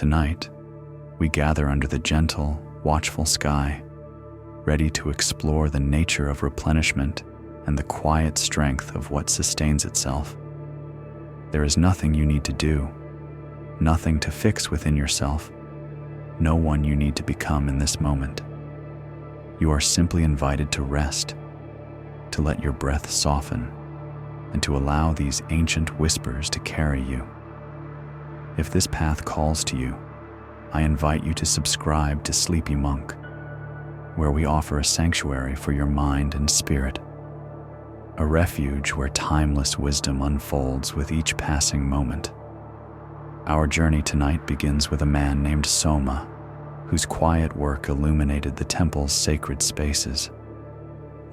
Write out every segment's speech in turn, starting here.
Tonight, we gather under the gentle, watchful sky, ready to explore the nature of replenishment and the quiet strength of what sustains itself. There is nothing you need to do, nothing to fix within yourself, no one you need to become in this moment. You are simply invited to rest, to let your breath soften, and to allow these ancient whispers to carry you. If this path calls to you, I invite you to subscribe to Sleepy Monk, where we offer a sanctuary for your mind and spirit, a refuge where timeless wisdom unfolds with each passing moment. Our journey tonight begins with a man named Soma, whose quiet work illuminated the temple's sacred spaces.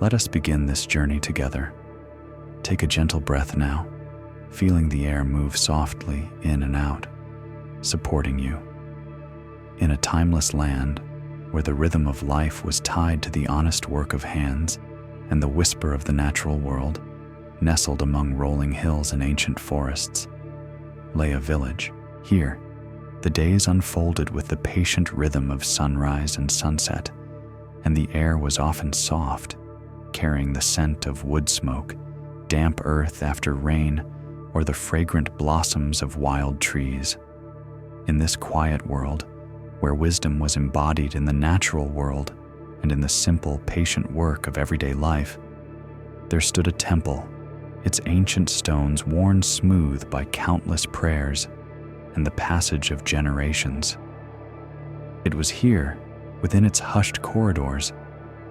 Let us begin this journey together. Take a gentle breath now, feeling the air move softly in and out, supporting you. In a timeless land where the rhythm of life was tied to the honest work of hands and the whisper of the natural world, nestled among rolling hills and ancient forests, lay a village. Here, the days unfolded with the patient rhythm of sunrise and sunset, and the air was often soft, carrying the scent of wood smoke, damp earth after rain, or the fragrant blossoms of wild trees. In this quiet world, where wisdom was embodied in the natural world and in the simple, patient work of everyday life, there stood a temple, its ancient stones worn smooth by countless prayers and the passage of generations. It was here, within its hushed corridors,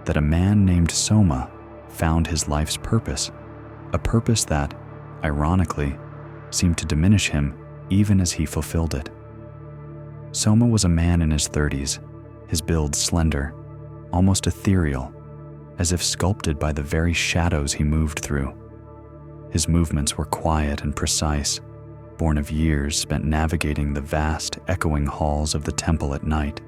that a man named Soma found his life's purpose, a purpose that, ironically, seemed to diminish him even as he fulfilled it. Soma was a man in his 30s, his build slender, almost ethereal, as if sculpted by the very shadows he moved through. His movements were quiet and precise, born of years spent navigating the vast, echoing halls of the temple at night,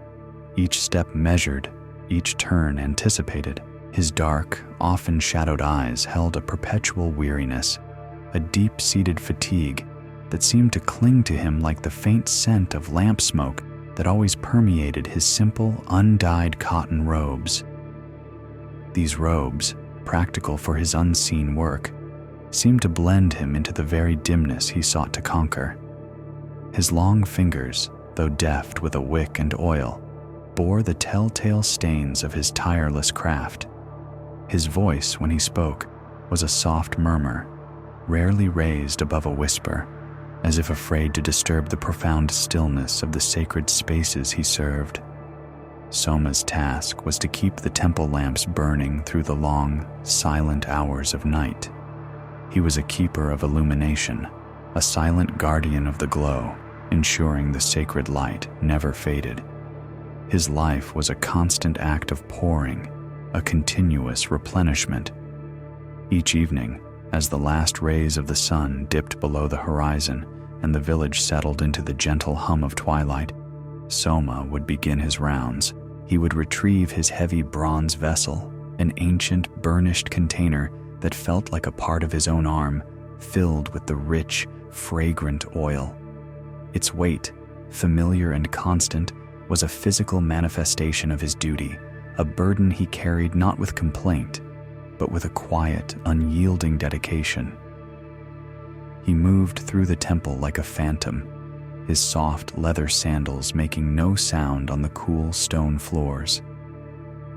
each step measured, each turn anticipated. His dark, often shadowed eyes held a perpetual weariness, a deep-seated fatigue that seemed to cling to him like the faint scent of lamp smoke that always permeated his simple, undyed cotton robes. These robes, practical for his unseen work, seemed to blend him into the very dimness he sought to conquer. His long fingers, though deft with a wick and oil, bore the telltale stains of his tireless craft. His voice, when he spoke, was a soft murmur, rarely raised above a whisper, as if afraid to disturb the profound stillness of the sacred spaces he served. Soma's task was to keep the temple lamps burning through the long, silent hours of night. He was a keeper of illumination, a silent guardian of the glow, ensuring the sacred light never faded. His life was a constant act of pouring, a continuous replenishment. Each evening, as the last rays of the sun dipped below the horizon and the village settled into the gentle hum of twilight, Soma would begin his rounds. He would retrieve his heavy bronze vessel, an ancient, burnished container that felt like a part of his own arm, filled with the rich, fragrant oil. Its weight, familiar and constant, was a physical manifestation of his duty, a burden he carried not with complaint, but with a quiet, unyielding dedication. He moved through the temple like a phantom, his soft leather sandals making no sound on the cool stone floors.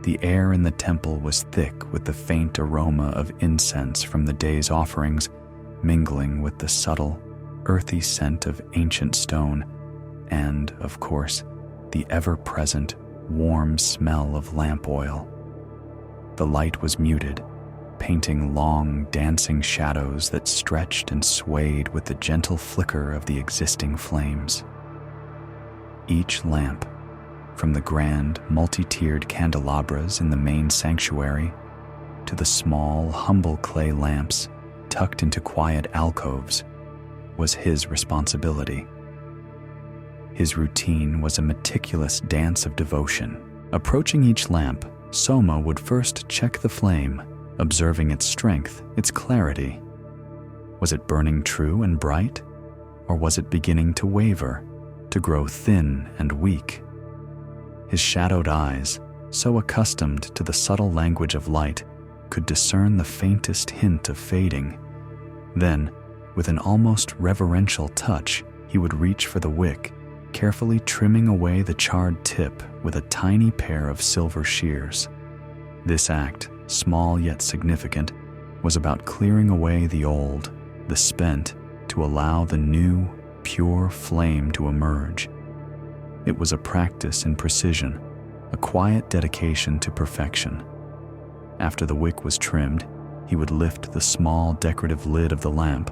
The air in the temple was thick with the faint aroma of incense from the day's offerings, mingling with the subtle, earthy scent of ancient stone and, of course, the ever-present, warm smell of lamp oil. The light was muted, painting long, dancing shadows that stretched and swayed with the gentle flicker of the existing flames. Each lamp, from the grand, multi-tiered candelabras in the main sanctuary to the small, humble clay lamps tucked into quiet alcoves, was his responsibility. His routine was a meticulous dance of devotion. Approaching each lamp, Soma would first check the flame, observing its strength, its clarity. Was it burning true and bright, or was it beginning to waver, to grow thin and weak. His shadowed eyes, so accustomed to the subtle language of light, could discern the faintest hint of fading. Then, with an almost reverential touch, he would reach for the wick, carefully trimming away the charred tip with a tiny pair of silver shears. This act, small yet significant, was about clearing away the old, the spent, to allow the new, pure flame to emerge. It was a practice in precision, a quiet dedication to perfection. After the wick was trimmed, he would lift the small decorative lid of the lamp,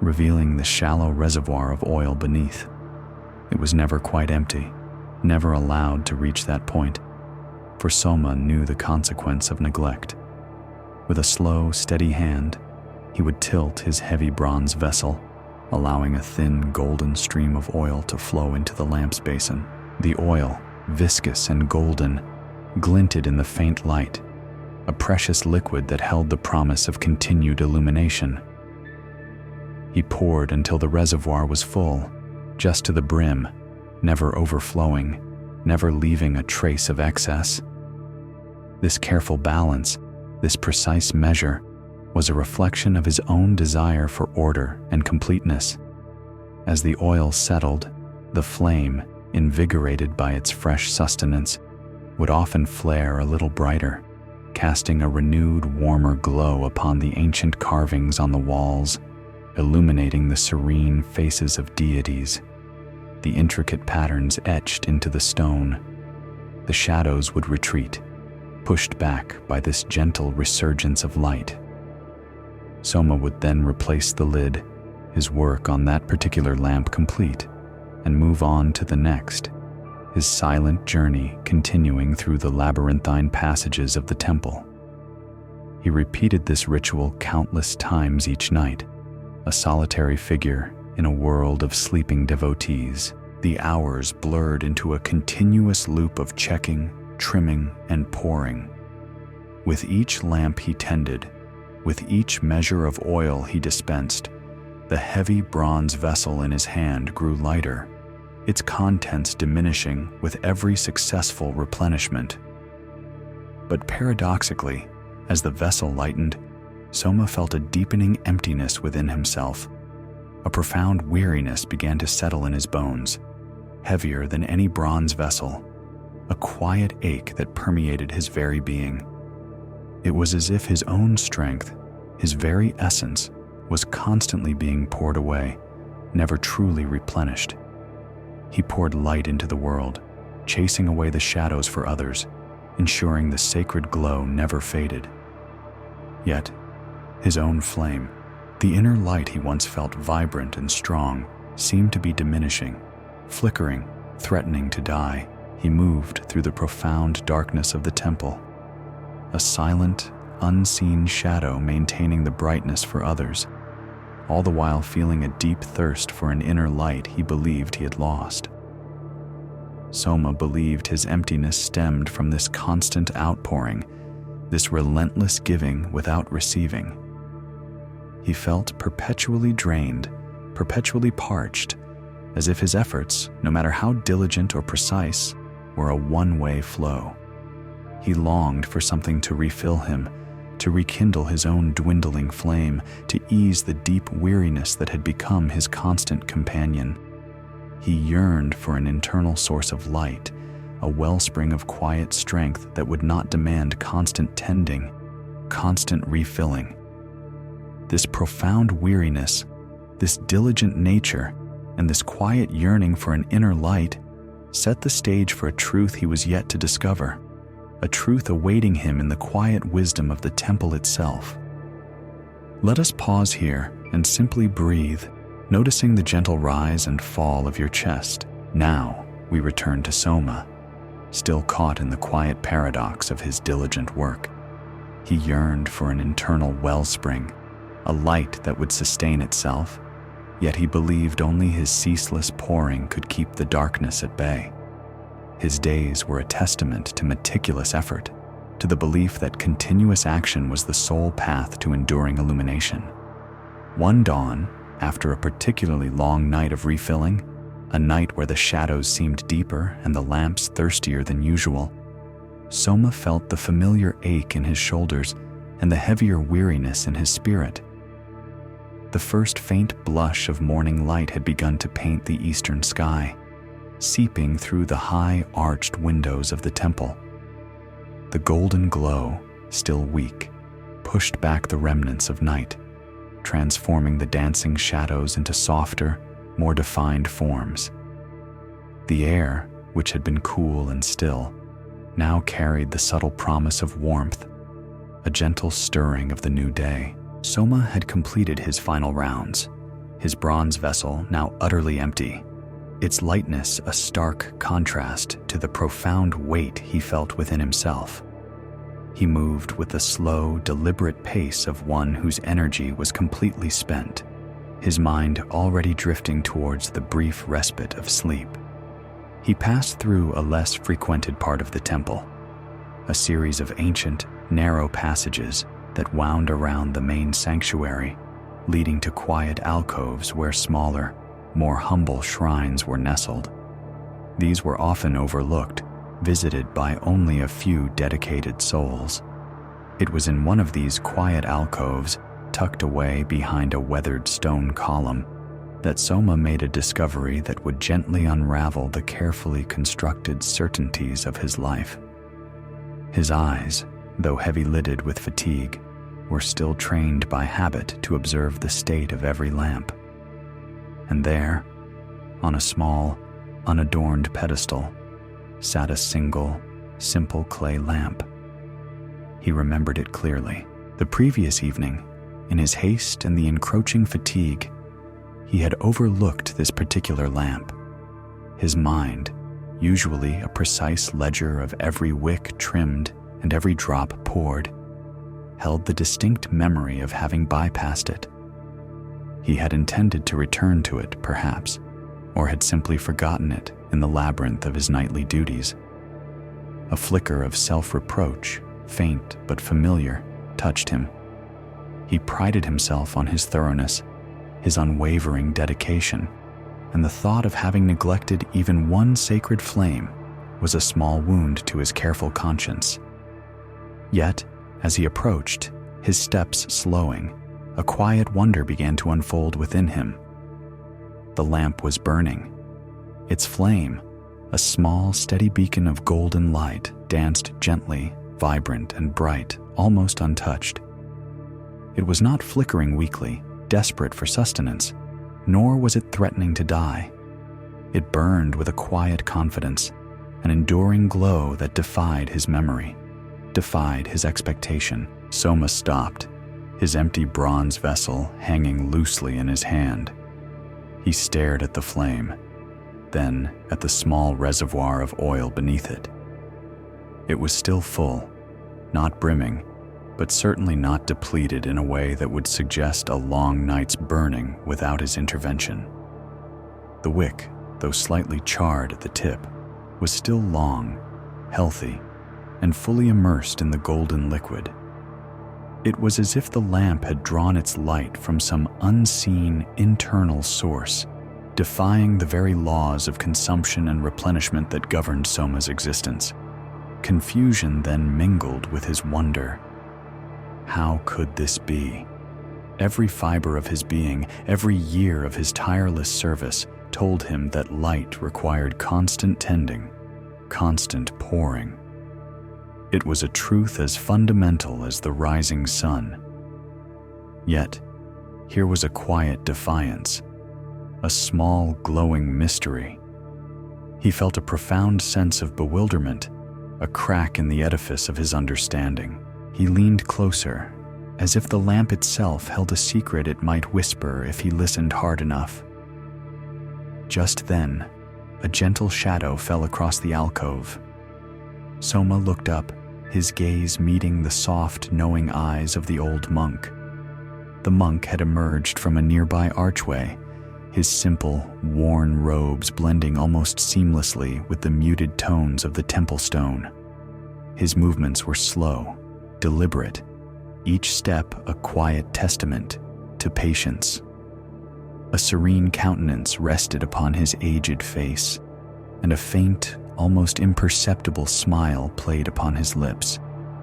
revealing the shallow reservoir of oil beneath. It was never quite empty, never allowed to reach that point, for Soma knew the consequence of neglect. With a slow, steady hand, he would tilt his heavy bronze vessel, allowing a thin golden stream of oil to flow into the lamp's basin. The oil, viscous and golden, glinted in the faint light, a precious liquid that held the promise of continued illumination. He poured until the reservoir was full, just to the brim, never overflowing, never leaving a trace of excess. This careful balance, this precise measure, was a reflection of his own desire for order and completeness. As the oil settled, the flame, invigorated by its fresh sustenance, would often flare a little brighter, casting a renewed, warmer glow upon the ancient carvings on the walls, illuminating the serene faces of deities, the intricate patterns etched into the stone. The shadows would retreat, pushed back by this gentle resurgence of light. Soma would then replace the lid, his work on that particular lamp complete, and move on to the next, his silent journey continuing through the labyrinthine passages of the temple. He repeated this ritual countless times each night, a solitary figure in a world of sleeping devotees. The hours blurred into a continuous loop of checking, trimming, and pouring. With each lamp he tended, with each measure of oil he dispensed, the heavy bronze vessel in his hand grew lighter, its contents diminishing with every successful replenishment. But paradoxically, as the vessel lightened, Soma felt a deepening emptiness within himself. A profound weariness began to settle in his bones, heavier than any bronze vessel, a quiet ache that permeated his very being. It was as if his own strength, his very essence, was constantly being poured away, never truly replenished. He poured light into the world, chasing away the shadows for others, ensuring the sacred glow never faded. Yet, his own flame, the inner light he once felt vibrant and strong, seemed to be diminishing, flickering, threatening to die. He moved through the profound darkness of the temple, a silent, unseen shadow maintaining the brightness for others, all the while feeling a deep thirst for an inner light he believed he had lost. Soma believed his emptiness stemmed from this constant outpouring, this relentless giving without receiving. He felt perpetually drained, perpetually parched, as if his efforts, no matter how diligent or precise, were a one-way flow. He longed for something to refill him, to rekindle his own dwindling flame, to ease the deep weariness that had become his constant companion. He yearned for an internal source of light, a wellspring of quiet strength that would not demand constant tending, constant refilling. This profound weariness, this diligent nature, and this quiet yearning for an inner light set the stage for a truth he was yet to discover, a truth awaiting him in the quiet wisdom of the temple itself. Let us pause here and simply breathe, noticing the gentle rise and fall of your chest. Now we return to Soma, still caught in the quiet paradox of his diligent work. He yearned for an internal wellspring, a light that would sustain itself, yet he believed only his ceaseless pouring could keep the darkness at bay. His days were a testament to meticulous effort, to the belief that continuous action was the sole path to enduring illumination. One dawn, after a particularly long night of refilling, a night where the shadows seemed deeper and the lamps thirstier than usual, Soma felt the familiar ache in his shoulders and the heavier weariness in his spirit. The first faint blush of morning light had begun to paint the eastern sky, seeping through the high arched windows of the temple. The golden glow, still weak, pushed back the remnants of night, transforming the dancing shadows into softer, more defined forms. The air, which had been cool and still, now carried the subtle promise of warmth, a gentle stirring of the new day. Soma had completed his final rounds, his bronze vessel now utterly empty, its lightness a stark contrast to the profound weight he felt within himself. He moved with the slow, deliberate pace of one whose energy was completely spent, his mind already drifting towards the brief respite of sleep. He passed through a less frequented part of the temple, a series of ancient, narrow passages that wound around the main sanctuary, leading to quiet alcoves where smaller, more humble shrines were nestled. These were often overlooked, visited by only a few dedicated souls. It was in one of these quiet alcoves, tucked away behind a weathered stone column, that Soma made a discovery that would gently unravel the carefully constructed certainties of his life. His eyes, though heavy-lidded with fatigue, were still trained by habit to observe the state of every lamp. And there, on a small, unadorned pedestal, sat a single, simple clay lamp. He remembered it clearly. The previous evening, in his haste and the encroaching fatigue, he had overlooked this particular lamp. His mind, usually a precise ledger of every wick trimmed and every drop poured, held the distinct memory of having bypassed it. He had intended to return to it, perhaps, or had simply forgotten it in the labyrinth of his nightly duties. A flicker of self-reproach, faint but familiar, touched him. He prided himself on his thoroughness, his unwavering dedication, and the thought of having neglected even one sacred flame was a small wound to his careful conscience. Yet, as he approached, his steps slowing, a quiet wonder began to unfold within him. The lamp was burning. Its flame, a small, steady beacon of golden light, danced gently, vibrant and bright, almost untouched. It was not flickering weakly, desperate for sustenance, nor was it threatening to die. It burned with a quiet confidence, an enduring glow that defied his memory, defied his expectation. Soma stopped, his empty bronze vessel hanging loosely in his hand. He stared at the flame, then at the small reservoir of oil beneath it. It was still full, not brimming, but certainly not depleted in a way that would suggest a long night's burning without his intervention. The wick, though slightly charred at the tip, was still long, healthy, and fully immersed in the golden liquid. It was as if the lamp had drawn its light from some unseen internal source, defying the very laws of consumption and replenishment that governed Soma's existence. Confusion then mingled with his wonder. How could this be? Every fiber of his being, every year of his tireless service, told him that light required constant tending, constant pouring. It was a truth as fundamental as the rising sun. Yet, here was a quiet defiance, a small glowing mystery. He felt a profound sense of bewilderment, a crack in the edifice of his understanding. He leaned closer, as if the lamp itself held a secret it might whisper if he listened hard enough. Just then, a gentle shadow fell across the alcove. Soma looked up, his gaze meeting the soft, knowing eyes of the old monk. The monk had emerged from a nearby archway, his simple, worn robes blending almost seamlessly with the muted tones of the temple stone. His movements were slow, deliberate, each step a quiet testament to patience. A serene countenance rested upon his aged face, and a faint, almost imperceptible smile played upon his lips,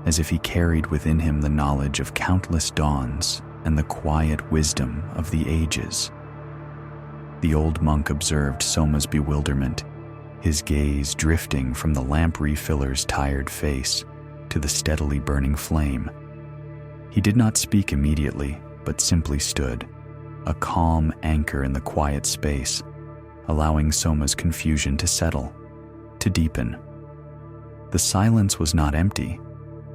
as if he carried within him the knowledge of countless dawns and the quiet wisdom of the ages. The old monk observed Soma's bewilderment, his gaze drifting from the lamp refiller's tired face to the steadily burning flame. He did not speak immediately, but simply stood, a calm anchor in the quiet space, allowing Soma's confusion to settle, to deepen. The silence was not empty,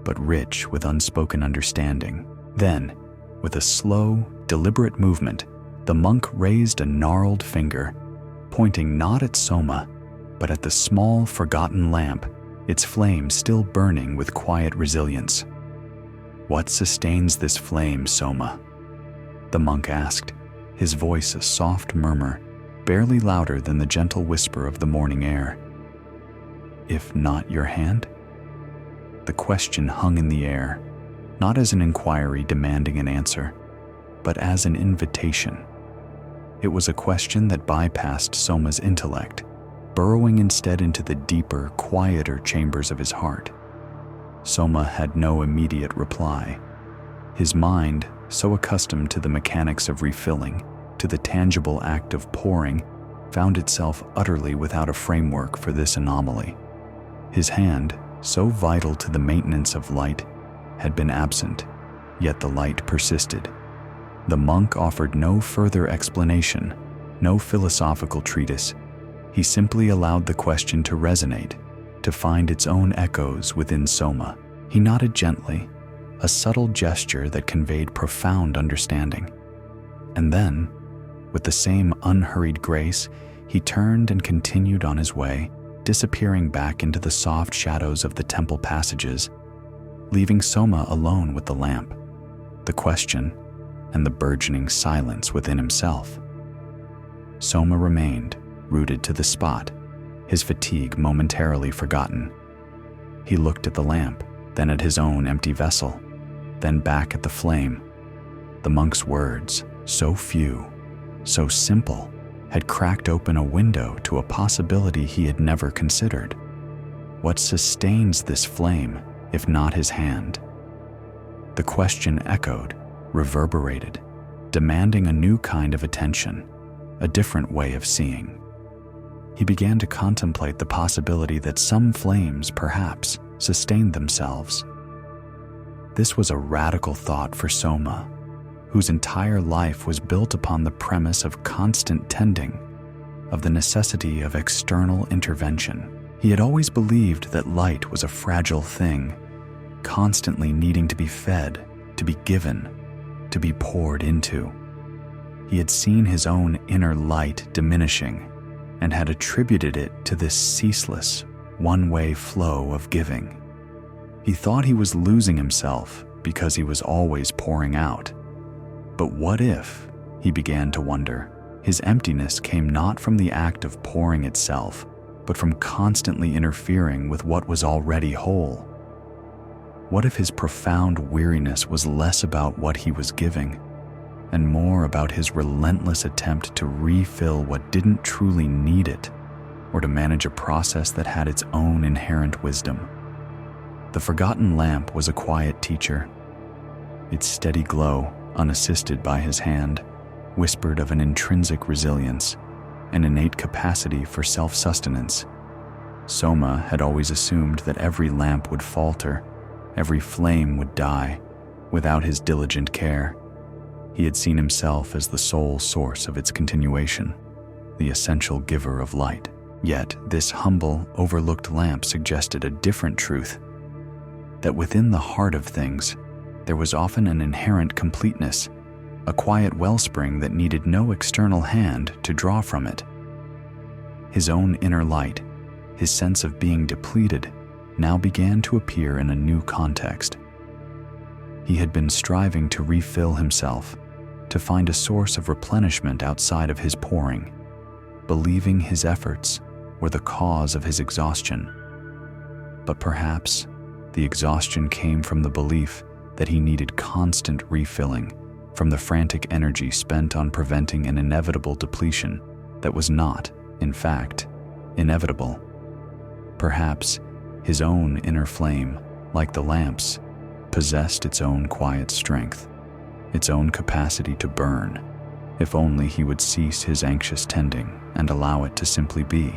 but rich with unspoken understanding. Then, with a slow, deliberate movement, the monk raised a gnarled finger, pointing not at Soma, but at the small, forgotten lamp, its flame still burning with quiet resilience. "What sustains this flame, Soma?" the monk asked, his voice a soft murmur, barely louder than the gentle whisper of the morning air. "If not your hand?" The question hung in the air, not as an inquiry demanding an answer, but as an invitation. It was a question that bypassed Soma's intellect, burrowing instead into the deeper, quieter chambers of his heart. Soma had no immediate reply. His mind, so accustomed to the mechanics of refilling, to the tangible act of pouring, found itself utterly without a framework for this anomaly. His hand, so vital to the maintenance of light, had been absent, yet the light persisted. The monk offered no further explanation, no philosophical treatise. He simply allowed the question to resonate, to find its own echoes within Soma. He nodded gently, a subtle gesture that conveyed profound understanding. And then, with the same unhurried grace, he turned and continued on his way, disappearing back into the soft shadows of the temple passages, leaving Soma alone with the lamp, the question, and the burgeoning silence within himself. Soma remained, rooted to the spot, his fatigue momentarily forgotten. He looked at the lamp, then at his own empty vessel, then back at the flame. The monk's words, so few, so simple, had cracked open a window to a possibility he had never considered. What sustains this flame, if not his hand? The question echoed, reverberated, demanding a new kind of attention, a different way of seeing. He began to contemplate the possibility that some flames, perhaps, sustained themselves. This was a radical thought for Soma, whose entire life was built upon the premise of constant tending, of the necessity of external intervention. He had always believed that light was a fragile thing, constantly needing to be fed, to be given, to be poured into. He had seen his own inner light diminishing and had attributed it to this ceaseless, one-way flow of giving. He thought he was losing himself because he was always pouring out. But what if, he began to wonder, his emptiness came not from the act of pouring itself, but from constantly interfering with what was already whole? What if his profound weariness was less about what he was giving, and more about his relentless attempt to refill what didn't truly need it, or to manage a process that had its own inherent wisdom? The forgotten lamp was a quiet teacher. Its steady glow, unassisted by his hand, whispered of an intrinsic resilience, an innate capacity for self-sustenance. Soma had always assumed that every lamp would falter, every flame would die, without his diligent care. He had seen himself as the sole source of its continuation, the essential giver of light. Yet this humble, overlooked lamp suggested a different truth, that within the heart of things, there was often an inherent completeness, a quiet wellspring that needed no external hand to draw from it. His own inner light, his sense of being depleted, now began to appear in a new context. He had been striving to refill himself, to find a source of replenishment outside of his pouring, believing his efforts were the cause of his exhaustion. But perhaps the exhaustion came from the belief that he needed constant refilling, from the frantic energy spent on preventing an inevitable depletion that was not, in fact, inevitable. Perhaps his own inner flame, like the lamps, possessed its own quiet strength, its own capacity to burn, if only he would cease his anxious tending and allow it to simply be.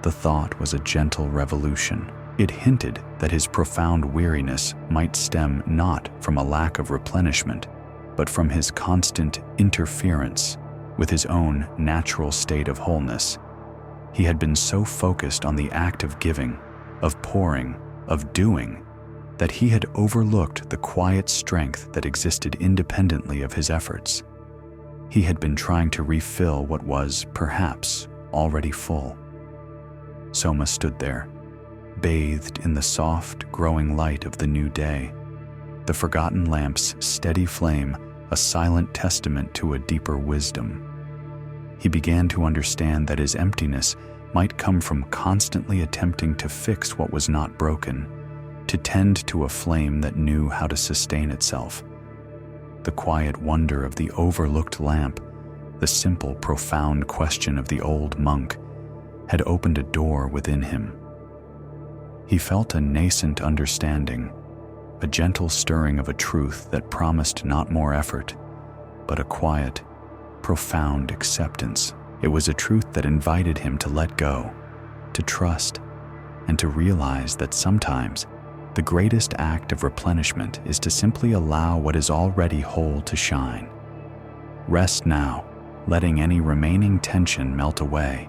The thought was a gentle revolution. It hinted that his profound weariness might stem not from a lack of replenishment, but from his constant interference with his own natural state of wholeness. He had been so focused on the act of giving, of pouring, of doing, that he had overlooked the quiet strength that existed independently of his efforts. He had been trying to refill what was, perhaps, already full. Soma stood there, bathed in the soft, growing light of the new day, the forgotten lamp's steady flame a silent testament to a deeper wisdom. He began to understand that his emptiness might come from constantly attempting to fix what was not broken, to tend to a flame that knew how to sustain itself. The quiet wonder of the overlooked lamp, the simple, profound question of the old monk, had opened a door within him. He felt a nascent understanding, a gentle stirring of a truth that promised not more effort, but a quiet, profound acceptance. It was a truth that invited him to let go, to trust, and to realize that sometimes the greatest act of replenishment is to simply allow what is already whole to shine. Rest now, letting any remaining tension melt away.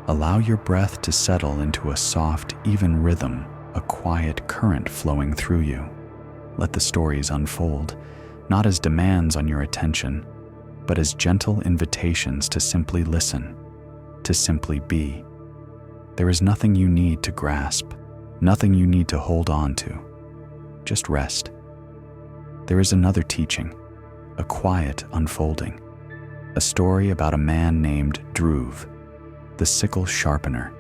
Allow your breath to settle into a soft, even rhythm, a quiet current flowing through you. Let the stories unfold, not as demands on your attention, but as gentle invitations to simply listen, to simply be. There is nothing you need to grasp, nothing you need to hold on to. Just rest. There is another teaching, a quiet unfolding, a story about a man named Dhruv, the sickle sharpener.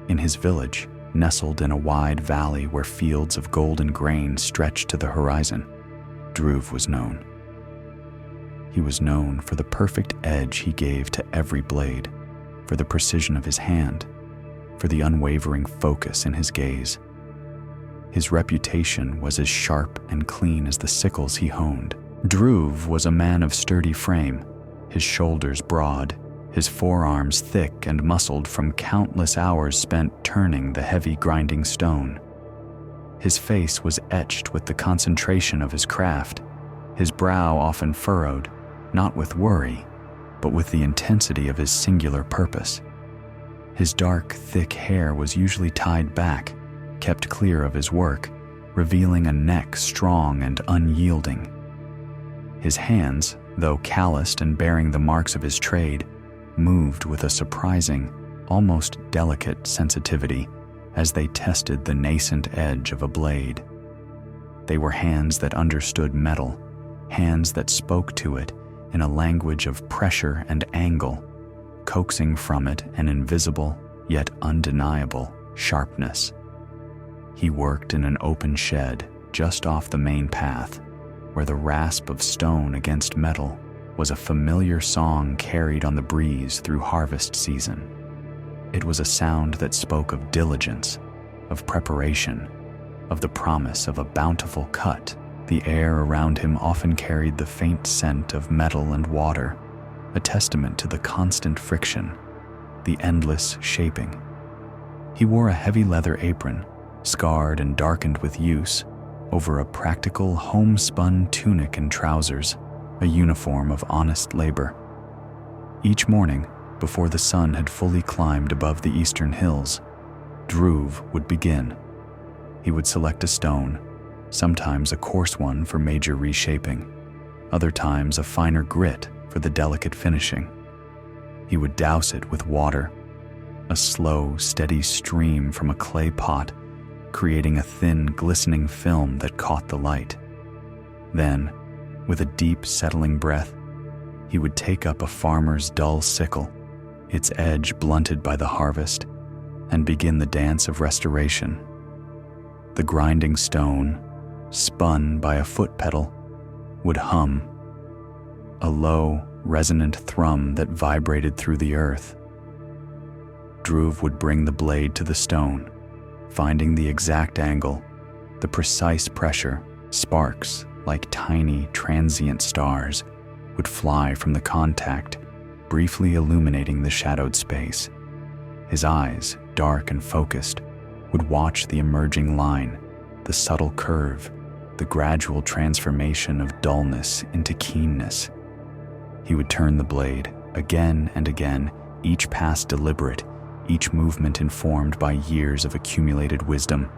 In his village, nestled in a wide valley where fields of golden grain stretched to the horizon, Dhruv was known. He was known for the perfect edge he gave to every blade, for the precision of his hand, for the unwavering focus in his gaze. His reputation was as sharp and clean as the sickles he honed. Dhruv was a man of sturdy frame, his shoulders broad, his forearms thick and muscled from countless hours spent turning the heavy grinding stone. His face was etched with the concentration of his craft, his brow often furrowed, not with worry, but with the intensity of his singular purpose. His dark, thick hair was usually tied back, kept clear of his work, revealing a neck strong and unyielding. His hands, though calloused and bearing the marks of his trade, moved with a surprising, almost delicate sensitivity as they tested the nascent edge of a blade. They were hands that understood metal, hands that spoke to it in a language of pressure and angle, coaxing from it an invisible yet undeniable sharpness. He worked in an open shed just off the main path, where the rasp of stone against metal was a familiar song carried on the breeze through harvest season. It was a sound that spoke of diligence, of preparation, of the promise of a bountiful cut. The air around him often carried the faint scent of metal and water, a testament to the constant friction, the endless shaping. He wore a heavy leather apron, scarred and darkened with use, over a practical homespun tunic and trousers, a uniform of honest labor. Each morning, before the sun had fully climbed above the eastern hills, Dhruv would begin. He would select a stone, sometimes a coarse one for major reshaping, other times a finer grit for the delicate finishing. He would douse it with water, a slow, steady stream from a clay pot, creating a thin, glistening film that caught the light. Then, with a deep, settling breath, he would take up a farmer's dull sickle, its edge blunted by the harvest, and begin the dance of restoration. The grinding stone, spun by a foot pedal, would hum, a low, resonant thrum that vibrated through the earth. Dhruv would bring the blade to the stone, finding the exact angle, the precise pressure. Sparks, like tiny, transient stars, would fly from the contact, briefly illuminating the shadowed space. His eyes, dark and focused, would watch the emerging line, the subtle curve, the gradual transformation of dullness into keenness. He would turn the blade again and again, each pass deliberate, each movement informed by years of accumulated wisdom.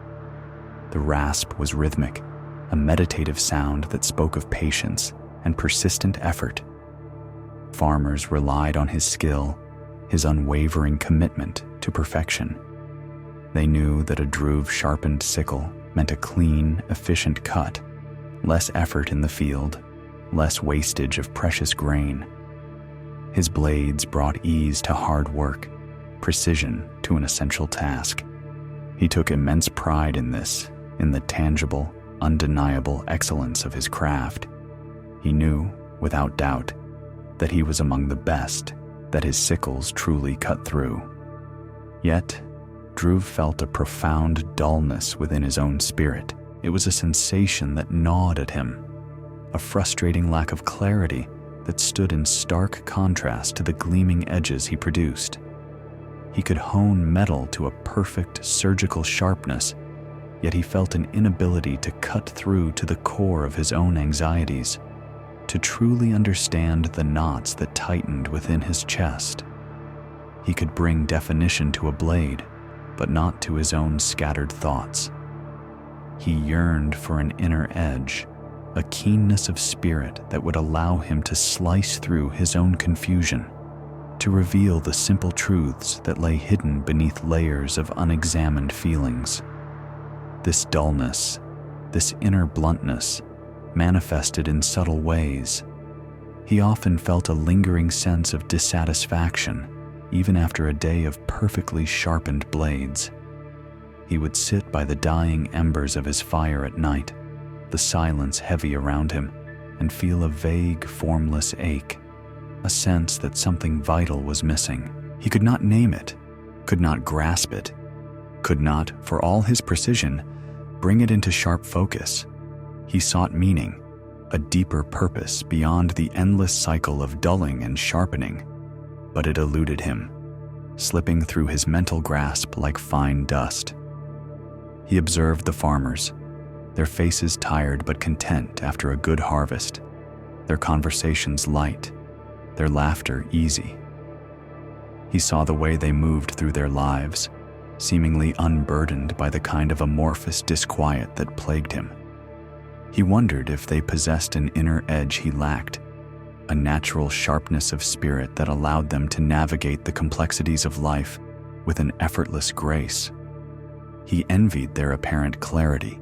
The rasp was rhythmic, a meditative sound that spoke of patience and persistent effort. Farmers relied on his skill, his unwavering commitment to perfection. They knew that a Dhruv sharpened sickle meant a clean, efficient cut, less effort in the field, less wastage of precious grain. His blades brought ease to hard work, precision to an essential task. He took immense pride in this, in the tangible, undeniable excellence of his craft. He knew, without doubt, that he was among the best, that his sickles truly cut through. Yet, Dhruv felt a profound dullness within his own spirit. It was a sensation that gnawed at him, a frustrating lack of clarity that stood in stark contrast to the gleaming edges he produced. He could hone metal to a perfect surgical sharpness, yet he felt an inability to cut through to the core of his own anxieties, to truly understand the knots that tightened within his chest. He could bring definition to a blade, but not to his own scattered thoughts. He yearned for an inner edge, a keenness of spirit that would allow him to slice through his own confusion, to reveal the simple truths that lay hidden beneath layers of unexamined feelings. This dullness, this inner bluntness, manifested in subtle ways. He often felt a lingering sense of dissatisfaction, even after a day of perfectly sharpened blades. He would sit by the dying embers of his fire at night, the silence heavy around him, and feel a vague, formless ache, a sense that something vital was missing. He could not name it, could not grasp it, could not, for all his precision, bring it into sharp focus. He sought meaning, a deeper purpose beyond the endless cycle of dulling and sharpening, but it eluded him, slipping through his mental grasp like fine dust. He observed the farmers, their faces tired but content after a good harvest, their conversations light, their laughter easy. He saw the way they moved through their lives, seemingly unburdened by the kind of amorphous disquiet that plagued him. He wondered if they possessed an inner edge he lacked, a natural sharpness of spirit that allowed them to navigate the complexities of life with an effortless grace. He envied their apparent clarity,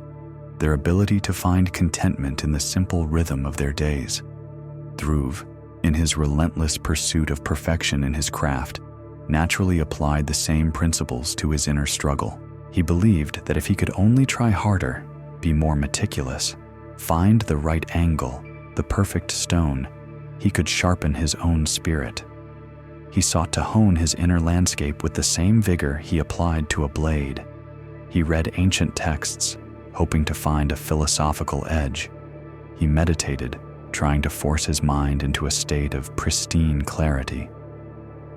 their ability to find contentment in the simple rhythm of their days. Dhruv, in his relentless pursuit of perfection in his craft, naturally applied the same principles to his inner struggle. He believed that if he could only try harder, be more meticulous, find the right angle, the perfect stone, he could sharpen his own spirit. He sought to hone his inner landscape with the same vigor he applied to a blade. He read ancient texts, hoping to find a philosophical edge. He meditated, trying to force his mind into a state of pristine clarity.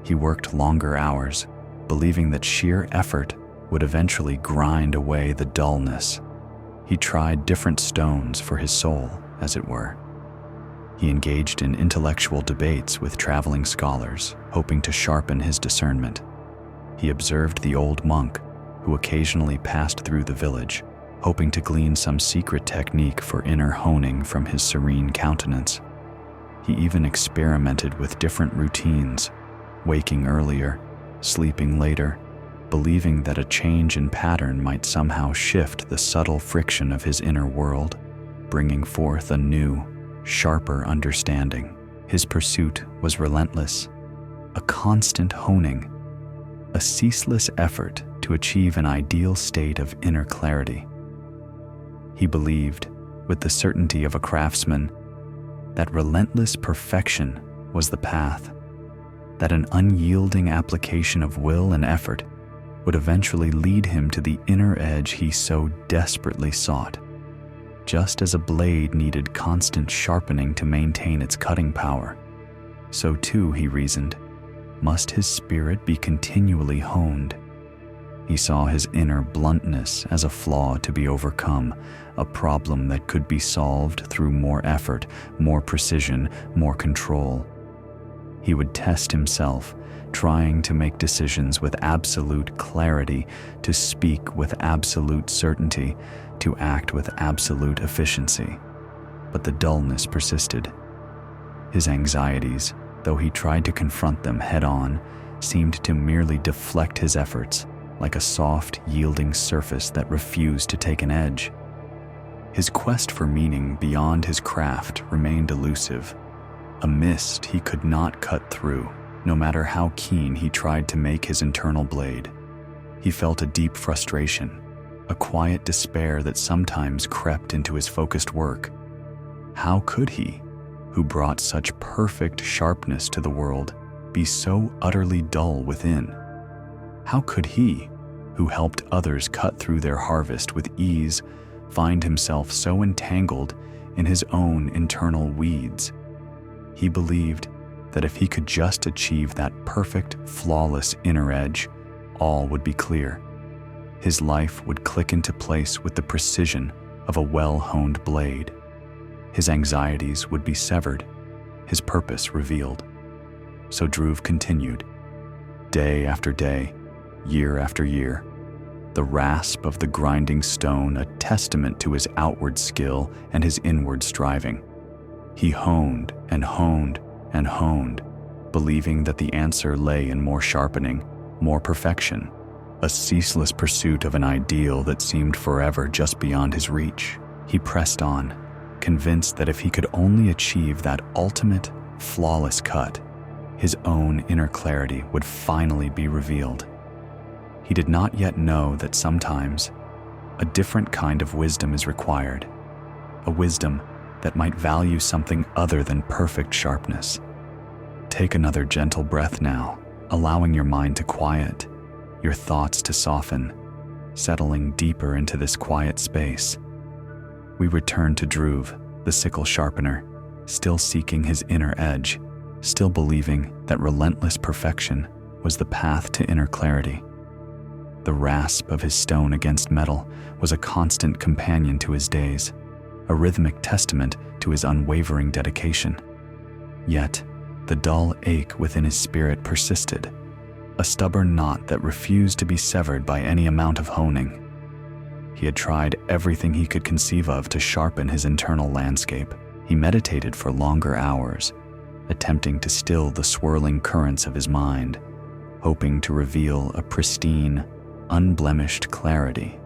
He worked longer hours, believing that sheer effort would eventually grind away the dullness. He tried different stones for his soul, as it were. He engaged in intellectual debates with traveling scholars, hoping to sharpen his discernment. He observed the old monk, who occasionally passed through the village, hoping to glean some secret technique for inner honing from his serene countenance. He even experimented with different routines, waking earlier, sleeping later, believing that a change in pattern might somehow shift the subtle friction of his inner world, bringing forth a new, sharper understanding. His pursuit was relentless, a constant honing, a ceaseless effort to achieve an ideal state of inner clarity. He believed, with the certainty of a craftsman, that relentless perfection was the path, that an unyielding application of will and effort would eventually lead him to the inner edge he so desperately sought. Just as a blade needed constant sharpening to maintain its cutting power, so too, he reasoned, must his spirit be continually honed. He saw his inner bluntness as a flaw to be overcome, a problem that could be solved through more effort, more precision, more control. He would test himself, trying to make decisions with absolute clarity, to speak with absolute certainty, to act with absolute efficiency. But the dullness persisted. His anxieties, though he tried to confront them head-on, seemed to merely deflect his efforts, like a soft, yielding surface that refused to take an edge. His quest for meaning beyond his craft remained elusive, a mist he could not cut through, no matter how keen he tried to make his internal blade. He felt a deep frustration, a quiet despair that sometimes crept into his focused work. How could he, who brought such perfect sharpness to the world, be so utterly dull within? How could he, who helped others cut through their harvest with ease, find himself so entangled in his own internal weeds? He believed that if he could just achieve that perfect, flawless inner edge, all would be clear. His life would click into place with the precision of a well-honed blade. His anxieties would be severed, his purpose revealed. So Dhruv continued, day after day, year after year, the rasp of the grinding stone a testament to his outward skill and his inward striving. He honed and honed and honed, believing that the answer lay in more sharpening, more perfection, a ceaseless pursuit of an ideal that seemed forever just beyond his reach. He pressed on, convinced that if he could only achieve that ultimate, flawless cut, his own inner clarity would finally be revealed. He did not yet know that sometimes a different kind of wisdom is required, a wisdom that might value something other than perfect sharpness. Take another gentle breath now, allowing your mind to quiet, your thoughts to soften, settling deeper into this quiet space. We return to Dhruv, the sickle sharpener, still seeking his inner edge, still believing that relentless perfection was the path to inner clarity. The rasp of his stone against metal was a constant companion to his days, a rhythmic testament to his unwavering dedication. Yet, the dull ache within his spirit persisted, a stubborn knot that refused to be severed by any amount of honing. He had tried everything he could conceive of to sharpen his internal landscape. He meditated for longer hours, attempting to still the swirling currents of his mind, hoping to reveal a pristine, unblemished clarity.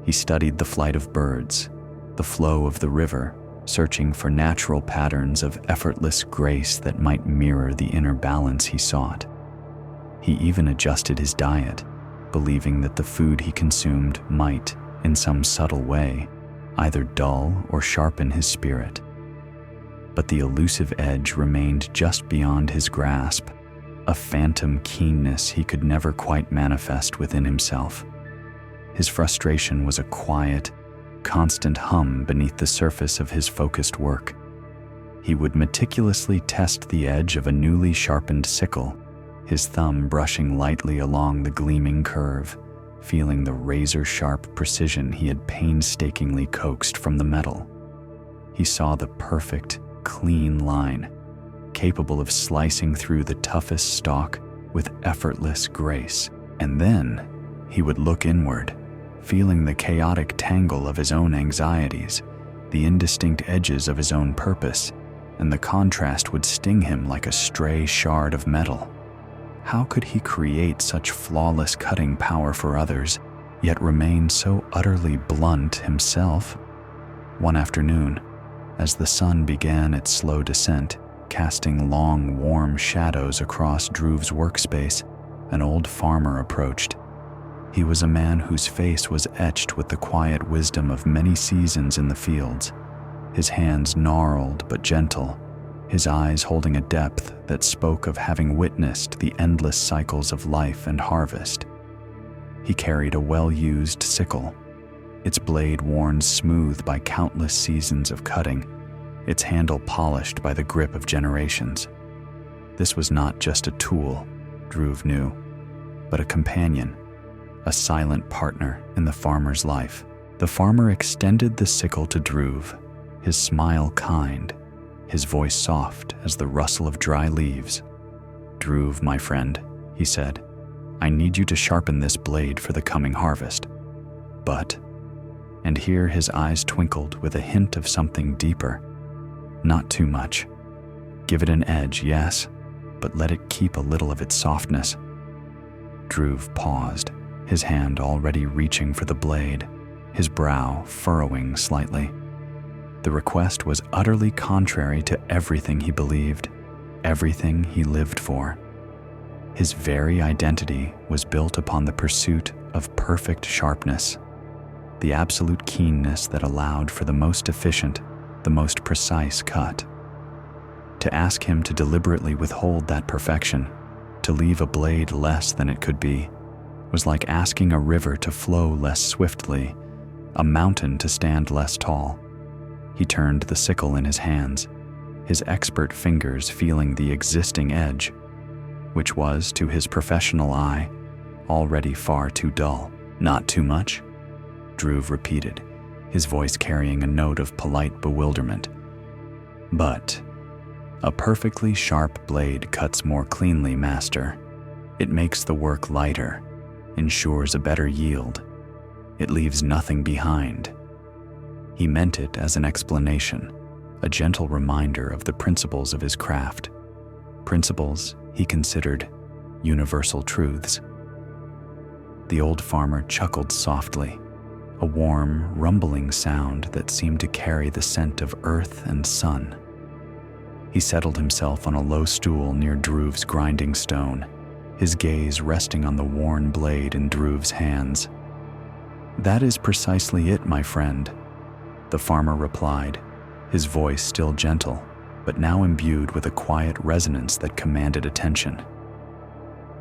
He studied the flight of birds, the flow of the river, searching for natural patterns of effortless grace that might mirror the inner balance he sought. He even adjusted his diet, believing that the food he consumed might, in some subtle way, either dull or sharpen his spirit. But the elusive edge remained just beyond his grasp, a phantom keenness he could never quite manifest within himself. His frustration was a quiet, constant hum beneath the surface of his focused work. He would meticulously test the edge of a newly sharpened sickle, his thumb brushing lightly along the gleaming curve, feeling the razor-sharp precision he had painstakingly coaxed from the metal. He saw the perfect, clean line, capable of slicing through the toughest stalk with effortless grace. And then he would look inward, feeling the chaotic tangle of his own anxieties, the indistinct edges of his own purpose, and the contrast would sting him like a stray shard of metal. How could he create such flawless cutting power for others, yet remain so utterly blunt himself? One afternoon, as the sun began its slow descent, casting long, warm shadows across Dhruv's workspace, an old farmer approached. He was a man whose face was etched with the quiet wisdom of many seasons in the fields. his hands gnarled but gentle, his eyes holding a depth that spoke of having witnessed the endless cycles of life and harvest. He carried a well-used sickle, its blade worn smooth by countless seasons of cutting, its handle polished by the grip of generations. This was not just a tool, Dhruv knew, but a companion, a silent partner in the farmer's life. The farmer extended the sickle to Dhruv, his smile kind, his voice soft as the rustle of dry leaves. "Dhruv, my friend," he said, "I need you to sharpen this blade for the coming harvest. But," and here his eyes twinkled with a hint of something deeper, "not too much. Give it an edge, yes, but let it keep a little of its softness." Dhruv paused, his hand already reaching for the blade, his brow furrowing slightly. The request was utterly contrary to everything he believed, everything he lived for. His very identity was built upon the pursuit of perfect sharpness, the absolute keenness that allowed for the most efficient, the most precise cut. To ask him to deliberately withhold that perfection, to leave a blade less than it could be, was like asking a river to flow less swiftly, a mountain to stand less tall. He turned the sickle in his hands, his expert fingers feeling the existing edge, which was, to his professional eye, already far too dull. "Not too much?" Dhruv repeated, his voice carrying a note of polite bewilderment. "But a perfectly sharp blade cuts more cleanly, master. It makes the work lighter, ensures a better yield. It leaves nothing behind." He meant it as an explanation, a gentle reminder of the principles of his craft, principles he considered universal truths. The old farmer chuckled softly, a warm, rumbling sound that seemed to carry the scent of earth and sun. He settled himself on a low stool near Dhruv's grinding stone, his gaze resting on the worn blade in Dhruv's hands. "That is precisely it, my friend," the farmer replied, his voice still gentle, but now imbued with a quiet resonance that commanded attention.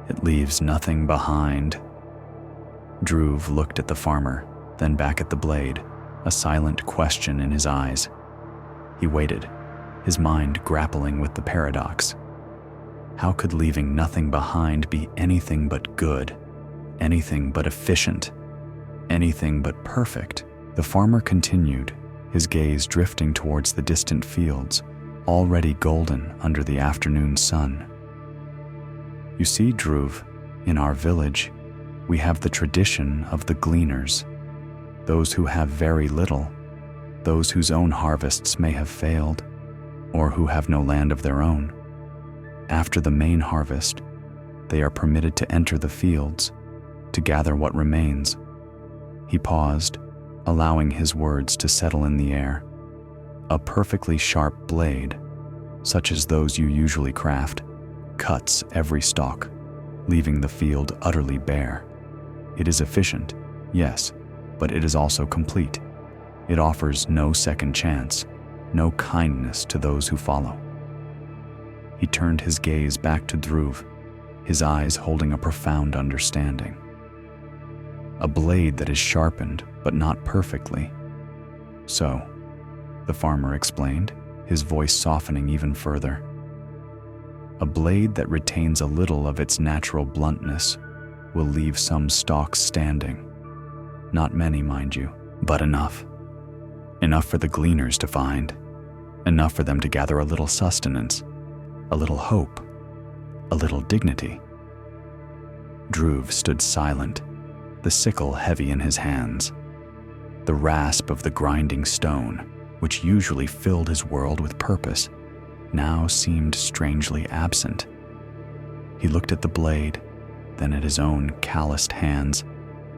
"It leaves nothing behind." Dhruv looked at the farmer, then back at the blade, a silent question in his eyes. He waited, his mind grappling with the paradox. How could leaving nothing behind be anything but good, anything but efficient, anything but perfect? The farmer continued, his gaze drifting towards the distant fields, already golden under the afternoon sun. "You see, Dhruv, in our village, we have the tradition of the gleaners, those who have very little, those whose own harvests may have failed, or who have no land of their own. After the main harvest, they are permitted to enter the fields, to gather what remains." He paused, allowing his words to settle in the air. "A perfectly sharp blade, such as those you usually craft, cuts every stalk, leaving the field utterly bare. It is efficient, yes, but it is also complete. It offers no second chance, no kindness to those who follow." He turned his gaze back to Dhruv, his eyes holding a profound understanding. "A blade that is sharpened, but not perfectly. So," the farmer explained, his voice softening even further, "a blade that retains a little of its natural bluntness will leave some stalks standing. Not many, mind you, but enough. Enough for the gleaners to find, enough for them to gather a little sustenance, a little hope, a little dignity." Dhruv stood silent, the sickle heavy in his hands. The rasp of the grinding stone, which usually filled his world with purpose, now seemed strangely absent. He looked at the blade, then at his own calloused hands,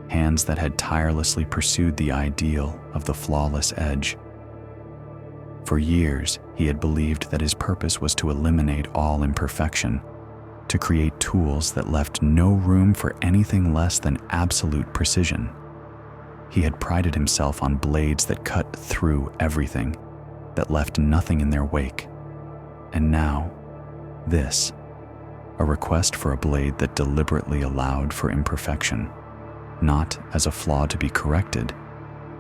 hands that had tirelessly pursued the ideal of the flawless edge. For years, he had believed that his purpose was to eliminate all imperfection, to create tools that left no room for anything less than absolute precision. He had prided himself on blades that cut through everything, that left nothing in their wake. And now, this, a request for a blade that deliberately allowed for imperfection, not as a flaw to be corrected,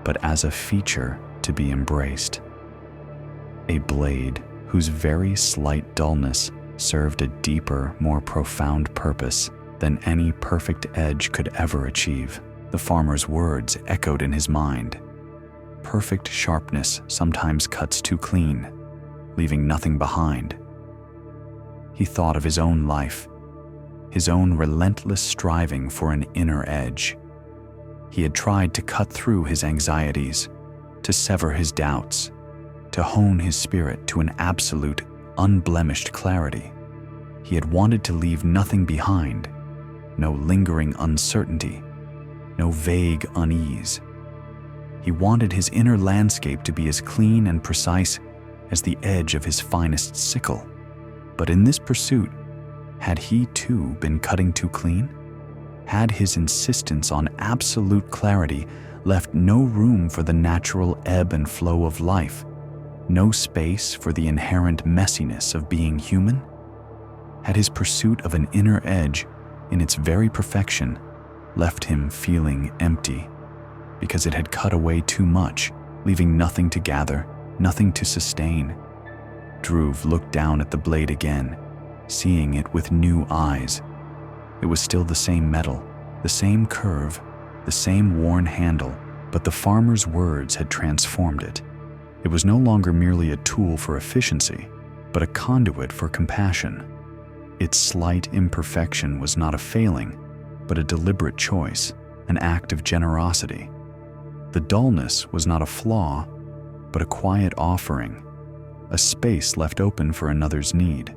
but as a feature to be embraced. A blade whose very slight dullness served a deeper, more profound purpose than any perfect edge could ever achieve. The farmer's words echoed in his mind. Perfect sharpness sometimes cuts too clean, leaving nothing behind. He thought of his own life, his own relentless striving for an inner edge. He had tried to cut through his anxieties, to sever his doubts, to hone his spirit to an absolute, unblemished clarity. He had wanted to leave nothing behind, no lingering uncertainty, no vague unease. He wanted his inner landscape to be as clean and precise as the edge of his finest sickle. But in this pursuit, had he too been cutting too clean? Had his insistence on absolute clarity left no room for the natural ebb and flow of life, no space for the inherent messiness of being human? Had his pursuit of an inner edge, in its very perfection, left him feeling empty, because it had cut away too much, leaving nothing to gather, nothing to sustain? Dhruv looked down at the blade again, seeing it with new eyes. It was still the same metal, the same curve, the same worn handle, but the farmer's words had transformed it. It was no longer merely a tool for efficiency, but a conduit for compassion. Its slight imperfection was not a failing, but a deliberate choice, an act of generosity. The dullness was not a flaw, but a quiet offering, a space left open for another's need.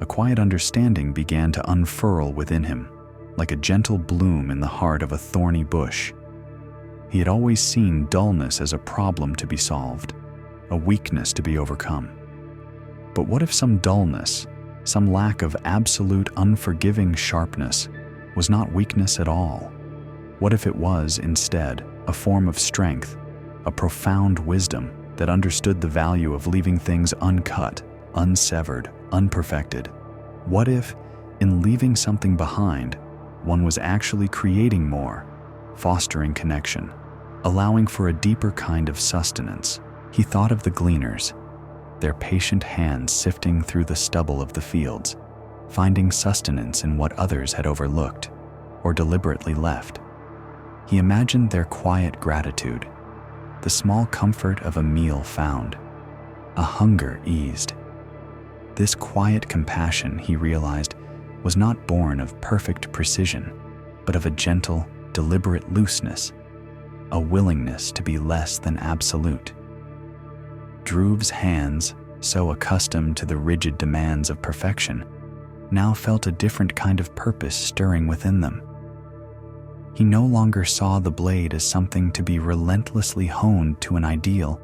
A quiet understanding began to unfurl within him, like a gentle bloom in the heart of a thorny bush. He had always seen dullness as a problem to be solved, a weakness to be overcome. But what if some dullness, some lack of absolute unforgiving sharpness, was not weakness at all? What if it was, instead, a form of strength, a profound wisdom that understood the value of leaving things uncut, unsevered, unperfected? What if, in leaving something behind, one was actually creating more, fostering connection, allowing for a deeper kind of sustenance? He thought of the gleaners, their patient hands sifting through the stubble of the fields, finding sustenance in what others had overlooked or deliberately left. He imagined their quiet gratitude, the small comfort of a meal found, a hunger eased. This quiet compassion, he realized, was not born of perfect precision, but of a gentle, deliberate looseness, a willingness to be less than absolute. Dhruv's hands, so accustomed to the rigid demands of perfection, now felt a different kind of purpose stirring within them. He no longer saw the blade as something to be relentlessly honed to an ideal,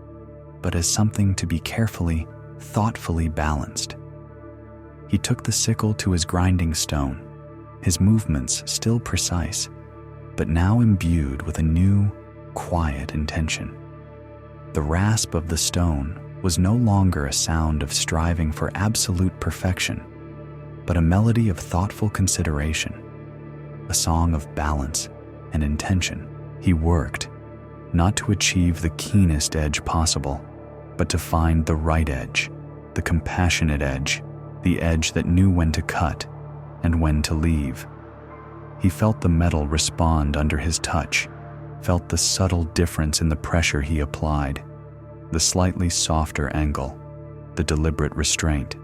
but as something to be carefully, thoughtfully balanced. He took the sickle to his grinding stone, his movements still precise, but now imbued with a new, quiet intention. The rasp of the stone was no longer a sound of striving for absolute perfection, but a melody of thoughtful consideration, a song of balance and intention. He worked, not to achieve the keenest edge possible, but to find the right edge, the compassionate edge, the edge that knew when to cut and when to leave. He felt the metal respond under his touch, felt the subtle difference in the pressure he applied, the slightly softer angle, the deliberate restraint.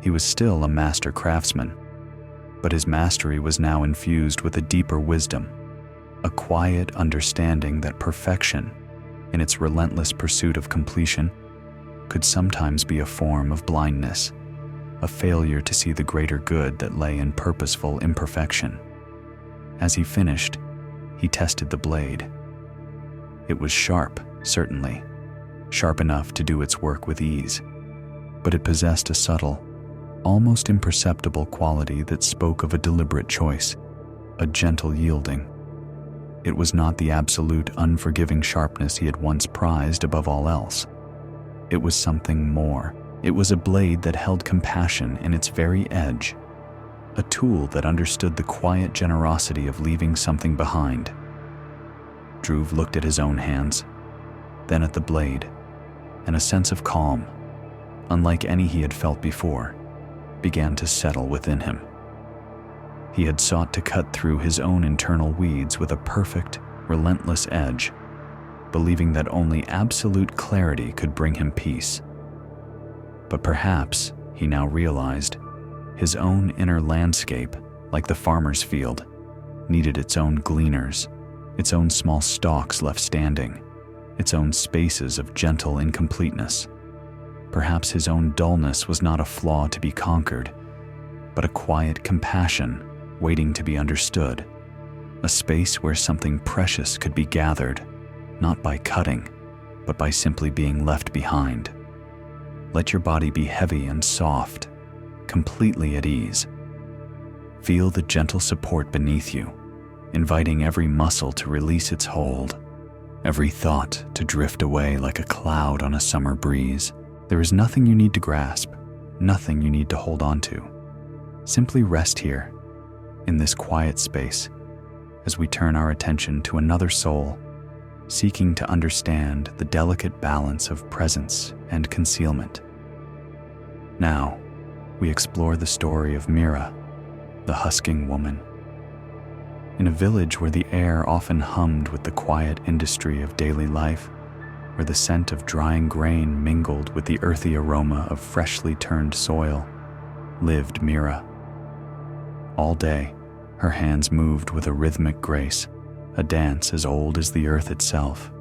He was still a master craftsman, but his mastery was now infused with a deeper wisdom, a quiet understanding that perfection, in its relentless pursuit of completion, could sometimes be a form of blindness, a failure to see the greater good that lay in purposeful imperfection. As he finished, he tested the blade. It was sharp, certainly, sharp enough to do its work with ease, but it possessed a subtle, almost imperceptible quality that spoke of a deliberate choice, a gentle yielding. It was not the absolute, unforgiving sharpness he had once prized above all else. It was something more. It was a blade that held compassion in its very edge, a tool that understood the quiet generosity of leaving something behind. Dhruv looked at his own hands, then at the blade, and a sense of calm, unlike any he had felt before, began to settle within him. He had sought to cut through his own internal weeds with a perfect, relentless edge, believing that only absolute clarity could bring him peace. But perhaps, he now realized, his own inner landscape, like the farmer's field, needed its own gleaners, its own small stalks left standing, its own spaces of gentle incompleteness. Perhaps his own dullness was not a flaw to be conquered, but a quiet compassion waiting to be understood, a space where something precious could be gathered, not by cutting, but by simply being left behind. Let your body be heavy and soft, completely at ease. Feel the gentle support beneath you, inviting every muscle to release its hold, every thought to drift away like a cloud on a summer breeze. There is nothing you need to grasp, nothing you need to hold on to. Simply rest here, in this quiet space, as we turn our attention to another soul, seeking to understand the delicate balance of presence and concealment. Now, we explore the story of Mira, the husking woman. In a village where the air often hummed with the quiet industry of daily life, where the scent of drying grain mingled with the earthy aroma of freshly turned soil, lived Mira. All day, her hands moved with a rhythmic grace, a dance as old as the earth itself.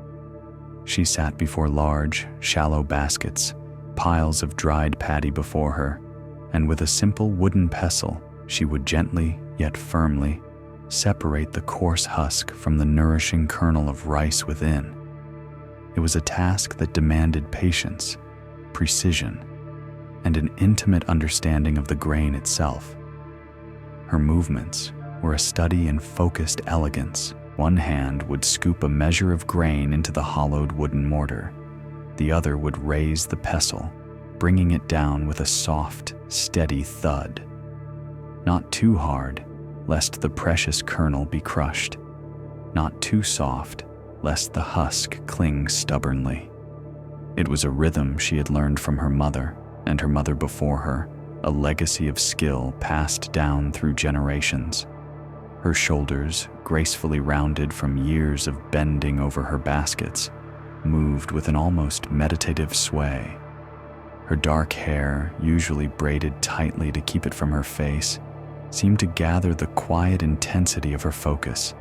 She sat before large, shallow baskets, piles of dried paddy before her, and with a simple wooden pestle, she would gently, yet firmly, separate the coarse husk from the nourishing kernel of rice within. It was a task that demanded patience, precision, and an intimate understanding of the grain itself. Her movements were a study in focused elegance. One hand would scoop a measure of grain into the hollowed wooden mortar. The other would raise the pestle, bringing it down with a soft, steady thud. Not too hard, lest the precious kernel be crushed. Not too soft, lest the husk cling stubbornly. It was a rhythm she had learned from her mother and her mother before her, a legacy of skill passed down through generations. Her shoulders, gracefully rounded from years of bending over her baskets, moved with an almost meditative sway. Her dark hair, usually braided tightly to keep it from her face, seemed to gather the quiet intensity of her focus.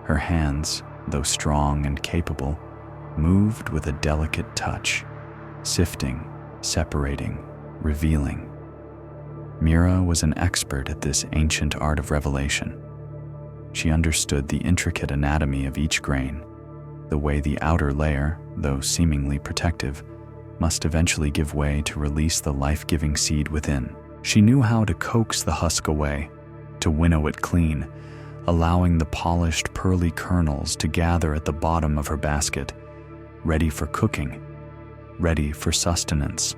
Her hands, though strong and capable, moved with a delicate touch, sifting, separating, revealing. Mira was an expert at this ancient art of revelation. She understood the intricate anatomy of each grain, the way the outer layer, though seemingly protective, must eventually give way to release the life-giving seed within. She knew how to coax the husk away, to winnow it clean, allowing the polished, pearly kernels to gather at the bottom of her basket, ready for cooking, ready for sustenance.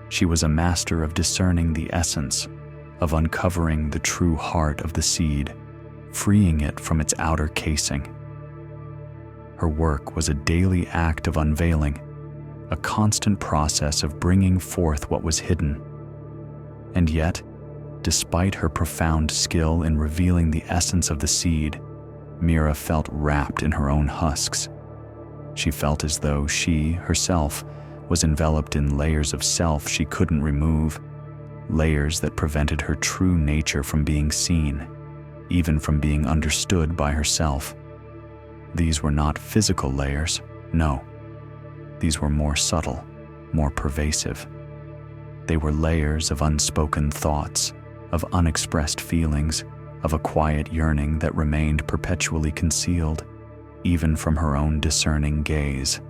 She was a master of discerning the essence, of uncovering the true heart of the seed, freeing it from its outer casing. Her work was a daily act of unveiling, a constant process of bringing forth what was hidden. And yet, despite her profound skill in revealing the essence of the seed, Mira felt wrapped in her own husks. She felt as though she, herself, was enveloped in layers of self she couldn't remove, layers that prevented her true nature from being seen, even from being understood by herself. These were not physical layers, no. These were more subtle, more pervasive. They were layers of unspoken thoughts, of unexpressed feelings, of a quiet yearning that remained perpetually concealed, even from her own discerning gaze.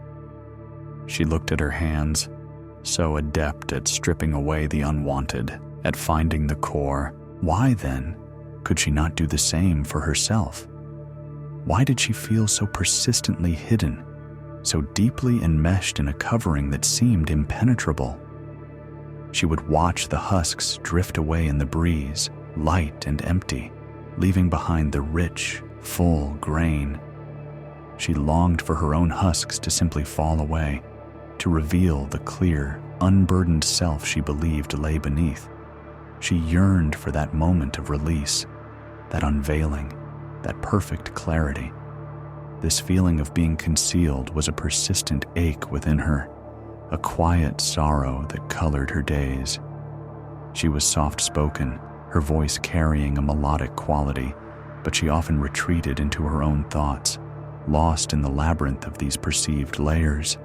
She looked at her hands, so adept at stripping away the unwanted, at finding the core. Why, then, could she not do the same for herself? Why did she feel so persistently hidden, so deeply enmeshed in a covering that seemed impenetrable. She would watch the husks drift away in the breeze, light and empty, leaving behind the rich, full grain. She longed for her own husks to simply fall away, to reveal the clear, unburdened self she believed lay beneath. She yearned for that moment of release, that unveiling, that perfect clarity. This feeling of being concealed was a persistent ache within her, a quiet sorrow that colored her days. She was soft-spoken, her voice carrying a melodic quality, but she often retreated into her own thoughts, lost in the labyrinth of these perceived layers.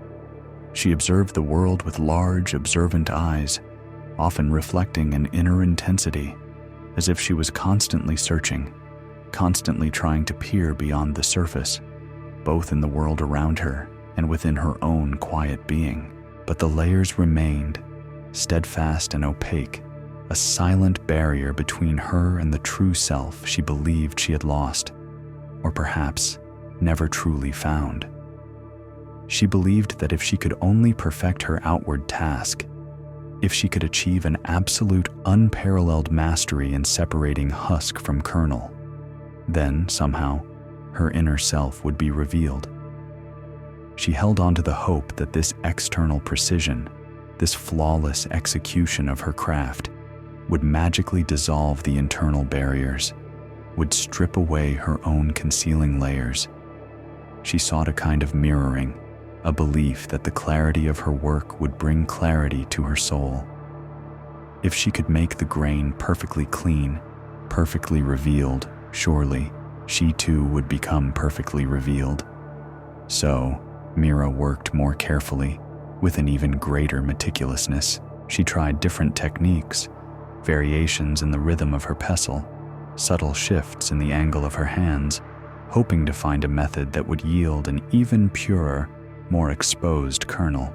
She observed the world with large, observant eyes, often reflecting an inner intensity, as if she was constantly searching, constantly trying to peer beyond the surface, both in the world around her and within her own quiet being. But the layers remained, steadfast and opaque, a silent barrier between her and the true self she believed she had lost, or perhaps never truly found. She believed that if she could only perfect her outward task, if she could achieve an absolute, unparalleled mastery in separating husk from kernel, then, somehow, her inner self would be revealed. She held on to the hope that this external precision, this flawless execution of her craft, would magically dissolve the internal barriers, would strip away her own concealing layers. She sought a kind of mirroring, a belief that the clarity of her work would bring clarity to her soul. If she could make the grain perfectly clean, perfectly revealed, surely she too would become perfectly revealed. So, Mira worked more carefully, with an even greater meticulousness. She tried different techniques, variations in the rhythm of her pestle, subtle shifts in the angle of her hands, hoping to find a method that would yield an even purer, more exposed kernel.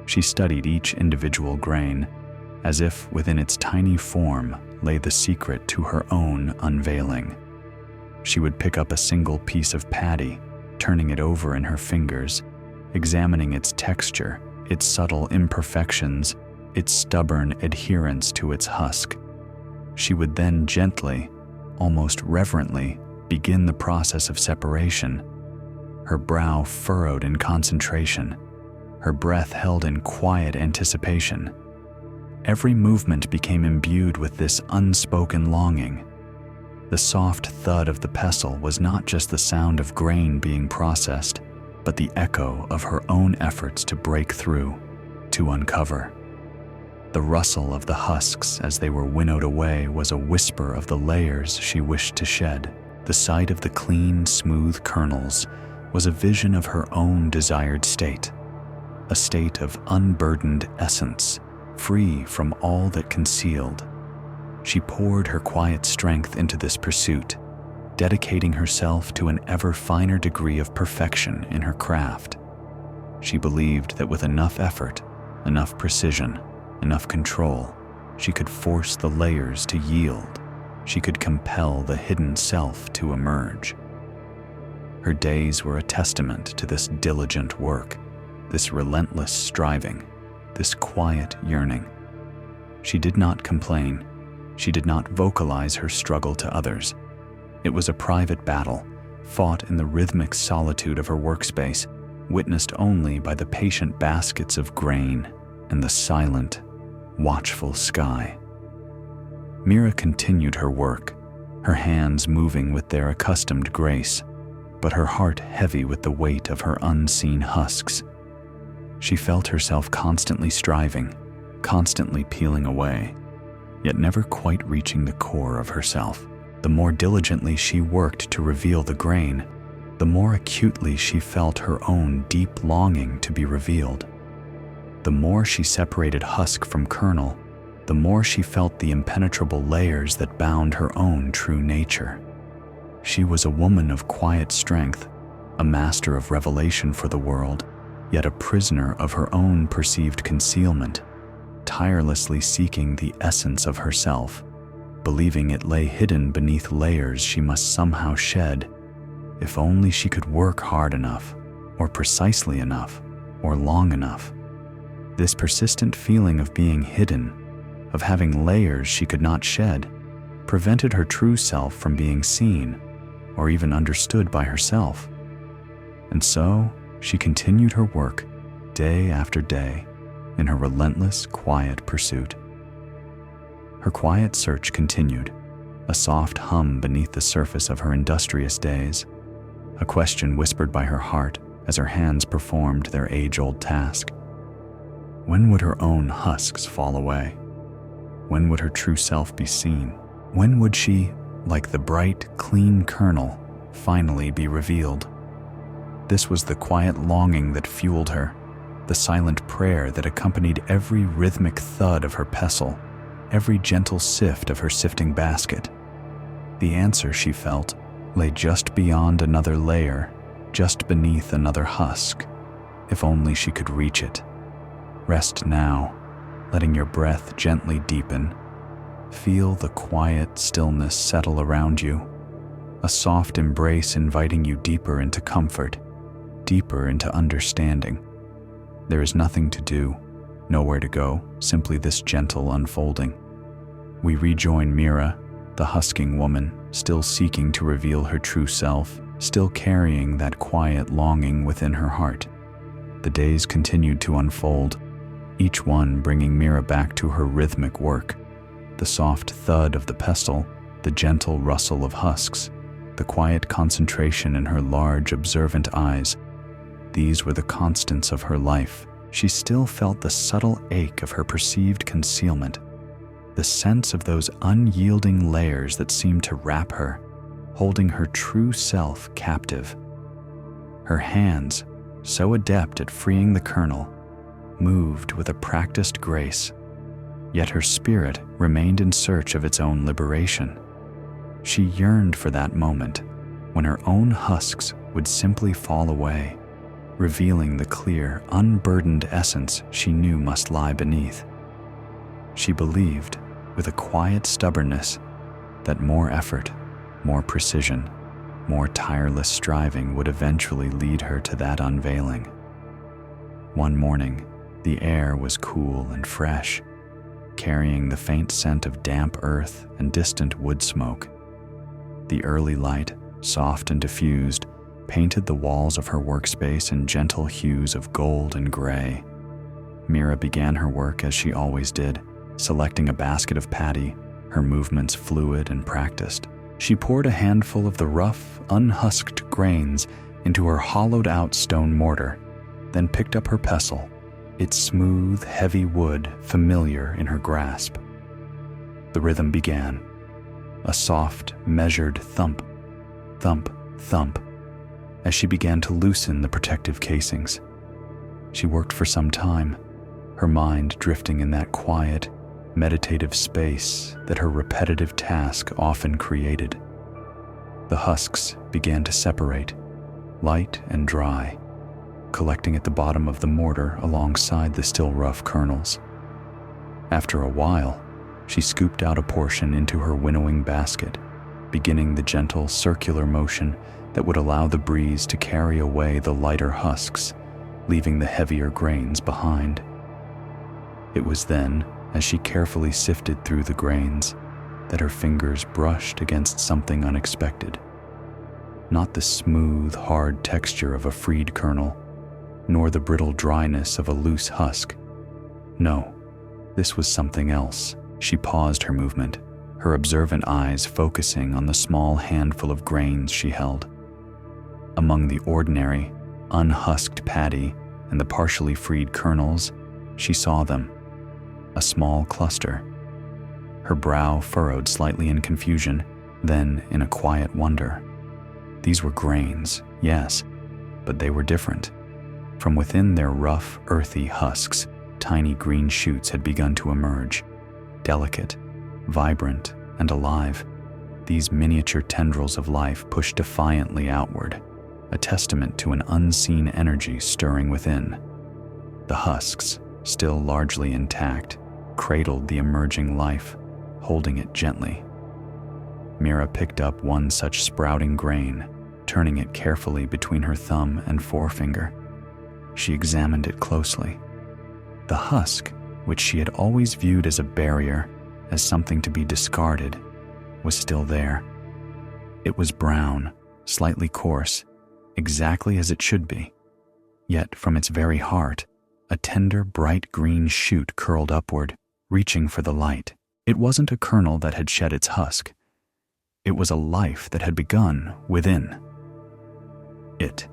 She studied each individual grain, as if within its tiny form lay the secret to her own unveiling. She would pick up a single piece of paddy, turning it over in her fingers, examining its texture, its subtle imperfections, its stubborn adherence to its husk. She would then gently, almost reverently, begin the process of separation, her brow furrowed in concentration, her breath held in quiet anticipation. Every movement became imbued with this unspoken longing. The soft thud of the pestle was not just the sound of grain being processed, but the echo of her own efforts to break through, to uncover. The rustle of the husks as they were winnowed away was a whisper of the layers she wished to shed. The sight of the clean, smooth kernels was a vision of her own desired state, a state of unburdened essence, free from all that concealed. She poured her quiet strength into this pursuit, dedicating herself to an ever finer degree of perfection in her craft. She believed that with enough effort, enough precision, enough control, she could force the layers to yield. She could compel the hidden self to emerge. Her days were a testament to this diligent work, this relentless striving, this quiet yearning. She did not complain. She did not vocalize her struggle to others. It was a private battle, fought in the rhythmic solitude of her workspace, witnessed only by the patient baskets of grain and the silent, watchful sky. Mira continued her work, her hands moving with their accustomed grace, but her heart heavy with the weight of her unseen husks. She felt herself constantly striving, constantly peeling away, yet never quite reaching the core of herself. The more diligently she worked to reveal the grain, the more acutely she felt her own deep longing to be revealed. The more she separated husk from kernel, the more she felt the impenetrable layers that bound her own true nature. She was a woman of quiet strength, a master of revelation for the world, yet a prisoner of her own perceived concealment, tirelessly seeking the essence of herself, believing it lay hidden beneath layers she must somehow shed, if only she could work hard enough, or precisely enough, or long enough. This persistent feeling of being hidden, of having layers she could not shed, prevented her true self from being seen or even understood by herself. And so she continued her work day after day in her relentless, quiet pursuit. Her quiet search continued, a soft hum beneath the surface of her industrious days, a question whispered by her heart as her hands performed their age-old task. When would her own husks fall away? When would her true self be seen? When would she, like the bright, clean kernel, finally be revealed? This was the quiet longing that fueled her, the silent prayer that accompanied every rhythmic thud of her pestle, every gentle sift of her sifting basket. The answer, she felt, lay just beyond another layer, just beneath another husk, if only she could reach it. Rest now, letting your breath gently deepen. Feel the quiet stillness settle around you, a soft embrace inviting you deeper into comfort, deeper into understanding. There is nothing to do, nowhere to go, simply this gentle unfolding. We rejoin Mira, the husking woman, still seeking to reveal her true self, still carrying that quiet longing within her heart. The days continued to unfold, each one bringing Mira back to her rhythmic work. The soft thud of the pestle, the gentle rustle of husks, the quiet concentration in her large, observant eyes. These were the constants of her life. She still felt the subtle ache of her perceived concealment, the sense of those unyielding layers that seemed to wrap her, holding her true self captive. Her hands, so adept at freeing the kernel, moved with a practiced grace, yet her spirit remained in search of its own liberation. She yearned for that moment when her own husks would simply fall away, revealing the clear, unburdened essence she knew must lie beneath. She believed, with a quiet stubbornness, that more effort, more precision, more tireless striving would eventually lead her to that unveiling. One morning, the air was cool and fresh, carrying the faint scent of damp earth and distant wood smoke. The early light, soft and diffused, painted the walls of her workspace in gentle hues of gold and gray. Mira began her work as she always did, selecting a basket of paddy, her movements fluid and practiced. She poured a handful of the rough, unhusked grains into her hollowed-out stone mortar, then picked up her pestle, its smooth, heavy wood familiar in her grasp. The rhythm began, a soft, measured thump, thump, thump, as she began to loosen the protective casings. She worked for some time, her mind drifting in that quiet, meditative space that her repetitive task often created. The husks began to separate, light and dry, collecting at the bottom of the mortar alongside the still rough kernels. After a while, she scooped out a portion into her winnowing basket, beginning the gentle circular motion that would allow the breeze to carry away the lighter husks, leaving the heavier grains behind. It was then, as she carefully sifted through the grains, that her fingers brushed against something unexpected. Not the smooth, hard texture of a freed kernel, nor the brittle dryness of a loose husk. No, this was something else. She paused her movement, her observant eyes focusing on the small handful of grains she held. Among the ordinary, unhusked paddy and the partially freed kernels, she saw them, a small cluster. Her brow furrowed slightly in confusion, then in a quiet wonder. These were grains, yes, but they were different. From within their rough, earthy husks, tiny green shoots had begun to emerge, delicate, vibrant, and alive. These miniature tendrils of life pushed defiantly outward, a testament to an unseen energy stirring within. The husks, still largely intact, cradled the emerging life, holding it gently. Mira picked up one such sprouting grain, turning it carefully between her thumb and forefinger. She examined it closely. The husk, which she had always viewed as a barrier, as something to be discarded, was still there. It was brown, slightly coarse, exactly as it should be. Yet from its very heart, a tender, bright green shoot curled upward, reaching for the light. It wasn't a kernel that had shed its husk. It was a life that had begun within. It,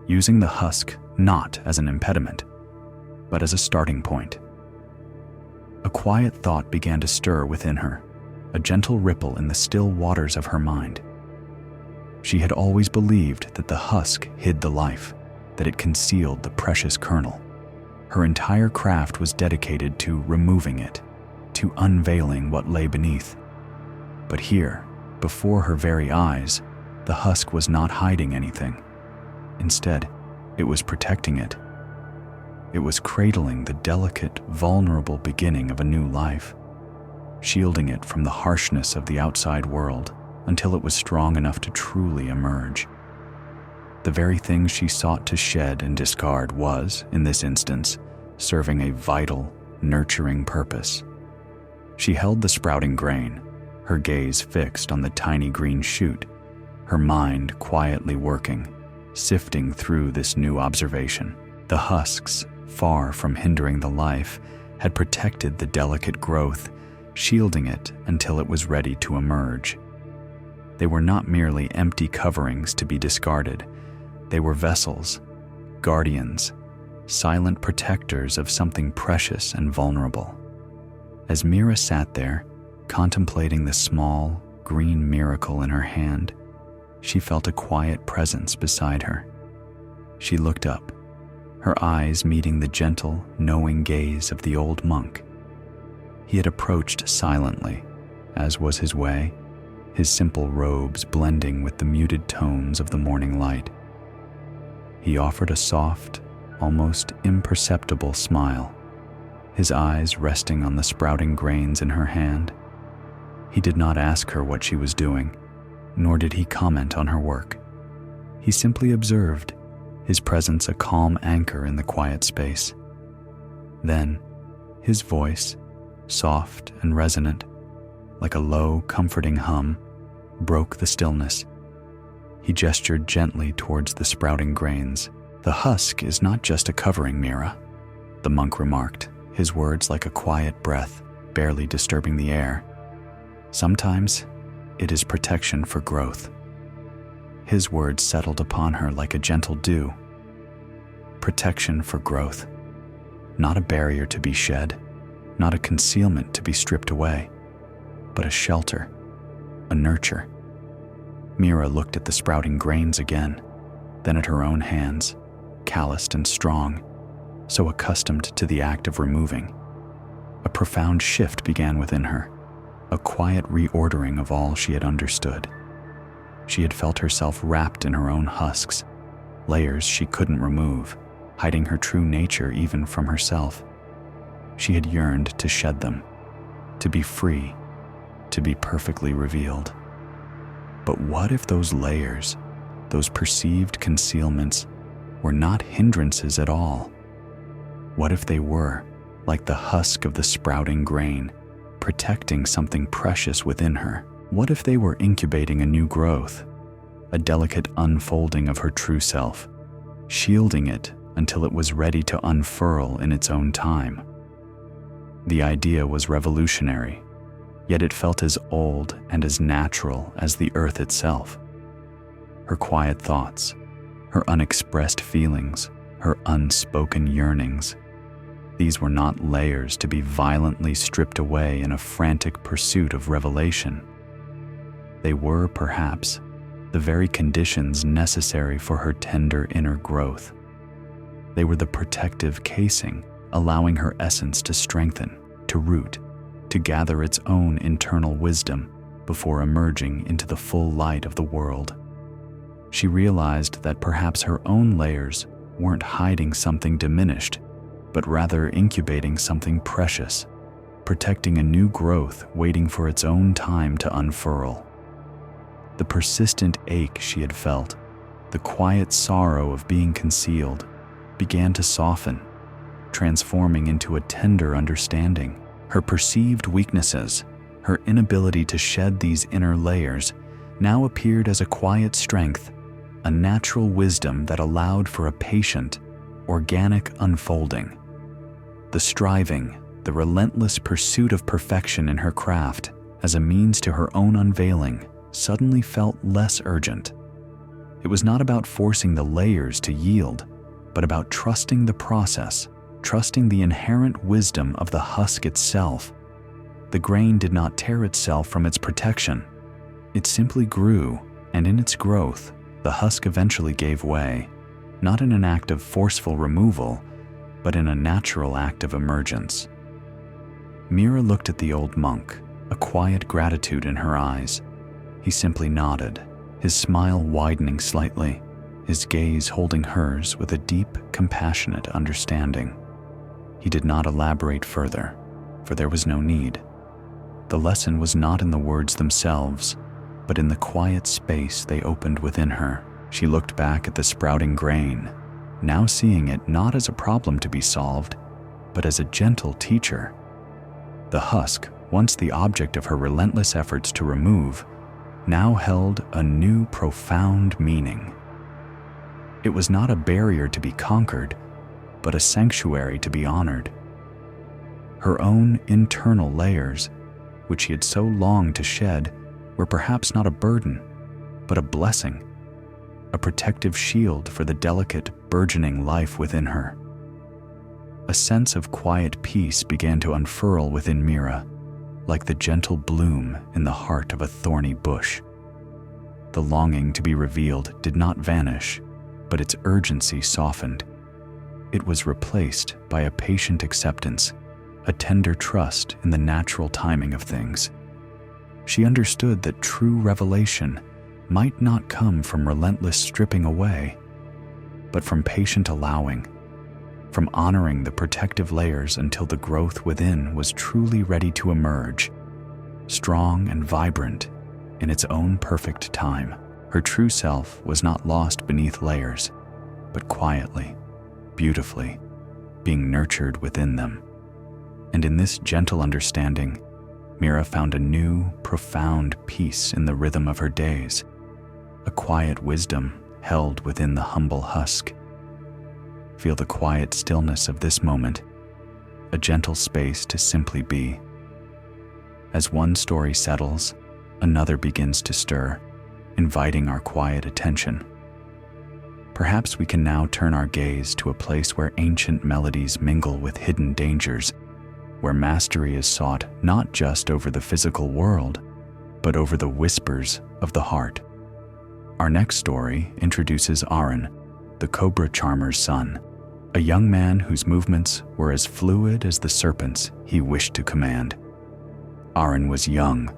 using the husk not as an impediment, but as a starting point. A quiet thought began to stir within her, a gentle ripple in the still waters of her mind. She had always believed that the husk hid the life, that it concealed the precious kernel. Her entire craft was dedicated to removing it, to unveiling what lay beneath. But here, before her very eyes, the husk was not hiding anything. Instead, it was protecting it. It was cradling the delicate, vulnerable beginning of a new life, shielding it from the harshness of the outside world until it was strong enough to truly emerge. The very thing she sought to shed and discard was, in this instance, serving a vital, nurturing purpose. She held the sprouting grain, her gaze fixed on the tiny green shoot, her mind quietly working, sifting through this new observation. The husks, far from hindering the life, had protected the delicate growth, shielding it until it was ready to emerge. They were not merely empty coverings to be discarded. They were vessels, guardians, silent protectors of something precious and vulnerable. As Mira sat there, contemplating the small, green miracle in her hand, she felt a quiet presence beside her. She looked up, her eyes meeting the gentle, knowing gaze of the old monk. He had approached silently, as was his way, his simple robes blending with the muted tones of the morning light. He offered a soft, almost imperceptible smile, his eyes resting on the sprouting grains in her hand. He did not ask her what she was doing, nor did he comment on her work. He simply observed, his presence a calm anchor in the quiet space. Then, his voice, soft and resonant, like a low, comforting hum, broke the stillness. He gestured gently towards the sprouting grains. "The husk is not just a covering, Mira," the monk remarked, his words like a quiet breath, barely disturbing the air. "Sometimes, it is protection for growth." His words settled upon her like a gentle dew. Protection for growth. Not a barrier to be shed, not a concealment to be stripped away, but a shelter, a nurture. Mira looked at the sprouting grains again, then at her own hands, calloused and strong, so accustomed to the act of removing. A profound shift began within her, a quiet reordering of all she had understood. She had felt herself wrapped in her own husks, layers she couldn't remove, hiding her true nature even from herself. She had yearned to shed them, to be free, to be perfectly revealed. But what if those layers, those perceived concealments, were not hindrances at all? What if they were, like the husk of the sprouting grain, protecting something precious within her? What if they were incubating a new growth, a delicate unfolding of her true self, shielding it until it was ready to unfurl in its own time? The idea was revolutionary, yet it felt as old and as natural as the earth itself. Her quiet thoughts, her unexpressed feelings, her unspoken yearnings, these were not layers to be violently stripped away in a frantic pursuit of revelation. They were, perhaps, the very conditions necessary for her tender inner growth. They were the protective casing, allowing her essence to strengthen, to root, to gather its own internal wisdom before emerging into the full light of the world. She realized that perhaps her own layers weren't hiding something diminished, but rather incubating something precious, protecting a new growth waiting for its own time to unfurl. The persistent ache she had felt, The quiet sorrow of being concealed began to soften, transforming into a tender understanding. Her perceived weaknesses, her inability to shed these inner layers, now appeared as a quiet strength, a natural wisdom that allowed for a patient, organic unfolding. The striving, the relentless pursuit of perfection in her craft as a means to her own unveiling suddenly felt less urgent. It was not about forcing the layers to yield, but about trusting the process, trusting the inherent wisdom of the husk itself. The grain did not tear itself from its protection. It simply grew, and in its growth, the husk eventually gave way, not in an act of forceful removal, but in a natural act of emergence. Mira looked at the old monk, a quiet gratitude in her eyes. He simply nodded, his smile widening slightly, his gaze holding hers with a deep, compassionate understanding. He did not elaborate further, for there was no need. The lesson was not in the words themselves, but in the quiet space they opened within her. She looked back at the sprouting grain, now seeing it not as a problem to be solved, but as a gentle teacher. The husk, once the object of her relentless efforts to remove, now held a new profound meaning. It was not a barrier to be conquered, but a sanctuary to be honored. Her own internal layers, which she had so longed to shed, were perhaps not a burden, but a blessing, a protective shield for the delicate, burgeoning life within her. A sense of quiet peace began to unfurl within Mira, like the gentle bloom in the heart of a thorny bush. The longing to be revealed did not vanish, but its urgency softened. It was replaced by a patient acceptance, a tender trust in the natural timing of things. She understood that true revelation might not come from relentless stripping away, but from patient allowing, from honoring the protective layers until the growth within was truly ready to emerge, strong and vibrant in its own perfect time. Her true self was not lost beneath layers, but quietly, beautifully, being nurtured within them. And in this gentle understanding, Mira found a new, profound peace in the rhythm of her days, a quiet wisdom held within the humble husk. Feel the quiet stillness of this moment, a gentle space to simply be. As one story settles, another begins to stir, inviting our quiet attention. Perhaps we can now turn our gaze to a place where ancient melodies mingle with hidden dangers, where mastery is sought not just over the physical world, but over the whispers of the heart. Our next story introduces Aaron, the cobra charmer's son, a young man whose movements were as fluid as the serpents he wished to command. Aaron was young,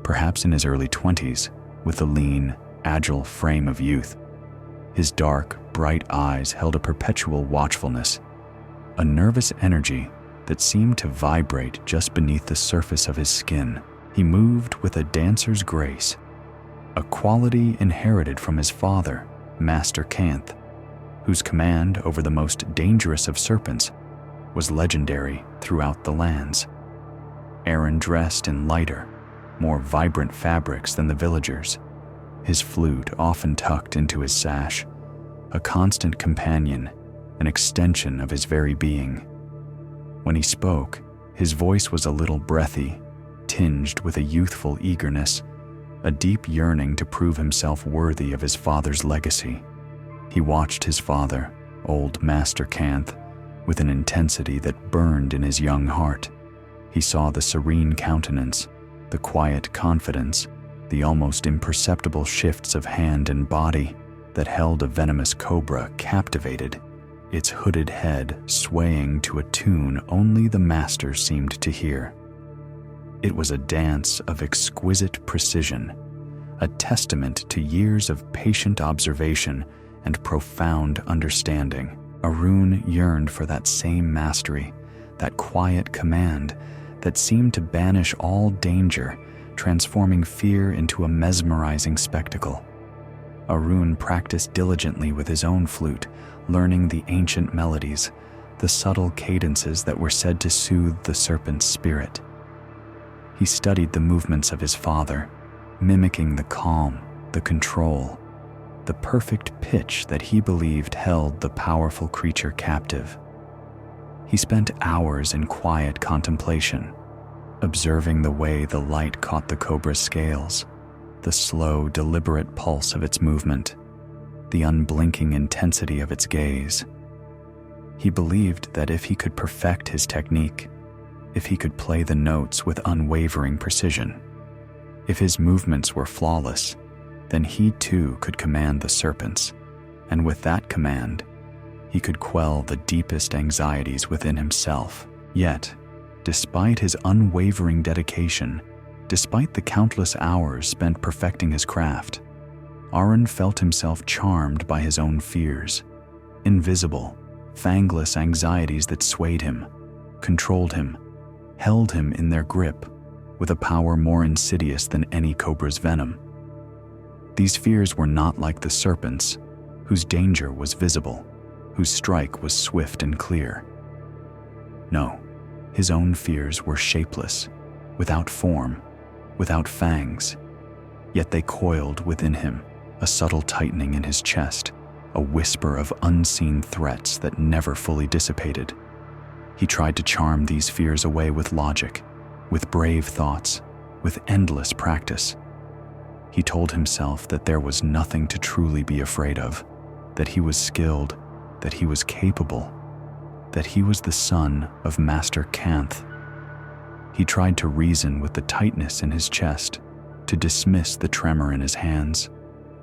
perhaps in his early 20s, with a lean, agile frame of youth. His dark, bright eyes held a perpetual watchfulness, a nervous energy that seemed to vibrate just beneath the surface of his skin. He moved with a dancer's grace, a quality inherited from his father, Master Kanth, whose command over the most dangerous of serpents was legendary throughout the lands. Aaron dressed in lighter, more vibrant fabrics than the villagers, his flute often tucked into his sash, a constant companion, an extension of his very being. When he spoke, his voice was a little breathy, tinged with a youthful eagerness, a deep yearning to prove himself worthy of his father's legacy. He watched his father, old Master Kanth, with an intensity that burned in his young heart. He saw the serene countenance, the quiet confidence, the almost imperceptible shifts of hand and body that held a venomous cobra captivated, its hooded head swaying to a tune only the master seemed to hear. It was a dance of exquisite precision, a testament to years of patient observation and profound understanding. Arun yearned for that same mastery, that quiet command that seemed to banish all danger, transforming fear into a mesmerizing spectacle. Arun practiced diligently with his own flute, learning the ancient melodies, the subtle cadences that were said to soothe the serpent's spirit. He studied the movements of his father, mimicking the calm, the control, the perfect pitch that he believed held the powerful creature captive. He spent hours in quiet contemplation, observing the way the light caught the cobra's scales, the slow, deliberate pulse of its movement, the unblinking intensity of its gaze. He believed that if he could perfect his technique, if he could play the notes with unwavering precision, if his movements were flawless, then he too could command the serpents, and with that command, he could quell the deepest anxieties within himself. Yet, despite his unwavering dedication, despite the countless hours spent perfecting his craft, Arun felt himself charmed by his own fears, invisible, fangless anxieties that swayed him, controlled him, held him in their grip with a power more insidious than any cobra's venom. These fears were not like the serpent's, whose danger was visible, whose strike was swift and clear. No, his own fears were shapeless, without form, without fangs, yet they coiled within him, a subtle tightening in his chest, a whisper of unseen threats that never fully dissipated. He tried to charm these fears away with logic, with brave thoughts, with endless practice. He told himself that there was nothing to truly be afraid of, that he was skilled, that he was capable, that he was the son of Master Kanth. He tried to reason with the tightness in his chest, to dismiss the tremor in his hands,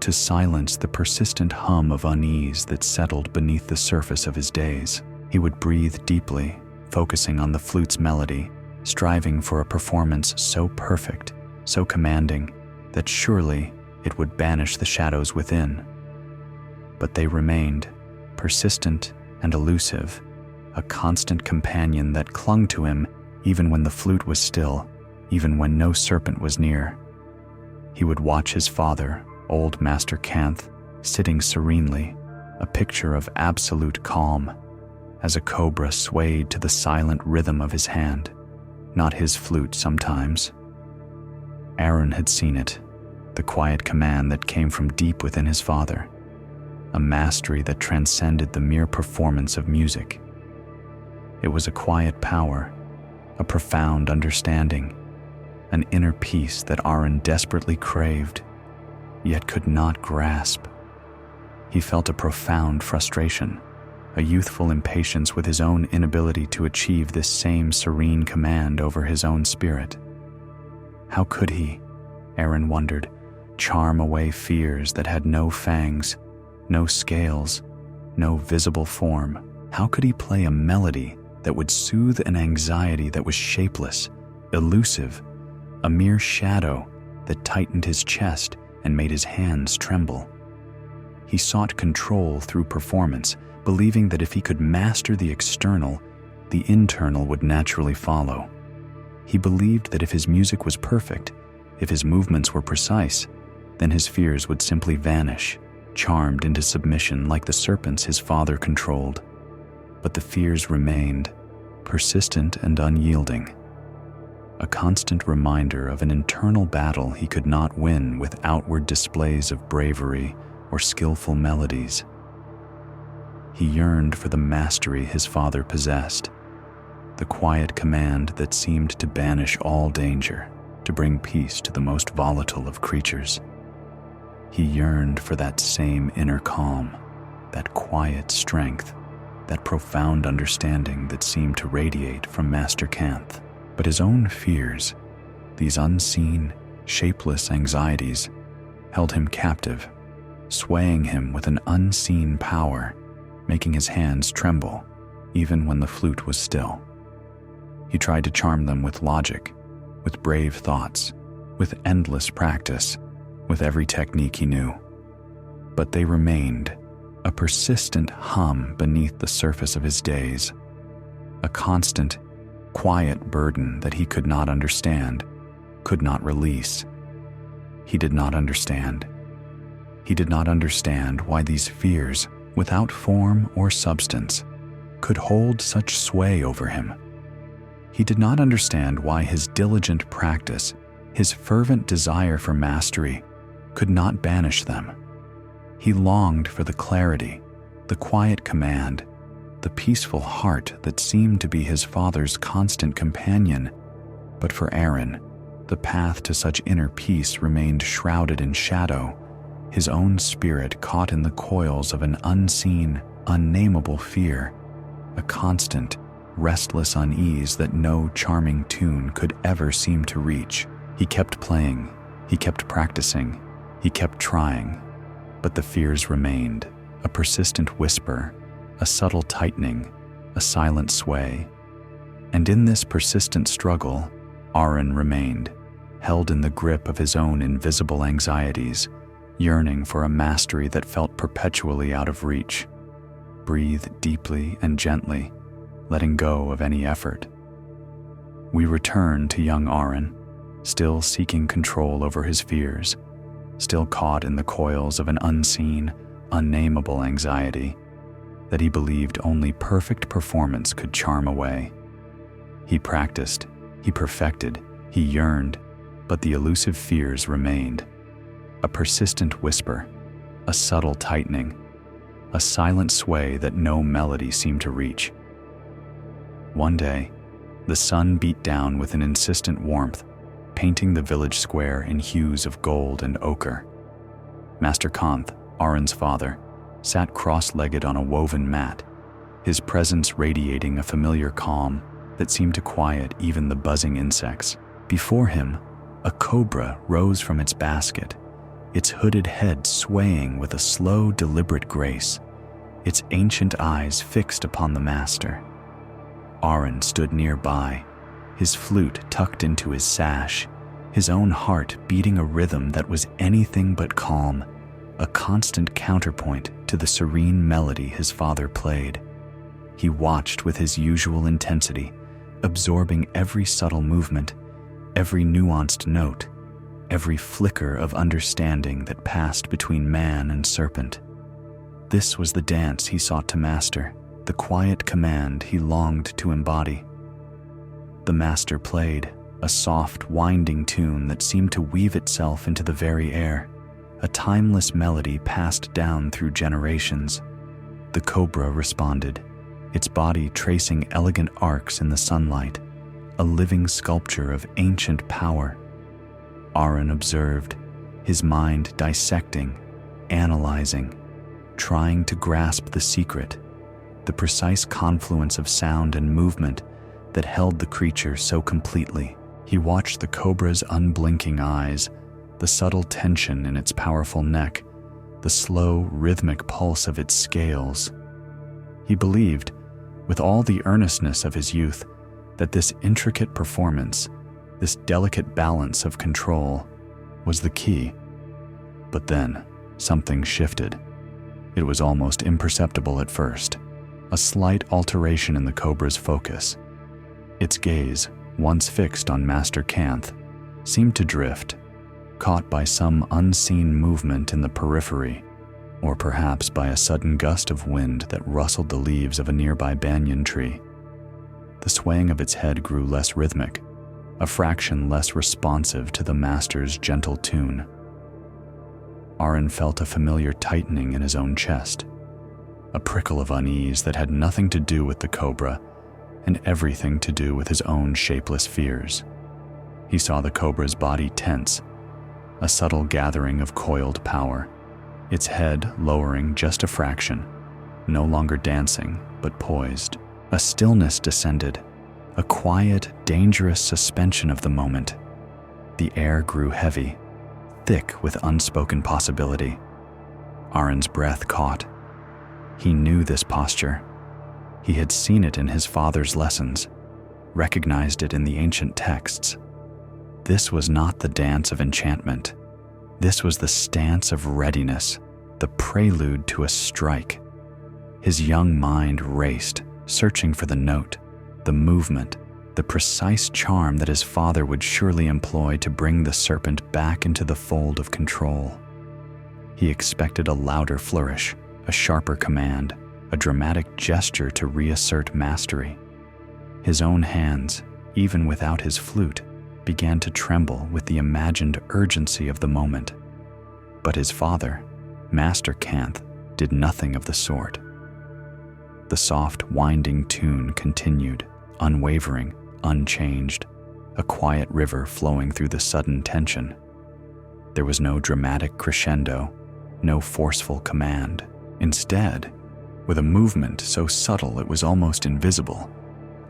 to silence the persistent hum of unease that settled beneath the surface of his daze. He would breathe deeply, focusing on the flute's melody, striving for a performance so perfect, so commanding, that surely it would banish the shadows within. But they remained, persistent and elusive, a constant companion that clung to him even when the flute was still, even when no serpent was near. He would watch his father, old Master Kanth, sitting serenely, a picture of absolute calm, as a cobra swayed to the silent rhythm of his hand, not his flute sometimes. Arun had seen it, the quiet command that came from deep within his father, a mastery that transcended the mere performance of music. It was a quiet power, a profound understanding, an inner peace that Arun desperately craved, yet could not grasp. He felt a profound frustration, a youthful impatience with his own inability to achieve this same serene command over his own spirit. How could he, Arun wondered, charm away fears that had no fangs, no scales, no visible form? How could he play a melody that would soothe an anxiety that was shapeless, elusive, a mere shadow that tightened his chest and made his hands tremble? He sought control through performance, believing that if he could master the external, the internal would naturally follow. He believed that if his music was perfect, if his movements were precise, then his fears would simply vanish, charmed into submission like the serpents his father controlled. But the fears remained, persistent and unyielding, a constant reminder of an internal battle he could not win with outward displays of bravery or skillful melodies. He yearned for the mastery his father possessed, the quiet command that seemed to banish all danger, to bring peace to the most volatile of creatures. He yearned for that same inner calm, that quiet strength, that profound understanding that seemed to radiate from Master Kanth. But his own fears, these unseen, shapeless anxieties, held him captive, swaying him with an unseen power, making his hands tremble, even when the flute was still. He tried to charm them with logic, with brave thoughts, with endless practice, with every technique he knew. But they remained, a persistent hum beneath the surface of his daze, a constant, quiet burden that he could not understand, could not release. He did not understand. He did not understand why these fears, without form or substance, could hold such sway over him. He did not understand why his diligent practice, his fervent desire for mastery, could not banish them. He longed for the clarity, the quiet command, the peaceful heart that seemed to be his father's constant companion. But for Aaron, the path to such inner peace remained shrouded in shadow, his own spirit caught in the coils of an unseen, unnameable fear, a constant, restless unease that no charming tune could ever seem to reach. He kept playing, he kept practicing, he kept trying, but the fears remained, a persistent whisper, a subtle tightening, a silent sway. And in this persistent struggle, Aaron remained, held in the grip of his own invisible anxieties, yearning for a mastery that felt perpetually out of reach. Breathe deeply and gently, letting go of any effort. We return to young Aaron, still seeking control over his fears, still caught in the coils of an unseen, unnameable anxiety that he believed only perfect performance could charm away. He practiced, he perfected, he yearned, but the elusive fears remained. A persistent whisper, a subtle tightening, a silent sway that no melody seemed to reach. One day, the sun beat down with an insistent warmth, painting the village square in hues of gold and ochre. Master Kanth, Aaron's father, sat cross-legged on a woven mat, his presence radiating a familiar calm that seemed to quiet even the buzzing insects. Before him, a cobra rose from its basket, its hooded head swaying with a slow, deliberate grace, its ancient eyes fixed upon the master. Aaron stood nearby, his flute tucked into his sash, his own heart beating a rhythm that was anything but calm, a constant counterpoint to the serene melody his father played. He watched with his usual intensity, absorbing every subtle movement, every nuanced note, every flicker of understanding that passed between man and serpent. This was the dance he sought to master, the quiet command he longed to embody. The master played, a soft, winding tune that seemed to weave itself into the very air, a timeless melody passed down through generations. The cobra responded, its body tracing elegant arcs in the sunlight, a living sculpture of ancient power. Aaron observed, his mind dissecting, analyzing, trying to grasp the secret, the precise confluence of sound and movement that held the creature so completely. He watched the cobra's unblinking eyes, the subtle tension in its powerful neck, the slow, rhythmic pulse of its scales. He believed, with all the earnestness of his youth, that this intricate performance, this delicate balance of control, was the key. But then, something shifted. It was almost imperceptible at first, a slight alteration in the cobra's focus. Its gaze, once fixed on Master Kanth, seemed to drift, caught by some unseen movement in the periphery, or perhaps by a sudden gust of wind that rustled the leaves of a nearby banyan tree. The swaying of its head grew less rhythmic, a fraction less responsive to the master's gentle tune. Aaron felt a familiar tightening in his own chest, a prickle of unease that had nothing to do with the cobra and everything to do with his own shapeless fears. He saw the cobra's body tense, a subtle gathering of coiled power, its head lowering just a fraction, no longer dancing, but poised. A stillness descended, a quiet, dangerous suspension of the moment. The air grew heavy, thick with unspoken possibility. Aaron's breath caught. He knew this posture. He had seen it in his father's lessons, recognized it in the ancient texts. This was not the dance of enchantment. This was the stance of readiness, the prelude to a strike. His young mind raced, searching for the note, the movement, the precise charm that his father would surely employ to bring the serpent back into the fold of control. He expected a louder flourish, a sharper command, a dramatic gesture to reassert mastery. His own hands, even without his flute, began to tremble with the imagined urgency of the moment. But his father, Master Kanth, did nothing of the sort. The soft, winding tune continued, unwavering, unchanged, a quiet river flowing through the sudden tension. There was no dramatic crescendo, no forceful command. Instead, with a movement so subtle it was almost invisible,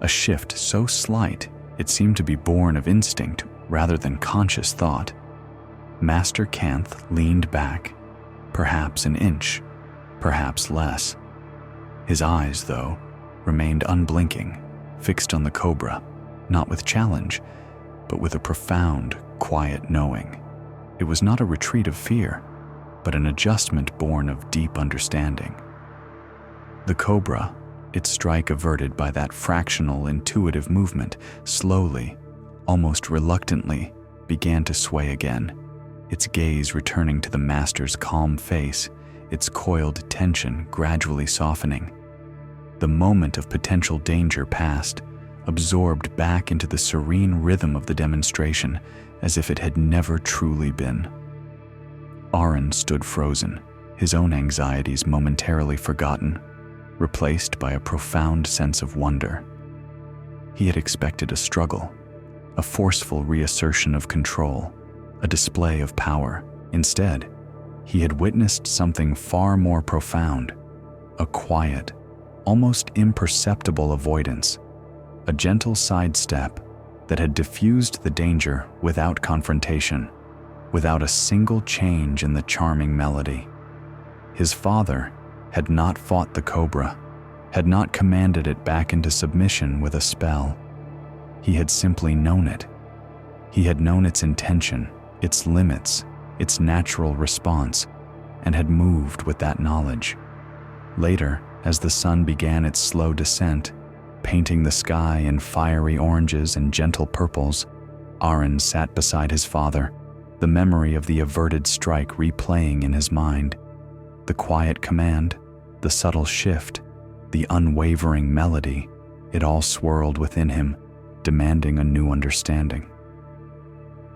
a shift so slight it seemed to be born of instinct rather than conscious thought, Master Kanth leaned back, perhaps an inch, perhaps less. His eyes, though, remained unblinking, fixed on the cobra, not with challenge, but with a profound, quiet knowing. It was not a retreat of fear, but an adjustment born of deep understanding. The cobra, its strike averted by that fractional, intuitive movement, slowly, almost reluctantly, began to sway again, its gaze returning to the master's calm face, its coiled tension gradually softening. The moment of potential danger passed, absorbed back into the serene rhythm of the demonstration, as if it had never truly been. Aaron stood frozen, his own anxieties momentarily forgotten, replaced by a profound sense of wonder. He had expected a struggle, a forceful reassertion of control, a display of power. Instead, he had witnessed something far more profound, a quiet, almost imperceptible avoidance, a gentle sidestep that had diffused the danger without confrontation, without a single change in the charming melody. His father had not fought the cobra, had not commanded it back into submission with a spell. He had simply known it. He had known its intention, its limits, its natural response, and had moved with that knowledge. Later, as the sun began its slow descent, painting the sky in fiery oranges and gentle purples, Aaron sat beside his father, the memory of the averted strike replaying in his mind. The quiet command, the subtle shift, the unwavering melody, it all swirled within him, demanding a new understanding.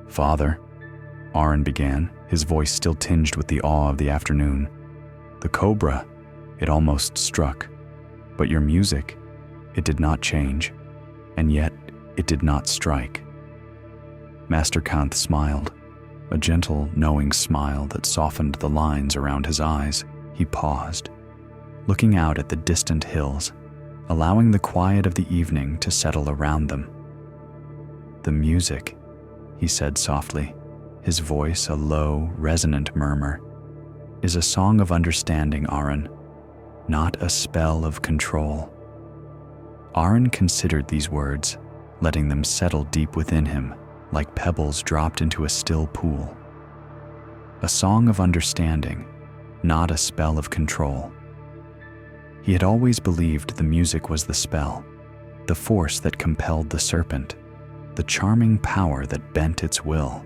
"Father," Aaron began, his voice still tinged with the awe of the afternoon. "The cobra, it almost struck, but your music, it did not change, and yet it did not strike." Master Kanth smiled, a gentle, knowing smile that softened the lines around his eyes. He paused, looking out at the distant hills, allowing the quiet of the evening to settle around them. "The music," he said softly, his voice a low, resonant murmur, "is a song of understanding, Aaron, not a spell of control." Aaron considered these words, letting them settle deep within him, like pebbles dropped into a still pool. A song of understanding, not a spell of control. He had always believed the music was the spell, the force that compelled the serpent, the charming power that bent its will.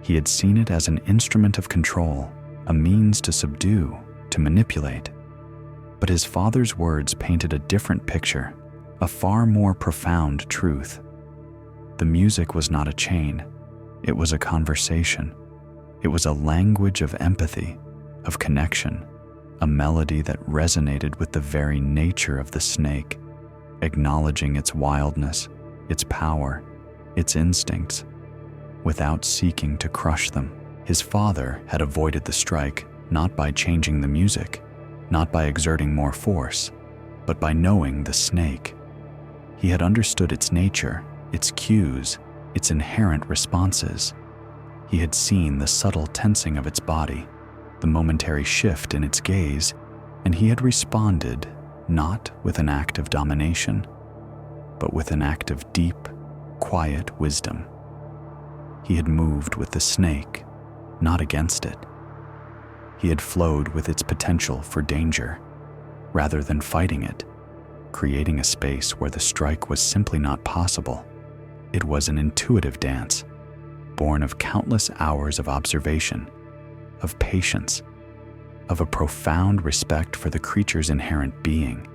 He had seen it as an instrument of control, a means to subdue, to manipulate. But his father's words painted a different picture, a far more profound truth. The music was not a chain, it was a conversation. It was a language of empathy, of connection, a melody that resonated with the very nature of the snake, acknowledging its wildness, its power, its instincts, without seeking to crush them. His father had avoided the strike not by changing the music, not by exerting more force, but by knowing the snake. He had understood its nature, its cues, its inherent responses. He had seen the subtle tensing of its body, the momentary shift in its gaze, and he had responded not with an act of domination, but with an act of deep, quiet wisdom. He had moved with the snake, not against it. He had flowed with its potential for danger, rather than fighting it, creating a space where the strike was simply not possible. It was an intuitive dance, born of countless hours of observation, of patience, of a profound respect for the creature's inherent being.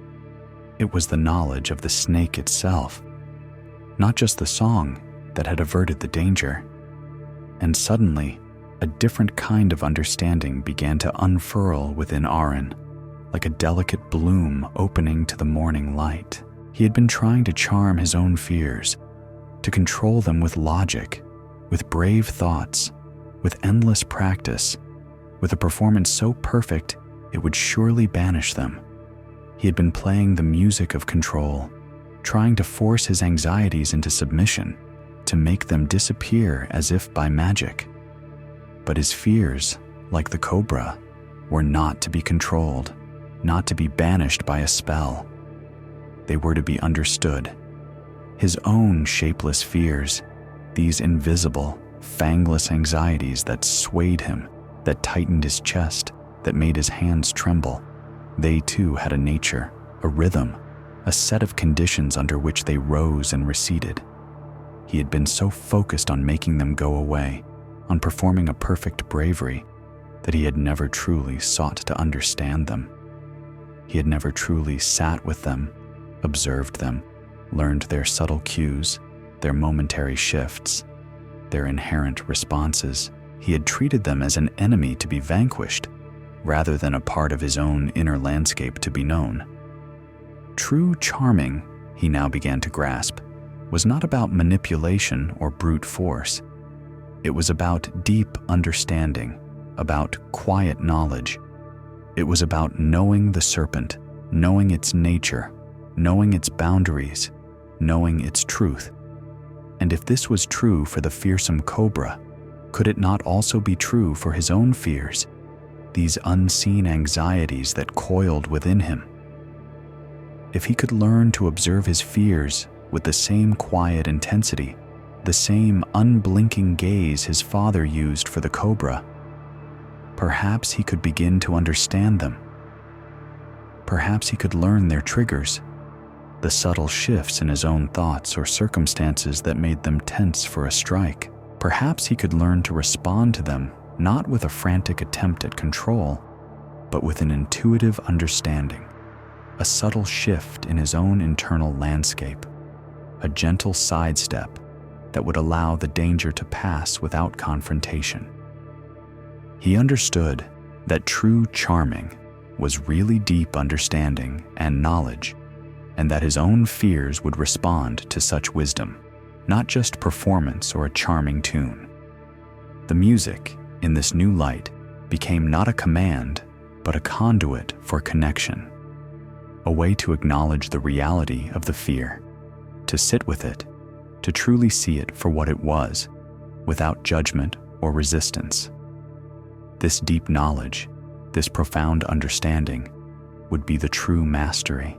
It was the knowledge of the snake itself, not just the song, that had averted the danger. And suddenly, a different kind of understanding began to unfurl within Aaron, like a delicate bloom opening to the morning light. He had been trying to charm his own fears, to control them with logic, with brave thoughts, with endless practice, with a performance so perfect it would surely banish them. He had been playing the music of control, trying to force his anxieties into submission, to make them disappear as if by magic. But his fears, like the cobra, were not to be controlled, not to be banished by a spell. They were to be understood. His own shapeless fears, these invisible, fangless anxieties that swayed him, that tightened his chest, that made his hands tremble, they too had a nature, a rhythm, a set of conditions under which they rose and receded. He had been so focused on making them go away, on performing a perfect bravery, that he had never truly sought to understand them. He had never truly sat with them, observed them, learned their subtle cues, their momentary shifts, their inherent responses. He had treated them as an enemy to be vanquished, rather than a part of his own inner landscape to be known. True charming, he now began to grasp, was not about manipulation or brute force. It was about deep understanding, about quiet knowledge. It was about knowing the serpent, knowing its nature, knowing its boundaries, knowing its truth. And if this was true for the fearsome cobra, could it not also be true for his own fears, these unseen anxieties that coiled within him? If he could learn to observe his fears with the same quiet intensity, the same unblinking gaze his father used for the cobra, perhaps he could begin to understand them. Perhaps he could learn their triggers, the subtle shifts in his own thoughts or circumstances that made them tense for a strike. Perhaps he could learn to respond to them not with a frantic attempt at control, but with an intuitive understanding, a subtle shift in his own internal landscape, a gentle sidestep that would allow the danger to pass without confrontation. He understood that true charming was really deep understanding and knowledge, and that his own fears would respond to such wisdom, not just performance or a charming tune. The music, in this new light, became not a command, but a conduit for connection, a way to acknowledge the reality of the fear, to sit with it, to truly see it for what it was, without judgment or resistance. This deep knowledge, this profound understanding, would be the true mastery.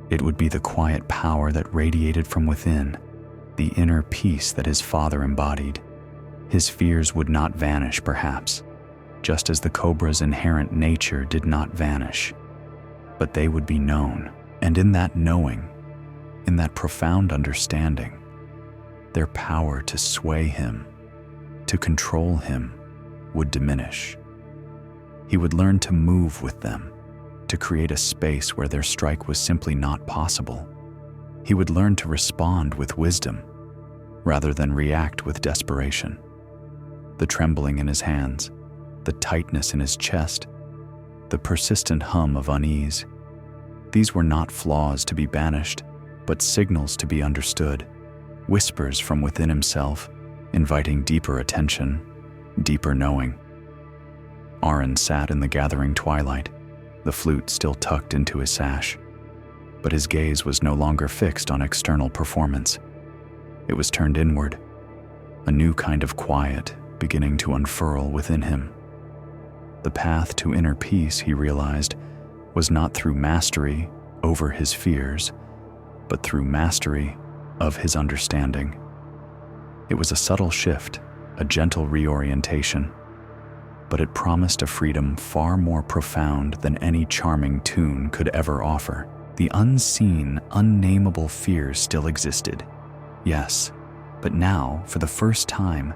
It would be the quiet power that radiated from within, the inner peace that his father embodied. His fears would not vanish, perhaps, just as the cobra's inherent nature did not vanish, but they would be known. And in that knowing, in that profound understanding, their power to sway him, to control him, would diminish. He would learn to move with them, to create a space where their strike was simply not possible. He would learn to respond with wisdom, rather than react with desperation. The trembling in his hands, the tightness in his chest, the persistent hum of unease, these were not flaws to be banished, but signals to be understood, whispers from within himself, inviting deeper attention, deeper knowing. Aaron sat in the gathering twilight, the flute still tucked into his sash, but his gaze was no longer fixed on external performance. It was turned inward, a new kind of quiet beginning to unfurl within him. The path to inner peace, he realized, was not through mastery over his fears, but through mastery of his understanding. It was a subtle shift, a gentle reorientation, but it promised a freedom far more profound than any charming tune could ever offer. The unseen, unnameable fears still existed, yes, but now, for the first time,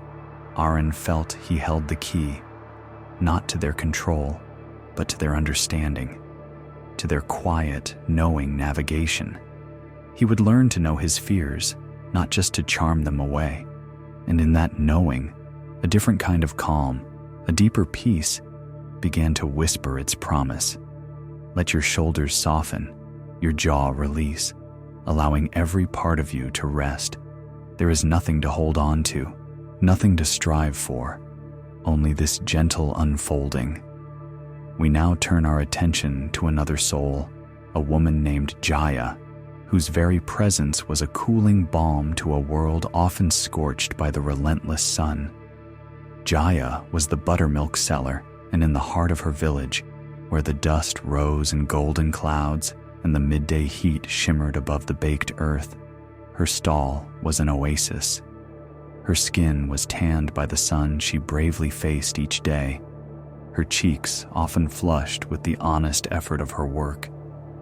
Aaron felt he held the key, not to their control, but to their understanding, to their quiet, knowing navigation. He would learn to know his fears, not just to charm them away. And in that knowing, a different kind of calm, a deeper peace, began to whisper its promise. Let your shoulders soften, your jaw release, allowing every part of you to rest. There is nothing to hold on to, nothing to strive for, only this gentle unfolding. We now turn our attention to another soul, a woman named Jaya, whose very presence was a cooling balm to a world often scorched by the relentless sun. Jaya was the buttermilk seller, and in the heart of her village, where the dust rose in golden clouds and the midday heat shimmered above the baked earth, her stall was an oasis. Her skin was tanned by the sun she bravely faced each day, her cheeks often flushed with the honest effort of her work,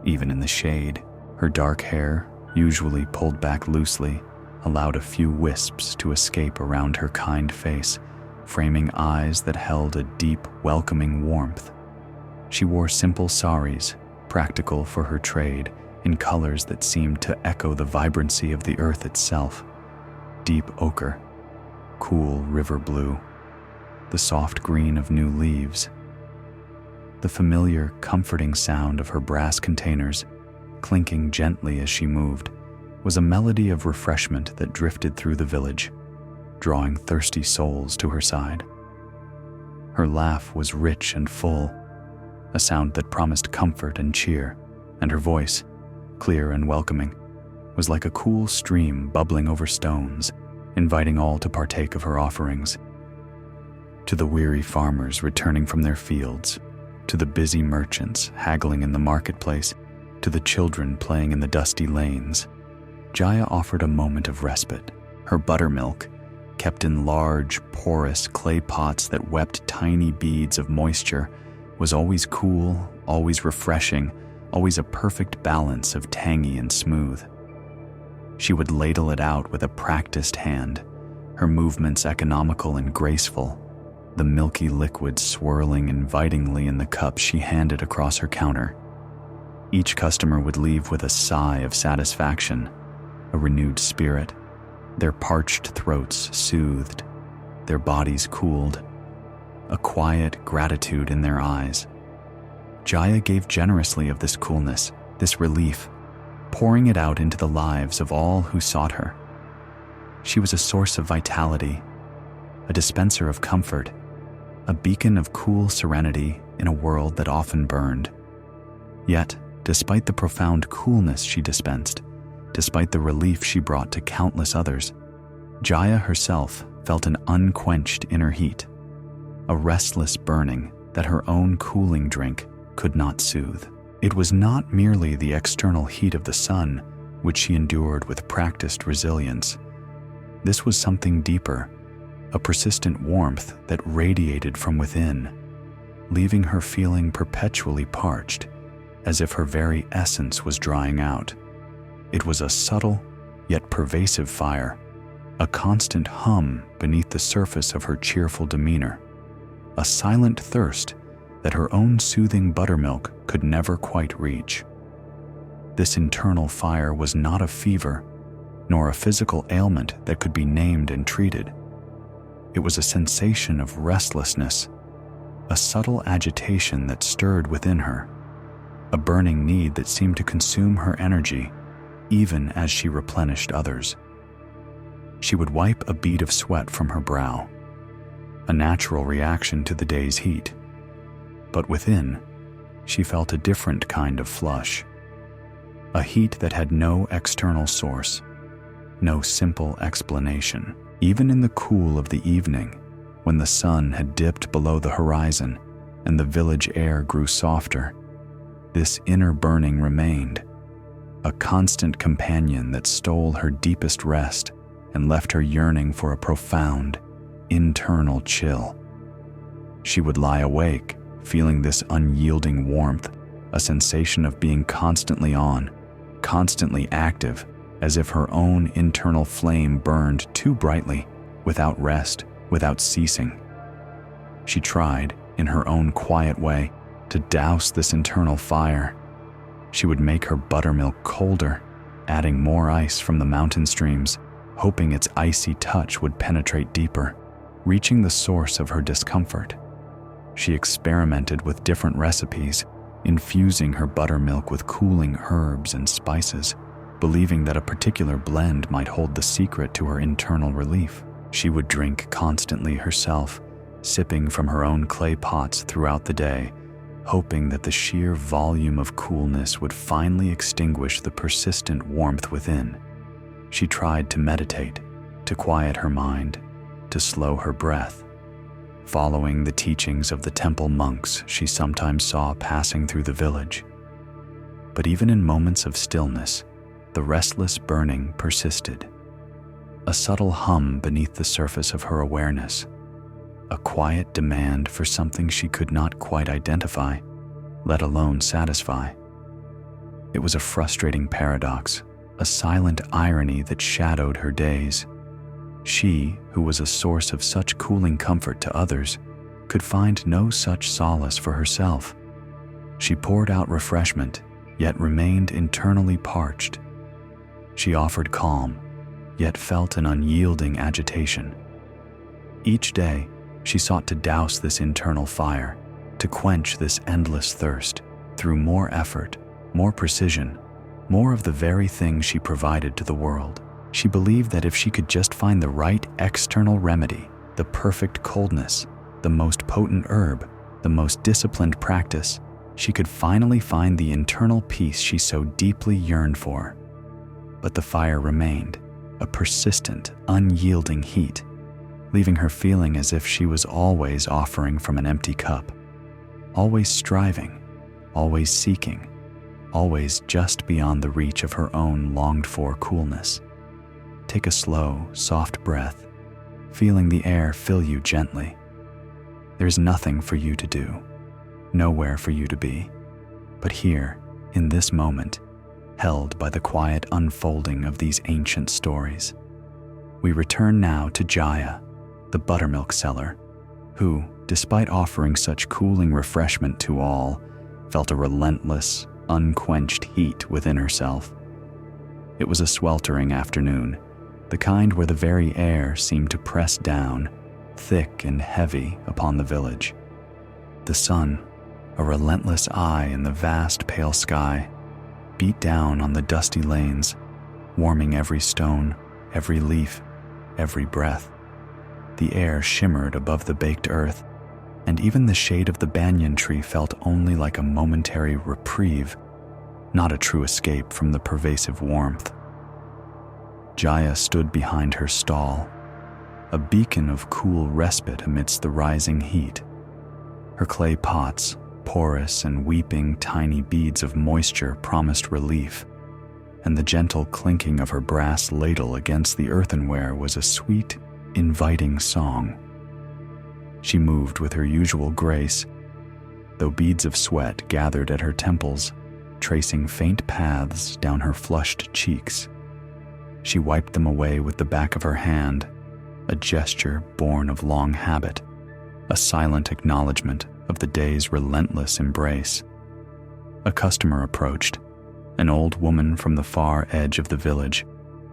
even in the shade. Her dark hair, usually pulled back loosely, allowed a few wisps to escape around her kind face, framing eyes that held a deep, welcoming warmth. She wore simple saris, practical for her trade, in colors that seemed to echo the vibrancy of the earth itself. Deep ochre, cool river blue, the soft green of new leaves. The familiar, comforting sound of her brass containers, clinking gently as she moved, was a melody of refreshment that drifted through the village, drawing thirsty souls to her side. Her laugh was rich and full, a sound that promised comfort and cheer, and her voice, clear and welcoming, was like a cool stream bubbling over stones, inviting all to partake of her offerings. To the weary farmers returning from their fields, to the busy merchants haggling in the marketplace, to the children playing in the dusty lanes, Jaya offered a moment of respite. Her buttermilk, kept in large, porous clay pots that wept tiny beads of moisture, was always cool, always refreshing, always a perfect balance of tangy and smooth. She would ladle it out with a practiced hand, her movements economical and graceful, the milky liquid swirling invitingly in the cup she handed across her counter. Each customer would leave with a sigh of satisfaction, a renewed spirit, their parched throats soothed, their bodies cooled, a quiet gratitude in their eyes. Jaya gave generously of this coolness, this relief, pouring it out into the lives of all who sought her. She was a source of vitality, a dispenser of comfort, a beacon of cool serenity in a world that often burned. Yet, despite the profound coolness she dispensed, despite the relief she brought to countless others, Jaya herself felt an unquenched inner heat, a restless burning that her own cooling drink could not soothe. It was not merely the external heat of the sun which she endured with practiced resilience. This was something deeper, a persistent warmth that radiated from within, leaving her feeling perpetually parched, as if her very essence was drying out. It was a subtle, yet pervasive fire, a constant hum beneath the surface of her cheerful demeanor, a silent thirst that her own soothing buttermilk could never quite reach. This internal fire was not a fever, nor a physical ailment that could be named and treated. It was a sensation of restlessness, a subtle agitation that stirred within her, a burning need that seemed to consume her energy, even as she replenished others. She would wipe a bead of sweat from her brow, a natural reaction to the day's heat. But within, she felt a different kind of flush, a heat that had no external source, no simple explanation. Even in the cool of the evening, when the sun had dipped below the horizon and the village air grew softer, this inner burning remained, a constant companion that stole her deepest rest and left her yearning for a profound, internal chill. She would lie awake, feeling this unyielding warmth, a sensation of being constantly on, constantly active, as if her own internal flame burned too brightly, without rest, without ceasing. She tried, in her own quiet way, To douse this internal fire, she would make her buttermilk colder, adding more ice from the mountain streams, hoping its icy touch would penetrate deeper, reaching the source of her discomfort. She experimented with different recipes, infusing her buttermilk with cooling herbs and spices, believing that a particular blend might hold the secret to her internal relief. She would drink constantly herself, sipping from her own clay pots throughout the day, hoping that the sheer volume of coolness would finally extinguish the persistent warmth within. She tried to meditate, to quiet her mind, to slow her breath. Following the teachings of the temple monks she sometimes saw passing through the village. But even in moments of stillness, the restless burning persisted. A subtle hum beneath the surface of her awareness, a quiet demand for something she could not quite identify, let alone satisfy. It was a frustrating paradox, a silent irony that shadowed her days. She, who was a source of such cooling comfort to others, could find no such solace for herself. She poured out refreshment, yet remained internally parched. She offered calm, yet felt an unyielding agitation. Each day, she sought to douse this internal fire, to quench this endless thirst, through more effort, more precision, more of the very thing she provided to the world. She believed that if she could just find the right external remedy, the perfect coldness, the most potent herb, the most disciplined practice, she could finally find the internal peace she so deeply yearned for. But the fire remained, a persistent, unyielding heat, leaving her feeling as if she was always offering from an empty cup, always striving, always seeking, always just beyond the reach of her own longed-for coolness. Take a slow, soft breath, feeling the air fill you gently. There's nothing for you to do, nowhere for you to be, but here, in this moment, held by the quiet unfolding of these ancient stories. We return now to Jaya, the buttermilk seller, who, despite offering such cooling refreshment to all, felt a relentless, unquenched heat within herself. It was a sweltering afternoon, the kind where the very air seemed to press down, thick and heavy, upon the village. The sun, a relentless eye in the vast pale sky, beat down on the dusty lanes, warming every stone, every leaf, every breath. The air shimmered above the baked earth, and even the shade of the banyan tree felt only like a momentary reprieve, not a true escape from the pervasive warmth. Jaya stood behind her stall, a beacon of cool respite amidst the rising heat. Her clay pots, porous and weeping tiny beads of moisture, promised relief, and the gentle clinking of her brass ladle against the earthenware was a sweet, inviting song. She moved with her usual grace, though beads of sweat gathered at her temples, tracing faint paths down her flushed cheeks. She wiped them away with the back of her hand, a gesture born of long habit, a silent acknowledgement of the day's relentless embrace. A customer approached, an old woman from the far edge of the village,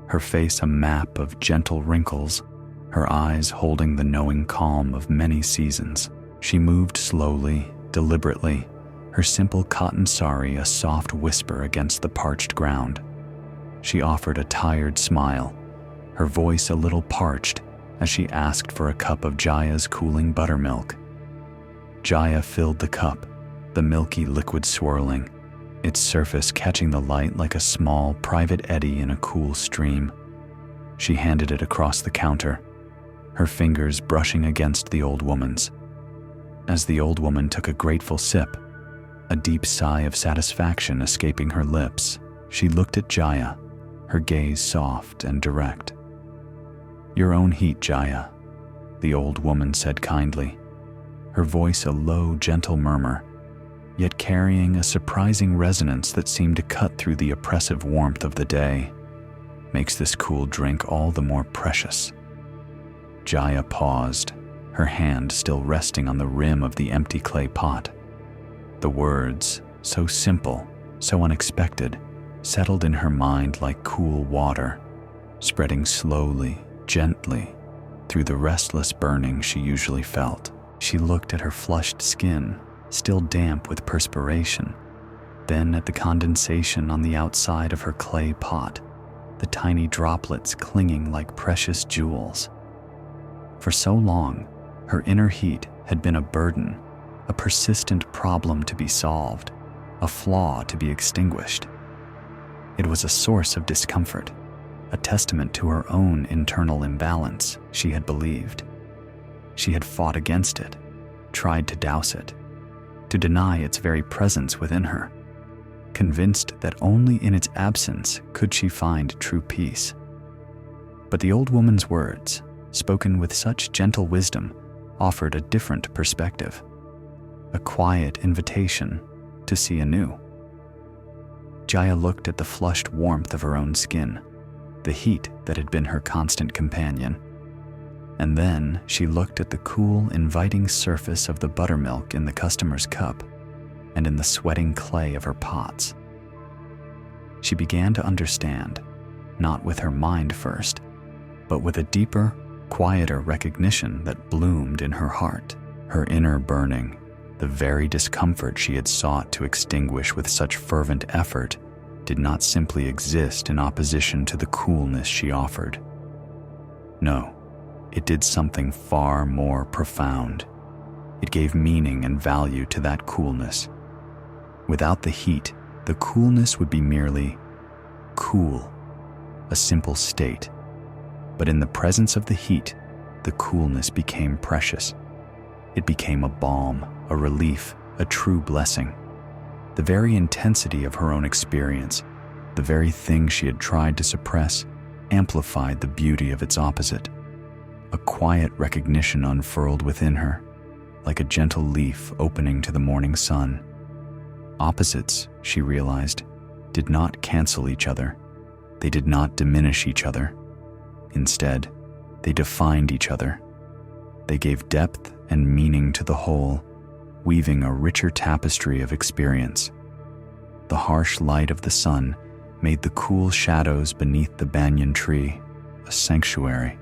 her face a map of gentle wrinkles, her eyes holding the knowing calm of many seasons. She moved slowly, deliberately, her simple cotton sari a soft whisper against the parched ground. She offered a tired smile, her voice a little parched, as she asked for a cup of Jaya's cooling buttermilk. Jaya filled the cup, the milky liquid swirling, its surface catching the light like a small, private eddy in a cool stream. She handed it across the counter, her fingers brushing against the old woman's. As the old woman took a grateful sip, a deep sigh of satisfaction escaping her lips, she looked at Jaya, her gaze soft and direct. "Your own heat, Jaya," the old woman said kindly, her voice a low, gentle murmur, yet carrying a surprising resonance that seemed to cut through the oppressive warmth of the day, "makes this cool drink all the more precious." Jaya paused, her hand still resting on the rim of the empty clay pot. The words, so simple, so unexpected, settled in her mind like cool water, spreading slowly, gently, through the restless burning she usually felt. She looked at her flushed skin, still damp with perspiration, then at the condensation on the outside of her clay pot, the tiny droplets clinging like precious jewels. For so long, her inner heat had been a burden, a persistent problem to be solved, a flaw to be extinguished. It was a source of discomfort, a testament to her own internal imbalance, she had believed. She had fought against it, tried to douse it, to deny its very presence within her, convinced that only in its absence could she find true peace. But the old woman's words, spoken with such gentle wisdom, offered a different perspective, a quiet invitation to see anew. Jaya looked at the flushed warmth of her own skin, the heat that had been her constant companion, and then she looked at the cool, inviting surface of the buttermilk in the customer's cup and in the sweating clay of her pots. She began to understand, not with her mind first, but with a deeper, quieter recognition that bloomed in her heart. Her inner burning, the very discomfort she had sought to extinguish with such fervent effort, did not simply exist in opposition to the coolness she offered. No, it did something far more profound. It gave meaning and value to that coolness. Without the heat, the coolness would be merely cool, a simple state. But in the presence of the heat, the coolness became precious. It became a balm, a relief, a true blessing. The very intensity of her own experience, the very thing she had tried to suppress, amplified the beauty of its opposite. A quiet recognition unfurled within her, like a gentle leaf opening to the morning sun. Opposites, she realized, did not cancel each other. They did not diminish each other. Instead, they defined each other. They gave depth and meaning to the whole, weaving a richer tapestry of experience. The harsh light of the sun made the cool shadows beneath the banyan tree a sanctuary.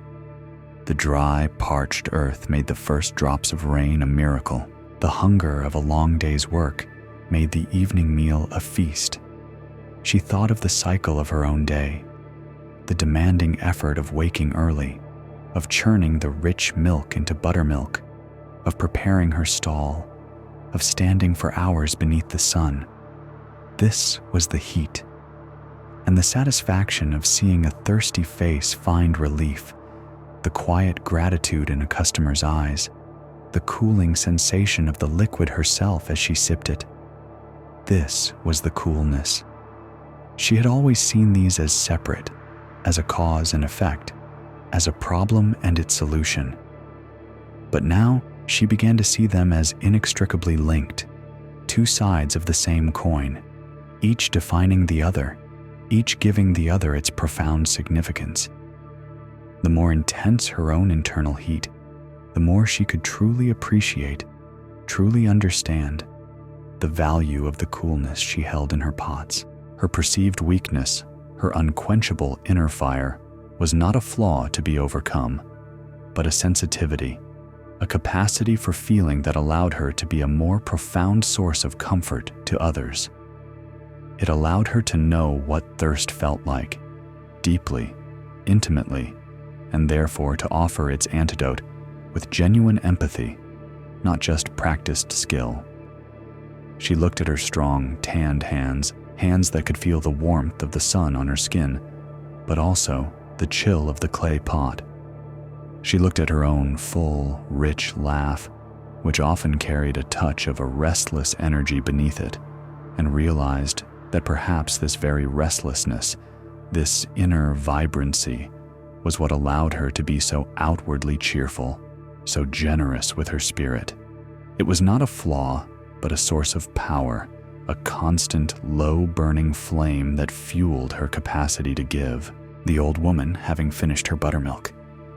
The dry, parched earth made the first drops of rain a miracle. The hunger of a long day's work made the evening meal a feast. She thought of the cycle of her own day, the demanding effort of waking early, of churning the rich milk into buttermilk, of preparing her stall, of standing for hours beneath the sun. This was the heat, and the satisfaction of seeing a thirsty face find relief, the quiet gratitude in a customer's eyes, the cooling sensation of the liquid herself as she sipped it. This was the coolness. She had always seen these as separate, as a cause and effect, as a problem and its solution. But now she began to see them as inextricably linked, two sides of the same coin, each defining the other, each giving the other its profound significance. The more intense her own internal heat, the more she could truly appreciate, truly understand, the value of the coolness she held in her pots. Her perceived weakness, her unquenchable inner fire, was not a flaw to be overcome, but a sensitivity, a capacity for feeling that allowed her to be a more profound source of comfort to others. It allowed her to know what thirst felt like, deeply, intimately, and therefore to offer its antidote with genuine empathy, not just practiced skill. She looked at her strong, tanned hands that could feel the warmth of the sun on her skin, but also the chill of the clay pot. She looked at her own full, rich laugh, which often carried a touch of a restless energy beneath it, and realized that perhaps this very restlessness, this inner vibrancy, was what allowed her to be so outwardly cheerful, so generous with her spirit. It was not a flaw, but a source of power, a constant, low-burning flame that fueled her capacity to give. The old woman, having finished her buttermilk,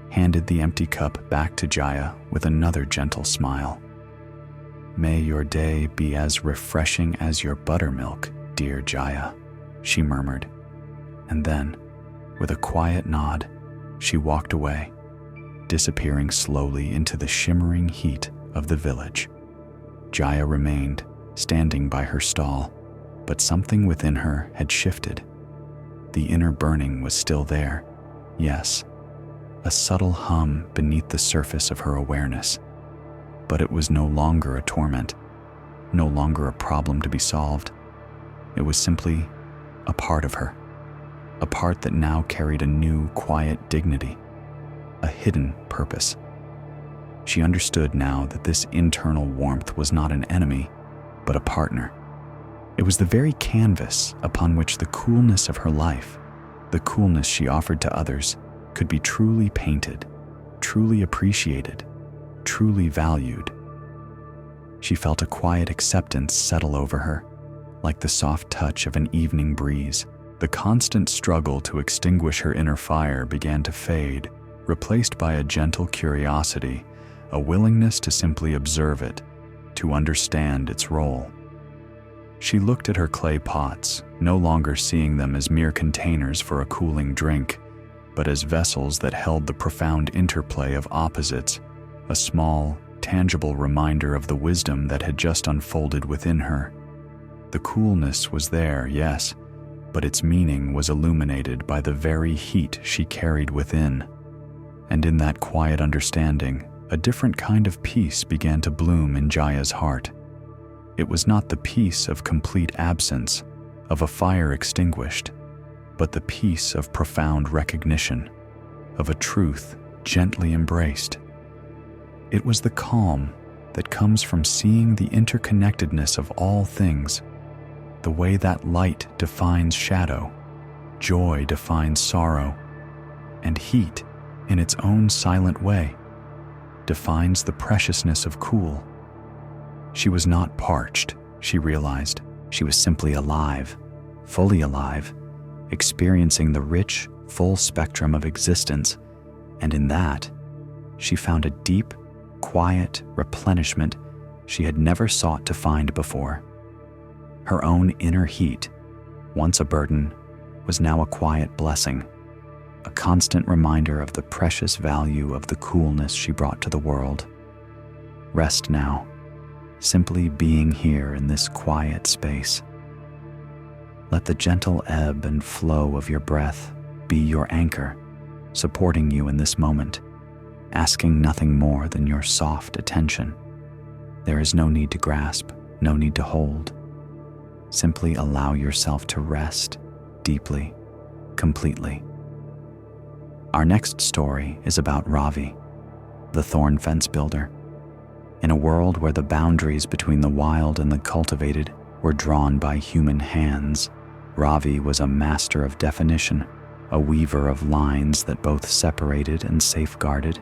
handed the empty cup back to Jaya with another gentle smile. May your day be as refreshing as your buttermilk, dear Jaya, she murmured. And then, with a quiet nod, she walked away, disappearing slowly into the shimmering heat of the village. Jaya remained, standing by her stall, but something within her had shifted. The inner burning was still there, yes, a subtle hum beneath the surface of her awareness. But it was no longer a torment, no longer a problem to be solved. It was simply a part of her, a part that now carried a new, quiet dignity, a hidden purpose. She understood now that this internal warmth was not an enemy, but a partner. It was the very canvas upon which the coolness of her life, the coolness she offered to others, could be truly painted, truly appreciated, truly valued. She felt a quiet acceptance settle over her, like the soft touch of an evening breeze. The constant struggle to extinguish her inner fire began to fade, replaced by a gentle curiosity, a willingness to simply observe it, to understand its role. She looked at her clay pots, no longer seeing them as mere containers for a cooling drink, but as vessels that held the profound interplay of opposites, a small, tangible reminder of the wisdom that had just unfolded within her. The coolness was there, yes, but its meaning was illuminated by the very heat she carried within. And in that quiet understanding, a different kind of peace began to bloom in Jaya's heart. It was not the peace of complete absence, of a fire extinguished, but the peace of profound recognition, of a truth gently embraced. It was the calm that comes from seeing the interconnectedness of all things, the way that light defines shadow, joy defines sorrow, and heat, in its own silent way, defines the preciousness of cool. She was not parched, she realized. She was simply alive, fully alive, experiencing the rich, full spectrum of existence, and in that, she found a deep, quiet replenishment she had never sought to find before. Her own inner heat, once a burden, was now a quiet blessing, a constant reminder of the precious value of the coolness she brought to the world. Rest now, simply being here in this quiet space. Let the gentle ebb and flow of your breath be your anchor, supporting you in this moment, asking nothing more than your soft attention. There is no need to grasp, no need to hold. Simply allow yourself to rest deeply, completely. Our next story is about Ravi, the thorn fence builder. In a world where the boundaries between the wild and the cultivated were drawn by human hands, Ravi was a master of definition, a weaver of lines that both separated and safeguarded.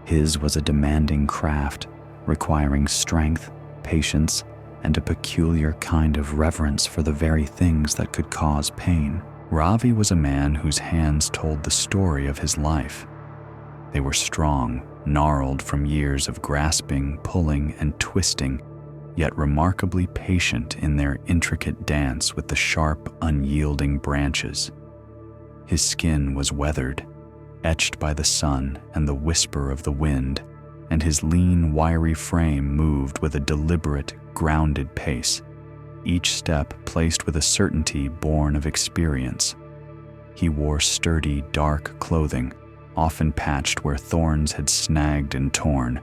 His was a demanding craft, requiring strength, patience, and a peculiar kind of reverence for the very things that could cause pain. Ravi was a man whose hands told the story of his life. They were strong, gnarled from years of grasping, pulling, and twisting, yet remarkably patient in their intricate dance with the sharp, unyielding branches. His skin was weathered, etched by the sun and the whisper of the wind, and his lean, wiry frame moved with a deliberate, grounded pace, each step placed with a certainty born of experience. He wore sturdy, dark clothing, often patched where thorns had snagged and torn,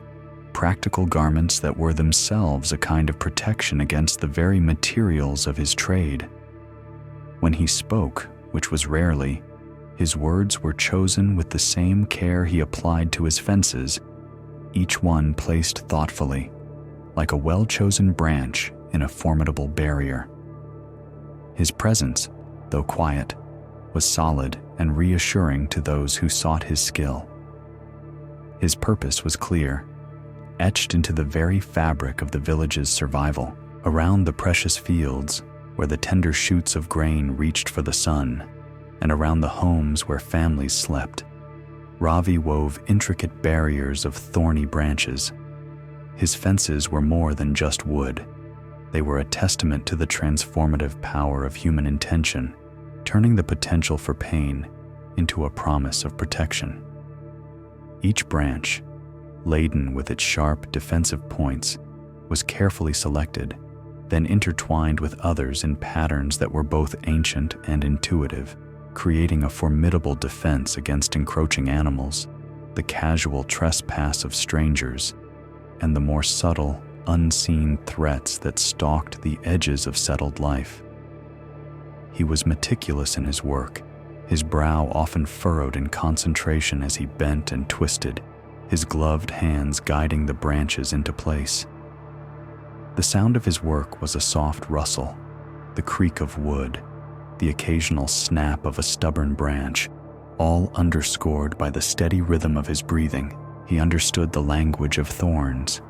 practical garments that were themselves a kind of protection against the very materials of his trade. When he spoke, which was rarely, his words were chosen with the same care he applied to his fences, each one placed thoughtfully, like a well-chosen branch in a formidable barrier. His presence, though quiet, was solid and reassuring to those who sought his skill. His purpose was clear, etched into the very fabric of the village's survival. Around the precious fields, where the tender shoots of grain reached for the sun, and around the homes where families slept, Ravi wove intricate barriers of thorny branches. His fences were more than just wood. They were a testament to the transformative power of human intention, turning the potential for pain into a promise of protection. Each branch, laden with its sharp defensive points, was carefully selected, then intertwined with others in patterns that were both ancient and intuitive, creating a formidable defense against encroaching animals, the casual trespass of strangers, and the more subtle, unseen threats that stalked the edges of settled life. He was meticulous in his work, his brow often furrowed in concentration as he bent and twisted, his gloved hands guiding the branches into place. The sound of his work was a soft rustle, the creak of wood, the occasional snap of a stubborn branch, all underscored by the steady rhythm of his breathing. He understood the language of thorns,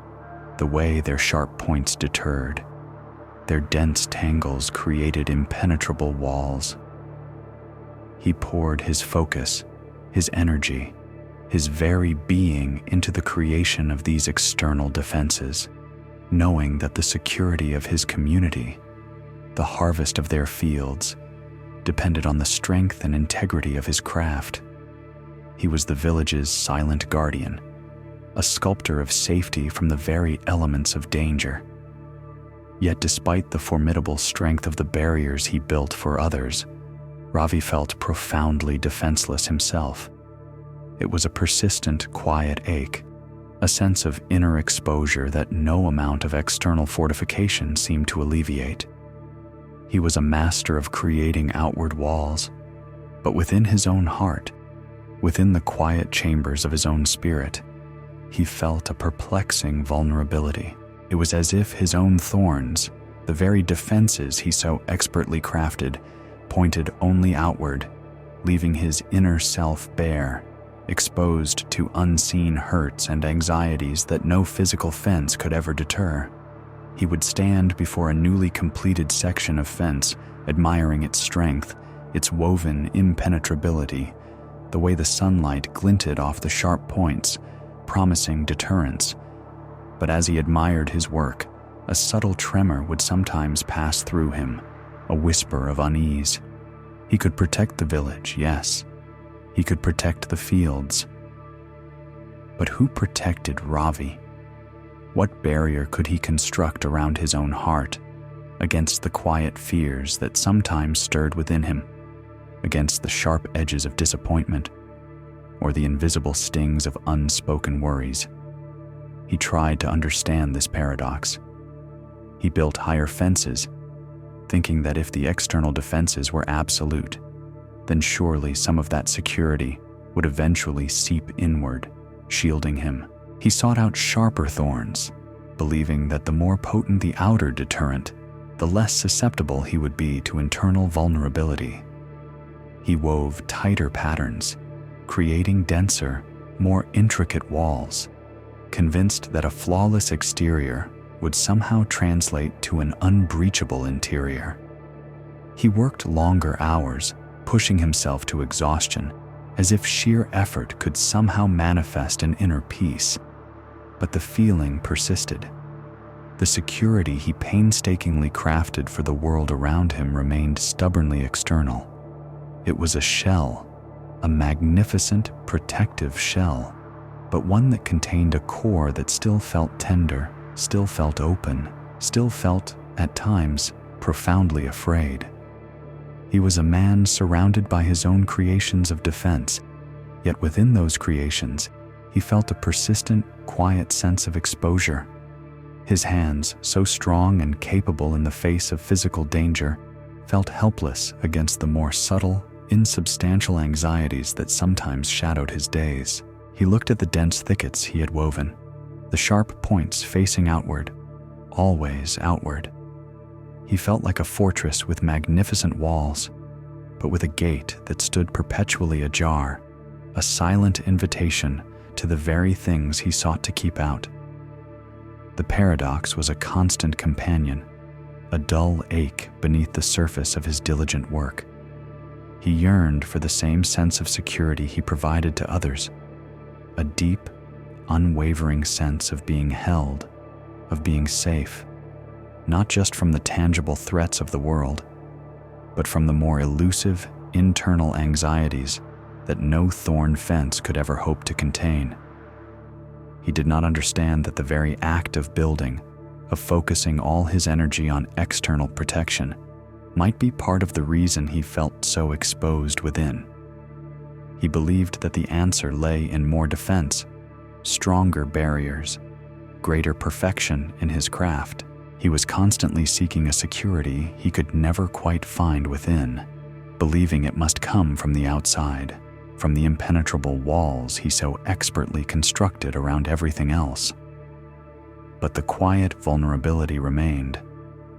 the way their sharp points deterred. Their dense tangles created impenetrable walls. He poured his focus, his energy, his very being into the creation of these external defenses, knowing that the security of his community, the harvest of their fields, depended on the strength and integrity of his craft. He was the village's silent guardian, a sculptor of safety from the very elements of danger. Yet despite the formidable strength of the barriers he built for others, Ravi felt profoundly defenseless himself. It was a persistent, quiet ache, a sense of inner exposure that no amount of external fortification seemed to alleviate. He was a master of creating outward walls, but within his own heart, within the quiet chambers of his own spirit, he felt a perplexing vulnerability. It was as if his own thorns, the very defenses he so expertly crafted, pointed only outward, leaving his inner self bare, exposed to unseen hurts and anxieties that no physical fence could ever deter. He would stand before a newly completed section of fence, admiring its strength, its woven impenetrability, the way the sunlight glinted off the sharp points, promising deterrence. But as he admired his work, a subtle tremor would sometimes pass through him, a whisper of unease. He could protect the village, yes. He could protect the fields. But who protected Ravi? What barrier could he construct around his own heart, against the quiet fears that sometimes stirred within him, against the sharp edges of disappointment, or the invisible stings of unspoken worries? He tried to understand this paradox. He built higher fences, thinking that if the external defenses were absolute, then surely some of that security would eventually seep inward, shielding him. He sought out sharper thorns, believing that the more potent the outer deterrent, the less susceptible he would be to internal vulnerability. He wove tighter patterns, creating denser, more intricate walls, convinced that a flawless exterior would somehow translate to an unbreachable interior. He worked longer hours, pushing himself to exhaustion, as if sheer effort could somehow manifest an inner peace. But the feeling persisted. The security he painstakingly crafted for the world around him remained stubbornly external. It was a shell, a magnificent, protective shell, but one that contained a core that still felt tender, still felt open, still felt, at times, profoundly afraid. He was a man surrounded by his own creations of defense, yet within those creations, he felt a persistent, quiet sense of exposure. His hands, so strong and capable in the face of physical danger, felt helpless against the more subtle, insubstantial anxieties that sometimes shadowed his days. He looked at the dense thickets he had woven, the sharp points facing outward, always outward. He felt like a fortress with magnificent walls, but with a gate that stood perpetually ajar, a silent invitation to the very things he sought to keep out. The paradox was a constant companion, a dull ache beneath the surface of his diligent work. He yearned for the same sense of security he provided to others, a deep, unwavering sense of being held of being safe, not just from the tangible threats of the world, but from the more elusive internal anxieties that no thorn fence could ever hope to contain. He did not understand that the very act of building, of focusing all his energy on external protection, might be part of the reason he felt so exposed within. He believed that the answer lay in more defense, stronger barriers, greater perfection in his craft. He was constantly seeking a security he could never quite find within, believing it must come from the outside, from the impenetrable walls he so expertly constructed around everything else. But the quiet vulnerability remained,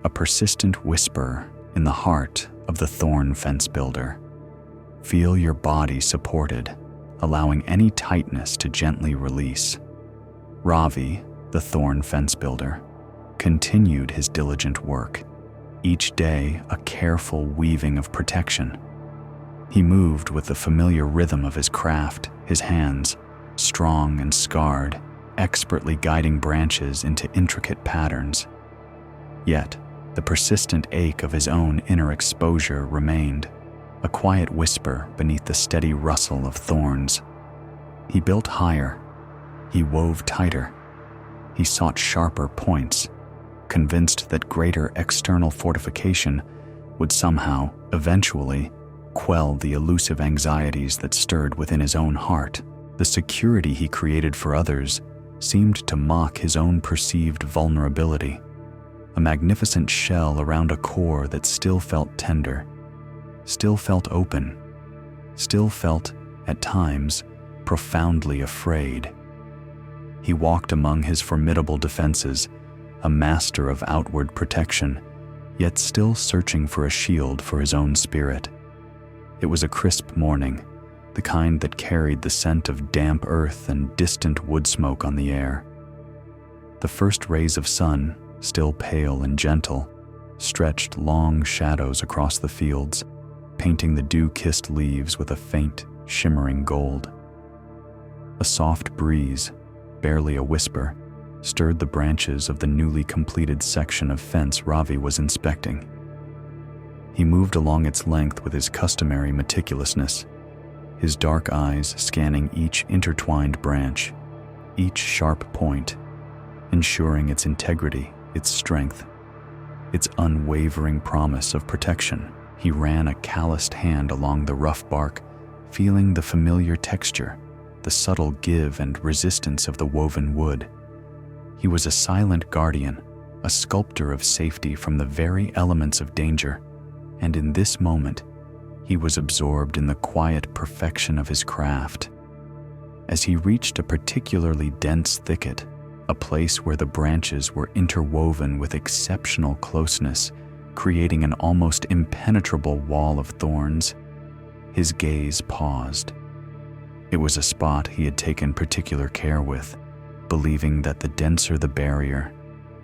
a persistent whisper in the heart of the thorn fence builder. Feel your body supported, allowing any tightness to gently release. Ravi, the thorn fence builder, continued his diligent work, each day a careful weaving of protection. He moved with the familiar rhythm of his craft, his hands, strong and scarred, expertly guiding branches into intricate patterns. Yet, the persistent ache of his own inner exposure remained, a quiet whisper beneath the steady rustle of thorns. He built higher. He wove tighter. He sought sharper points, convinced that greater external fortification would somehow, eventually, quell the elusive anxieties that stirred within his own heart. The security he created for others seemed to mock his own perceived vulnerability, a magnificent shell around a core that still felt tender, still felt open, still felt, at times, profoundly afraid. He walked among his formidable defenses, a master of outward protection, yet still searching for a shield for his own spirit. It was a crisp morning, the kind that carried the scent of damp earth and distant wood smoke on the air. The first rays of sun, still pale and gentle, stretched long shadows across the fields, painting the dew-kissed leaves with a faint, shimmering gold. A soft breeze, barely a whisper, stirred the branches of the newly completed section of fence Ravi was inspecting. He moved along its length with his customary meticulousness, his dark eyes scanning each intertwined branch, each sharp point, ensuring its integrity, its strength, its unwavering promise of protection. He ran a calloused hand along the rough bark, feeling the familiar texture, the subtle give and resistance of the woven wood. He was a silent guardian, a sculptor of safety from the very elements of danger, and in this moment, he was absorbed in the quiet perfection of his craft. As he reached a particularly dense thicket, a place where the branches were interwoven with exceptional closeness, creating an almost impenetrable wall of thorns, his gaze paused. It was a spot he had taken particular care with, believing that the denser the barrier,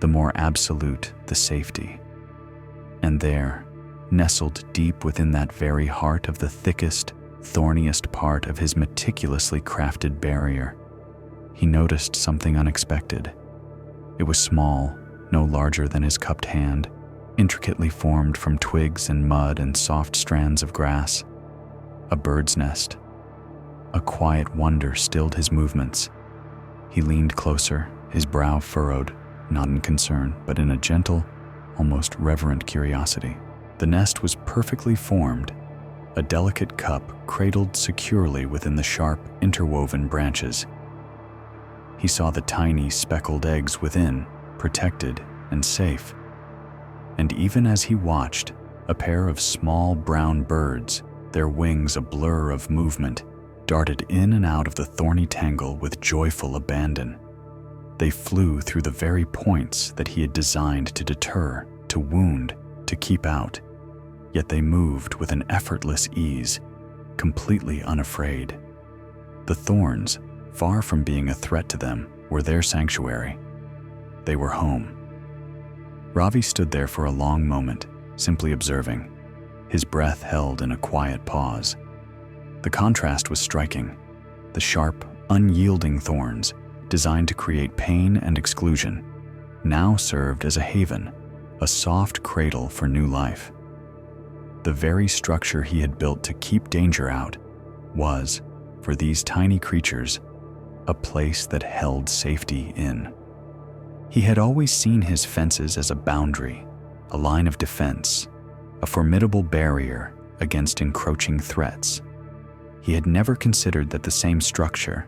the more absolute the safety. And there, nestled deep within that very heart of the thickest, thorniest part of his meticulously crafted barrier, he noticed something unexpected. It was small, no larger than his cupped hand, intricately formed from twigs and mud and soft strands of grass. A bird's nest. A quiet wonder stilled his movements. He leaned closer, his brow furrowed, not in concern, but in a gentle, almost reverent curiosity. The nest was perfectly formed, a delicate cup cradled securely within the sharp, interwoven branches. He saw the tiny, speckled eggs within, protected and safe. And even as he watched, a pair of small brown birds, their wings a blur of movement, darted in and out of the thorny tangle with joyful abandon. They flew through the very points that he had designed to deter, to wound, to keep out. Yet they moved with an effortless ease, completely unafraid. The thorns, far from being a threat to them, were their sanctuary. They were home. Ravi stood there for a long moment, simply observing, his breath held in a quiet pause. The contrast was striking. The sharp, unyielding thorns, designed to create pain and exclusion, now served as a haven, a soft cradle for new life. The very structure he had built to keep danger out was, for these tiny creatures, a place that held safety in. He had always seen his fences as a boundary, a line of defense, a formidable barrier against encroaching threats. He had never considered that the same structure,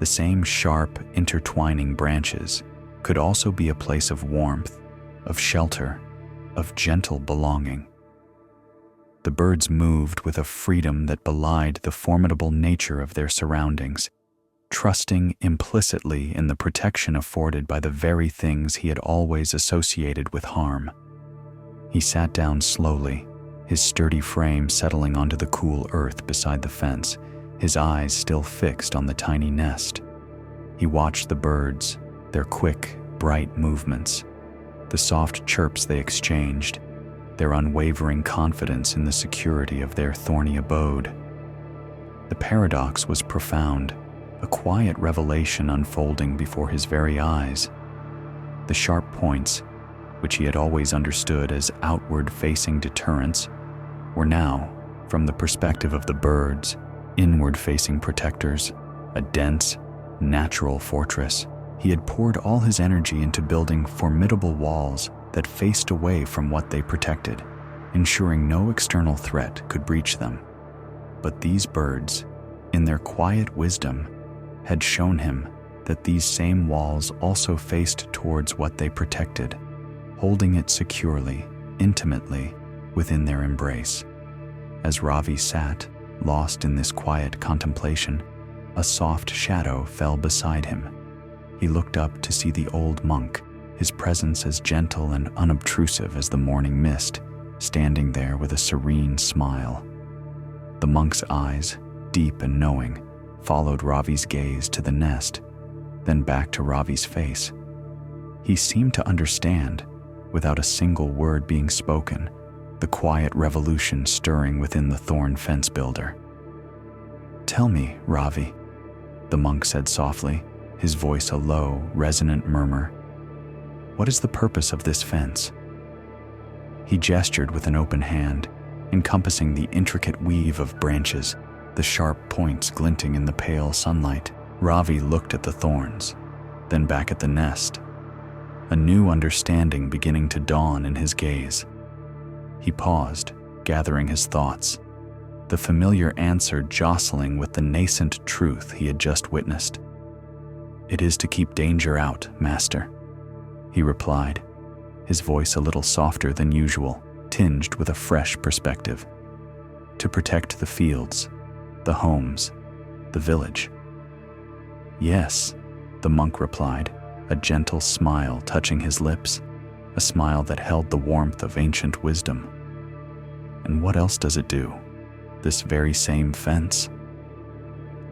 the same sharp, intertwining branches, could also be a place of warmth, of shelter, of gentle belonging. The birds moved with a freedom that belied the formidable nature of their surroundings, trusting implicitly in the protection afforded by the very things he had always associated with harm. He sat down slowly, his sturdy frame settling onto the cool earth beside the fence, his eyes still fixed on the tiny nest. He watched the birds, their quick, bright movements, the soft chirps they exchanged, their unwavering confidence in the security of their thorny abode. The paradox was profound, a quiet revelation unfolding before his very eyes. The sharp points, which he had always understood as outward-facing deterrents, were now, from the perspective of the birds, inward-facing protectors, a dense, natural fortress. He had poured all his energy into building formidable walls that faced away from what they protected, ensuring no external threat could breach them. But these birds, in their quiet wisdom, had shown him that these same walls also faced towards what they protected, holding it securely, intimately, within their embrace. As Ravi sat, lost in this quiet contemplation, a soft shadow fell beside him. He looked up to see the old monk, his presence as gentle and unobtrusive as the morning mist, standing there with a serene smile. The monk's eyes, deep and knowing, followed Ravi's gaze to the nest, then back to Ravi's face. He seemed to understand, without a single word being spoken, the quiet revolution stirring within the thorn fence builder. "Tell me, Ravi," the monk said softly, his voice a low, resonant murmur. "What is the purpose of this fence?" He gestured with an open hand, encompassing the intricate weave of branches, the sharp points glinting in the pale sunlight. Ravi looked at the thorns, then back at the nest, a new understanding beginning to dawn in his gaze. He paused, gathering his thoughts, the familiar answer jostling with the nascent truth he had just witnessed. "It is to keep danger out, Master," he replied, his voice a little softer than usual, tinged with a fresh perspective. "To protect the fields, the homes, the village." "Yes," the monk replied, a gentle smile touching his lips, a smile that held the warmth of ancient wisdom. "And what else does it do? This very same fence?"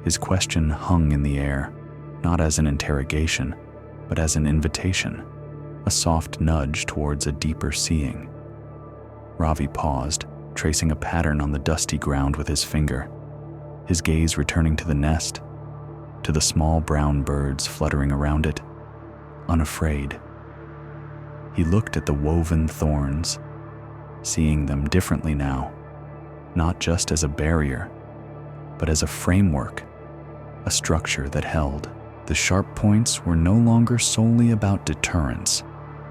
His question hung in the air, not as an interrogation, but as an invitation, a soft nudge towards a deeper seeing. Ravi paused, tracing a pattern on the dusty ground with his finger, his gaze returning to the nest, to the small brown birds fluttering around it, unafraid. He looked at the woven thorns, seeing them differently now, not just as a barrier, but as a framework, a structure that held. The sharp points were no longer solely about deterrence.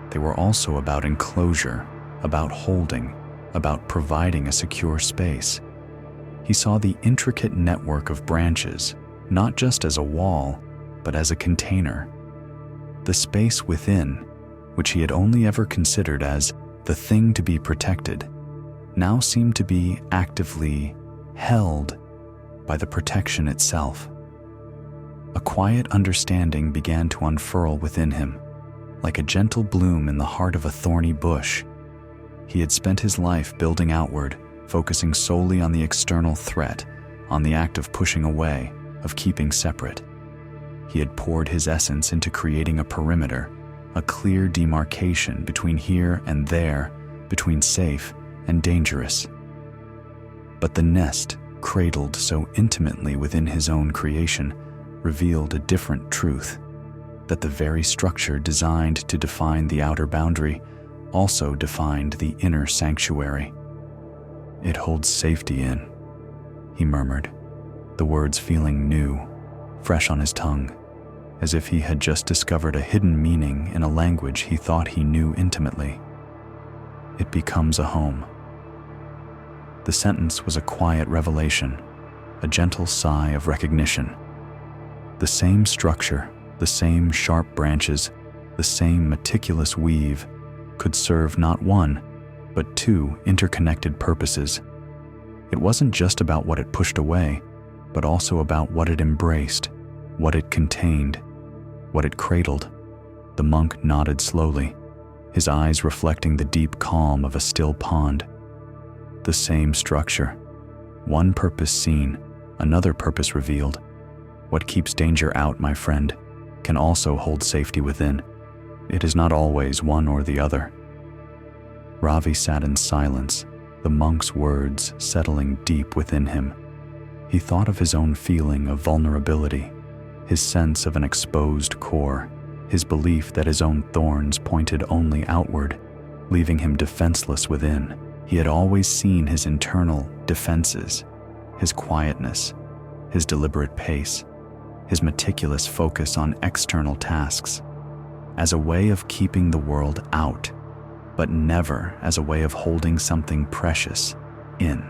They were also about enclosure, about holding, about providing a secure space. He saw the intricate network of branches, not just as a wall, but as a container. The space within, which he had only ever considered as the thing to be protected, now seemed to be actively held by the protection itself. A quiet understanding began to unfurl within him, like a gentle bloom in the heart of a thorny bush. He had spent his life building outward, focusing solely on the external threat, on the act of pushing away, of keeping separate. He had poured his essence into creating a perimeter, a clear demarcation between here and there, between safe and dangerous. But the nest, cradled so intimately within his own creation, revealed a different truth. that the very structure designed to define the outer boundary also defined the inner sanctuary. "It holds safety in," he murmured, the words feeling new, fresh on his tongue, as if he had just discovered a hidden meaning in a language he thought he knew intimately. "It becomes a home." The sentence was a quiet revelation, a gentle sigh of recognition. The same structure, the same sharp branches, the same meticulous weave could serve not one, but two interconnected purposes. It wasn't just about what it pushed away, but also about what it embraced, what it contained, what it cradled. The monk nodded slowly, his eyes reflecting the deep calm of a still pond. The same structure, one purpose seen, another purpose revealed. What keeps danger out, my friend, can also hold safety within. It is not always one or the other. Ravi sat in silence, the monk's words settling deep within him. He thought of his own feeling of vulnerability, his sense of an exposed core, his belief that his own thorns pointed only outward, leaving him defenseless within. He had always seen his internal defenses, his quietness, his deliberate pace, his meticulous focus on external tasks, as a way of keeping the world out, but never as a way of holding something precious in.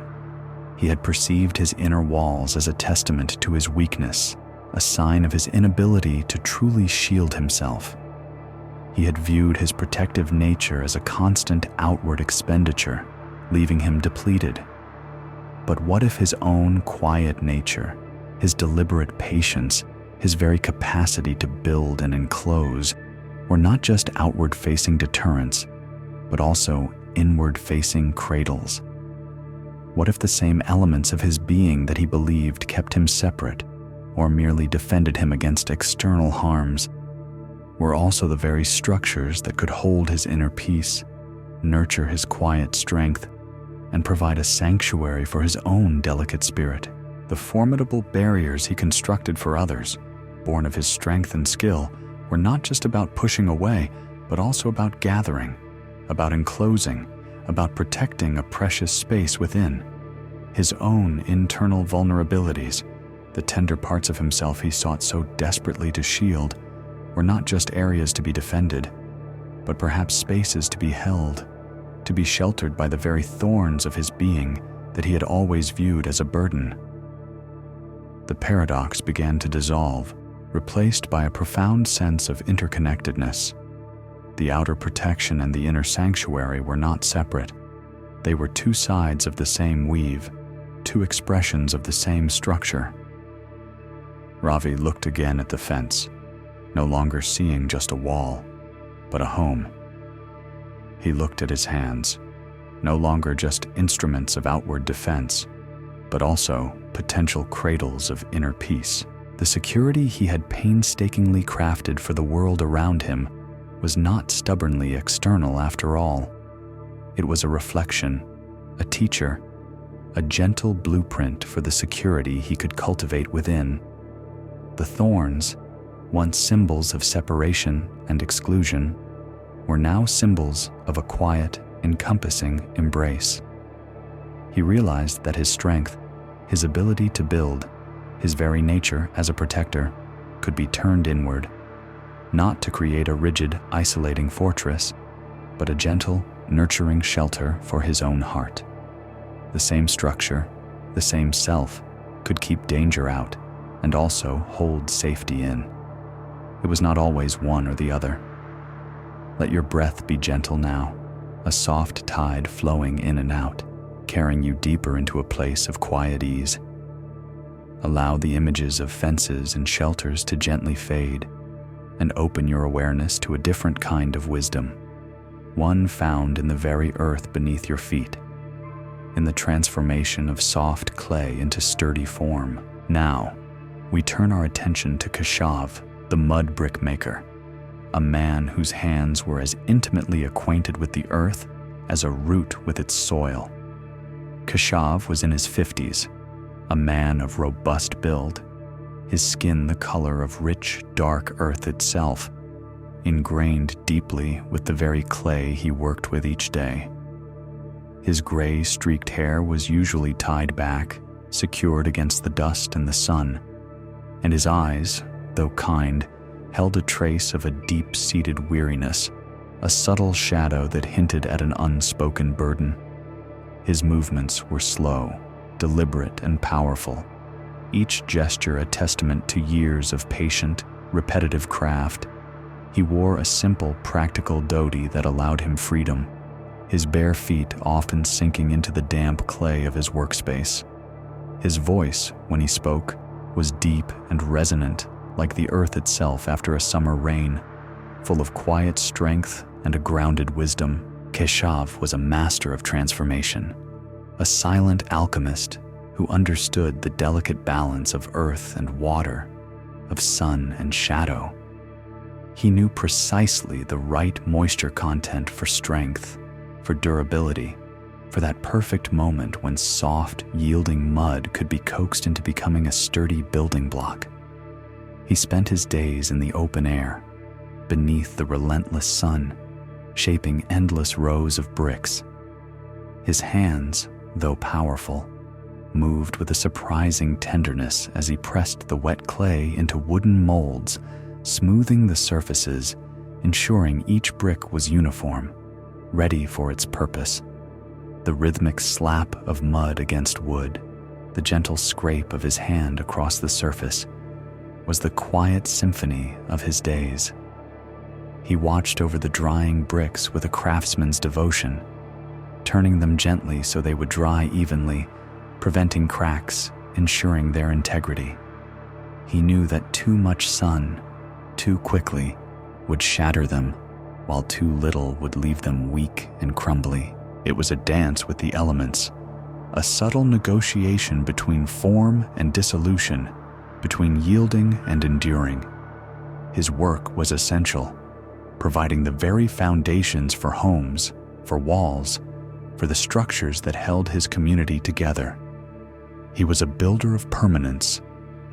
He had perceived his inner walls as a testament to his weakness, a sign of his inability to truly shield himself. He had viewed his protective nature as a constant outward expenditure, leaving him depleted. But what if his own quiet nature, his deliberate patience, his very capacity to build and enclose, were not just outward-facing deterrents, but also inward-facing cradles? What if the same elements of his being that he believed kept him separate, or merely defended him against external harms, were also the very structures that could hold his inner peace, nurture his quiet strength, and provide a sanctuary for his own delicate spirit? The formidable barriers he constructed for others, born of his strength and skill, were not just about pushing away, but also about gathering, about enclosing, about protecting a precious space within. His own internal vulnerabilities, the tender parts of himself he sought so desperately to shield, were not just areas to be defended, but perhaps spaces to be held, to be sheltered by the very thorns of his being that he had always viewed as a burden. The paradox began to dissolve, replaced by a profound sense of interconnectedness. The outer protection and the inner sanctuary were not separate. They were two sides of the same weave, two expressions of the same structure. Ravi looked again at the fence, no longer seeing just a wall, but a home. He looked at his hands, no longer just instruments of outward defense, but also potential cradles of inner peace. The security he had painstakingly crafted for the world around him was not stubbornly external after all. It was a reflection, a teacher, a gentle blueprint for the security he could cultivate within. The thorns, once symbols of separation and exclusion, were now symbols of a quiet, encompassing embrace. He realized that his strength, his ability to build, his very nature as a protector, could be turned inward, not to create a rigid, isolating fortress, but a gentle, nurturing shelter for his own heart. The same structure, the same self, could keep danger out and also hold safety in. It was not always one or the other. Let your breath be gentle now, a soft tide flowing in and out, carrying you deeper into a place of quiet ease. Allow the images of fences and shelters to gently fade, and open your awareness to a different kind of wisdom, one found in the very earth beneath your feet, in the transformation of soft clay into sturdy form. Now, we turn our attention to Keshav, the mud brick maker, a man whose hands were as intimately acquainted with the earth as a root with its soil. Keshav was in his 50s, a man of robust build, his skin the color of rich, dark earth itself, ingrained deeply with the very clay he worked with each day. His gray, streaked hair was usually tied back, secured against the dust and the sun, and his eyes, though kind, held a trace of a deep-seated weariness, a subtle shadow that hinted at an unspoken burden. His movements were slow, deliberate, and powerful, each gesture a testament to years of patient, repetitive craft. He wore a simple, practical dhoti that allowed him freedom, his bare feet often sinking into the damp clay of his workspace. His voice, when he spoke, was deep and resonant, like the earth itself after a summer rain, full of quiet strength and a grounded wisdom. Keshav was a master of transformation, a silent alchemist who understood the delicate balance of earth and water, of sun and shadow. He knew precisely the right moisture content for strength, for durability, for that perfect moment when soft, yielding mud could be coaxed into becoming a sturdy building block. He spent his days in the open air, beneath the relentless sun, shaping endless rows of bricks. His hands, though powerful, moved with a surprising tenderness as he pressed the wet clay into wooden molds, smoothing the surfaces, ensuring each brick was uniform, ready for its purpose. The rhythmic slap of mud against wood, the gentle scrape of his hand across the surface, was the quiet symphony of his days. He watched over the drying bricks with a craftsman's devotion, turning them gently so they would dry evenly, preventing cracks, ensuring their integrity. He knew that too much sun, too quickly, would shatter them, while too little would leave them weak and crumbly. It was a dance with the elements, a subtle negotiation between form and dissolution, between yielding and enduring. His work was essential, providing the very foundations for homes, for walls, for the structures that held his community together. He was a builder of permanence,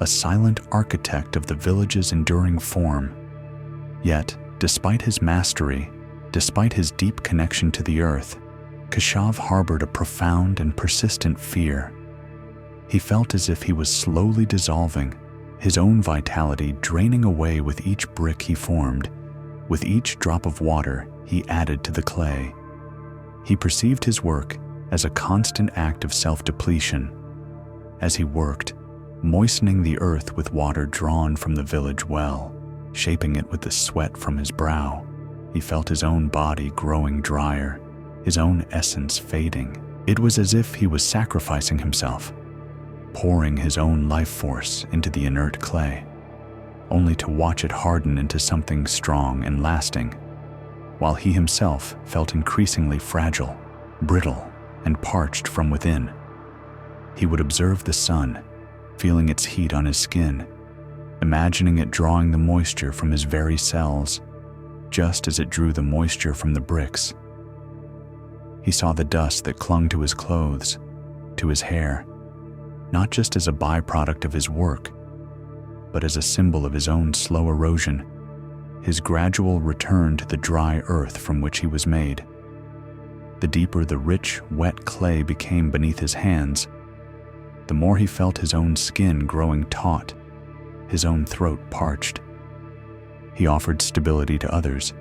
a silent architect of the village's enduring form. Yet, despite his mastery, despite his deep connection to the earth, Keshav harbored a profound and persistent fear. He felt as if he was slowly dissolving, his own vitality draining away with each brick he formed, with each drop of water he added to the clay. He perceived his work as a constant act of self-depletion. As he worked, moistening the earth with water drawn from the village well, shaping it with the sweat from his brow, he felt his own body growing drier, his own essence fading. It was as if he was sacrificing himself, pouring his own life force into the inert clay, only to watch it harden into something strong and lasting, while he himself felt increasingly fragile, brittle, and parched from within. He would observe the sun, feeling its heat on his skin, imagining it drawing the moisture from his very cells, just as it drew the moisture from the bricks. He saw the dust that clung to his clothes, to his hair, not just as a byproduct of his work, but as a symbol of his own slow erosion, his gradual return to the dry earth from which he was made. The deeper the rich, wet clay became beneath his hands, the more he felt his own skin growing taut, his own throat parched. He offered stability to others,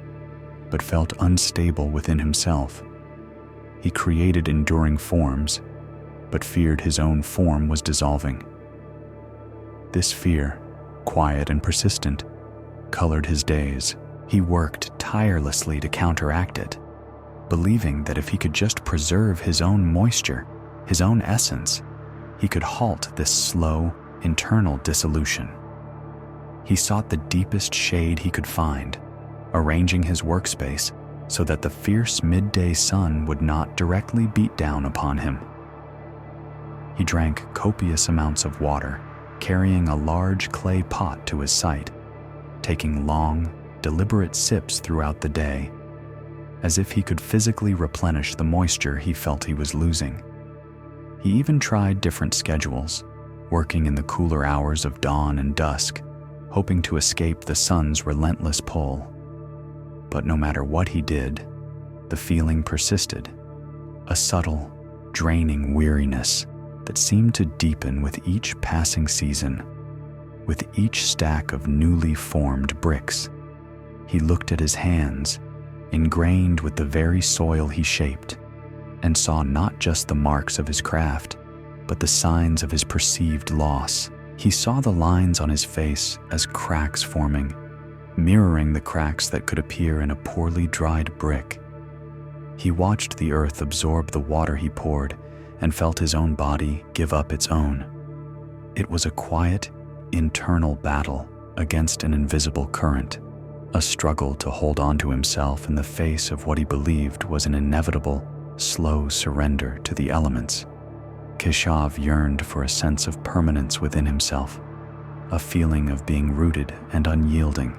but felt unstable within himself. He created enduring forms, but feared his own form was dissolving. This fear, quiet and persistent, colored his days. He worked tirelessly to counteract it, believing that if he could just preserve his own moisture, his own essence, he could halt this slow, internal dissolution. He sought the deepest shade he could find, arranging his workspace so that the fierce midday sun would not directly beat down upon him. He drank copious amounts of water, carrying a large clay pot to his site, taking long, deliberate sips throughout the day, as if he could physically replenish the moisture he felt he was losing. He even tried different schedules, working in the cooler hours of dawn and dusk, hoping to escape the sun's relentless pull. But no matter what he did, the feeling persisted, a subtle, draining weariness that seemed to deepen with each passing season. With each stack of newly formed bricks, he looked at his hands, ingrained with the very soil he shaped, and saw not just the marks of his craft, but the signs of his perceived loss. He saw the lines on his face as cracks forming, mirroring the cracks that could appear in a poorly dried brick. He watched the earth absorb the water he poured and felt his own body give up its own. It was a quiet, internal battle against an invisible current, a struggle to hold on to himself in the face of what he believed was an inevitable, slow surrender to the elements. Keshav yearned for a sense of permanence within himself, a feeling of being rooted and unyielding,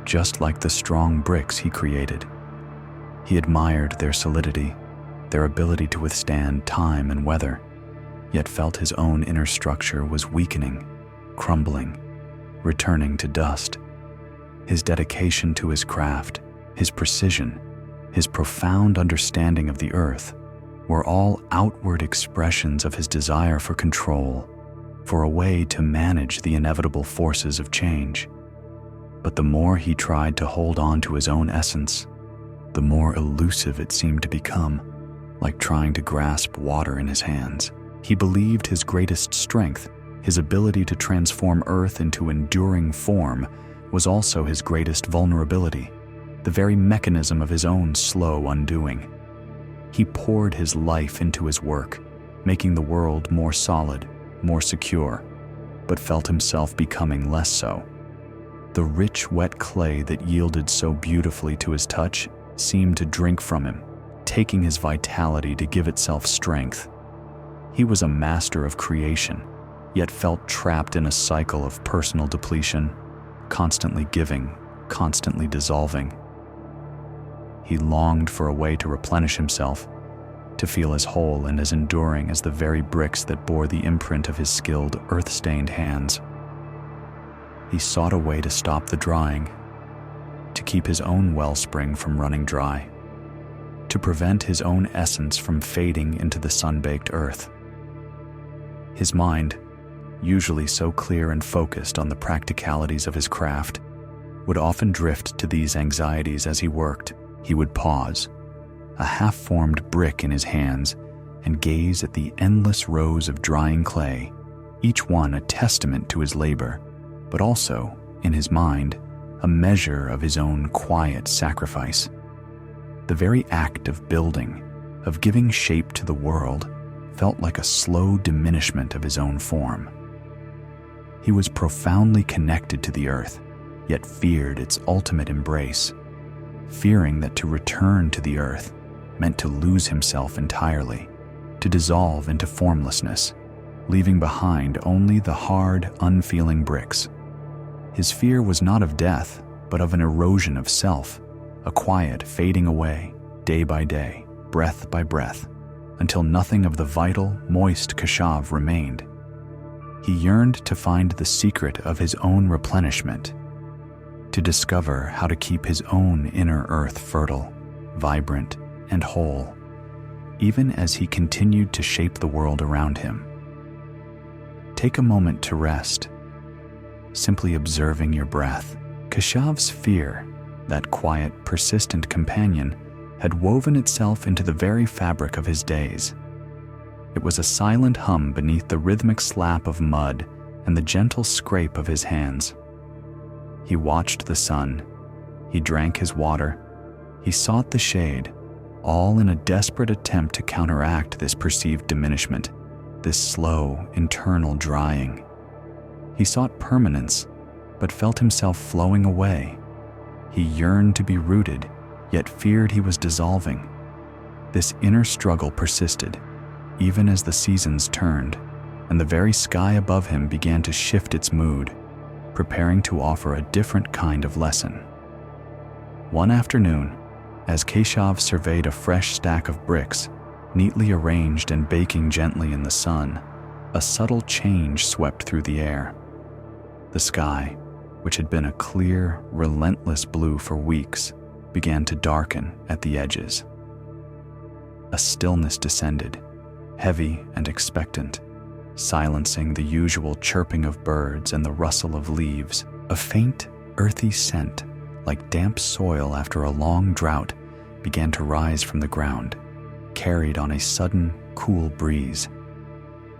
just like the strong bricks he created. He admired their solidity, their ability to withstand time and weather, yet felt his own inner structure was weakening, crumbling, returning to dust. His dedication to his craft, his precision, his profound understanding of the earth were all outward expressions of his desire for control, for a way to manage the inevitable forces of change. But the more he tried to hold on to his own essence, the more elusive it seemed to become, like trying to grasp water in his hands. He believed his greatest strength, his ability to transform earth into enduring form, was also his greatest vulnerability, the very mechanism of his own slow undoing. He poured his life into his work, making the world more solid, more secure, but felt himself becoming less so. The rich, wet clay that yielded so beautifully to his touch seemed to drink from him, taking his vitality to give itself strength. He was a master of creation, yet felt trapped in a cycle of personal depletion, constantly giving, constantly dissolving. He longed for a way to replenish himself, to feel as whole and as enduring as the very bricks that bore the imprint of his skilled, earth-stained hands. He sought a way to stop the drying, to keep his own wellspring from running dry, to prevent his own essence from fading into the sun-baked earth. His mind, usually so clear and focused on the practicalities of his craft, would often drift to these anxieties as he worked. He would pause, a half-formed brick in his hands, and gaze at the endless rows of drying clay, each one a testament to his labor, but also, in his mind, a measure of his own quiet sacrifice. The very act of building, of giving shape to the world, felt like a slow diminishment of his own form. He was profoundly connected to the earth, yet feared its ultimate embrace, fearing that to return to the earth meant to lose himself entirely, to dissolve into formlessness, leaving behind only the hard, unfeeling bricks. His fear was not of death, but of an erosion of self, a quiet fading away, day by day, breath by breath, until nothing of the vital, moist Keshav remained. He yearned to find the secret of his own replenishment, to discover how to keep his own inner earth fertile, vibrant, and whole, even as he continued to shape the world around him. Take a moment to rest, simply observing your breath. Keshav's fear, that quiet, persistent companion, had woven itself into the very fabric of his days. It was a silent hum beneath the rhythmic slap of mud and the gentle scrape of his hands. He watched the sun, he drank his water, he sought the shade, all in a desperate attempt to counteract this perceived diminishment, this slow, internal drying. He sought permanence, but felt himself flowing away. He yearned to be rooted, yet feared he was dissolving. This inner struggle persisted, even as the seasons turned, and the very sky above him began to shift its mood, preparing to offer a different kind of lesson. One afternoon, as Keshav surveyed a fresh stack of bricks, neatly arranged and baking gently in the sun, a subtle change swept through the air. The sky, which had been a clear, relentless blue for weeks, began to darken at the edges. A stillness descended, heavy and expectant, silencing the usual chirping of birds and the rustle of leaves. A faint, earthy scent, like damp soil after a long drought, began to rise from the ground, carried on a sudden, cool breeze.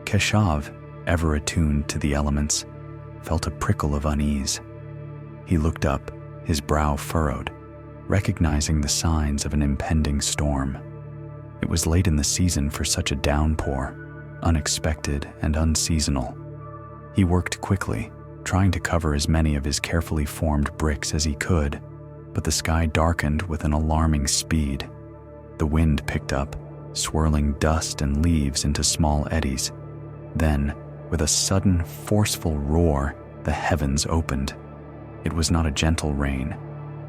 Keshav, ever attuned to the elements, felt a prickle of unease. He looked up, his brow furrowed, recognizing the signs of an impending storm. It was late in the season for such a downpour, unexpected and unseasonal. He worked quickly, trying to cover as many of his carefully formed bricks as he could, but the sky darkened with an alarming speed. The wind picked up, swirling dust and leaves into small eddies. Then, with a sudden, forceful roar, the heavens opened. It was not a gentle rain,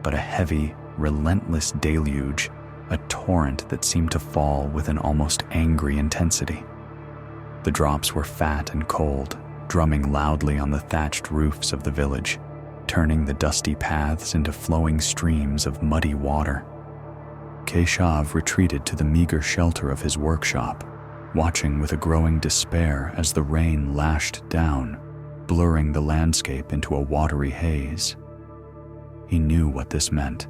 but a heavy, relentless deluge, a torrent that seemed to fall with an almost angry intensity. The drops were fat and cold, drumming loudly on the thatched roofs of the village, turning the dusty paths into flowing streams of muddy water. Keshav retreated to the meager shelter of his workshop, watching with a growing despair as the rain lashed down, blurring the landscape into a watery haze. He knew what this meant.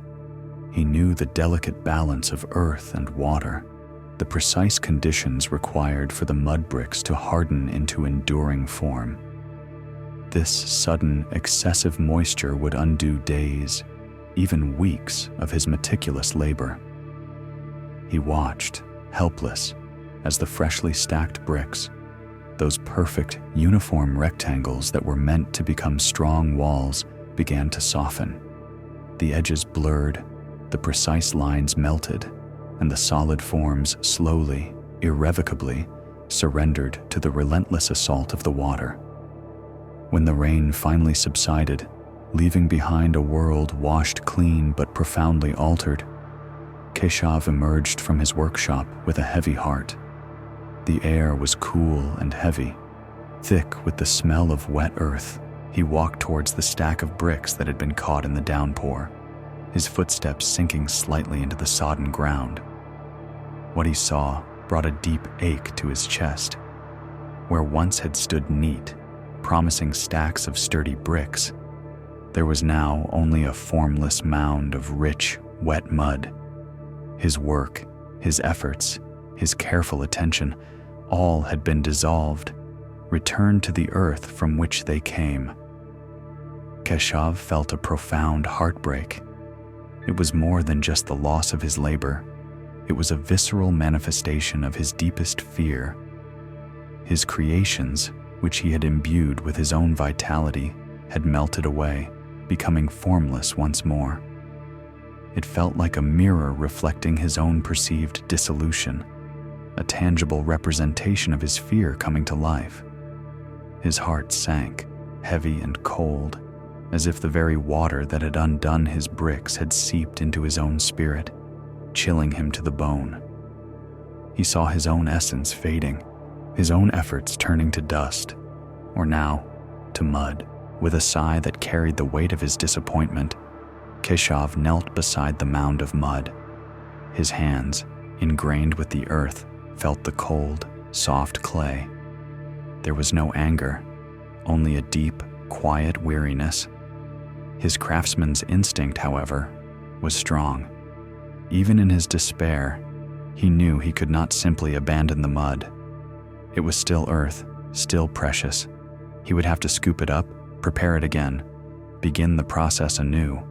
He knew the delicate balance of earth and water, the precise conditions required for the mud bricks to harden into enduring form. This sudden, excessive moisture would undo days, even weeks, of his meticulous labor. He watched, helpless, as the freshly stacked bricks, those perfect, uniform rectangles that were meant to become strong walls, began to soften. The edges blurred, the precise lines melted, and the solid forms slowly, irrevocably, surrendered to the relentless assault of the water. When the rain finally subsided, leaving behind a world washed clean but profoundly altered, Keshav emerged from his workshop with a heavy heart. The air was cool and heavy, thick with the smell of wet earth. He walked towards the stack of bricks that had been caught in the downpour, his footsteps sinking slightly into the sodden ground. What he saw brought a deep ache to his chest. Where once had stood neat, promising stacks of sturdy bricks, there was now only a formless mound of rich, wet mud. His work, his efforts, his careful attention, all had been dissolved, returned to the earth from which they came. Keshav felt a profound heartbreak. It was more than just the loss of his labor. It was a visceral manifestation of his deepest fear. His creations, which he had imbued with his own vitality, had melted away, becoming formless once more. It felt like a mirror reflecting his own perceived dissolution, a tangible representation of his fear coming to life. His heart sank, heavy and cold, as if the very water that had undone his bricks had seeped into his own spirit, chilling him to the bone. He saw his own essence fading, his own efforts turning to dust, or now to mud. With a sigh that carried the weight of his disappointment, Keshav knelt beside the mound of mud. His hands, ingrained with the earth, felt the cold, soft clay. There was no anger, only a deep, quiet weariness. His craftsman's instinct, however, was strong. Even in his despair, he knew he could not simply abandon the mud. It was still earth, still precious. He would have to scoop it up, prepare it again, begin the process anew.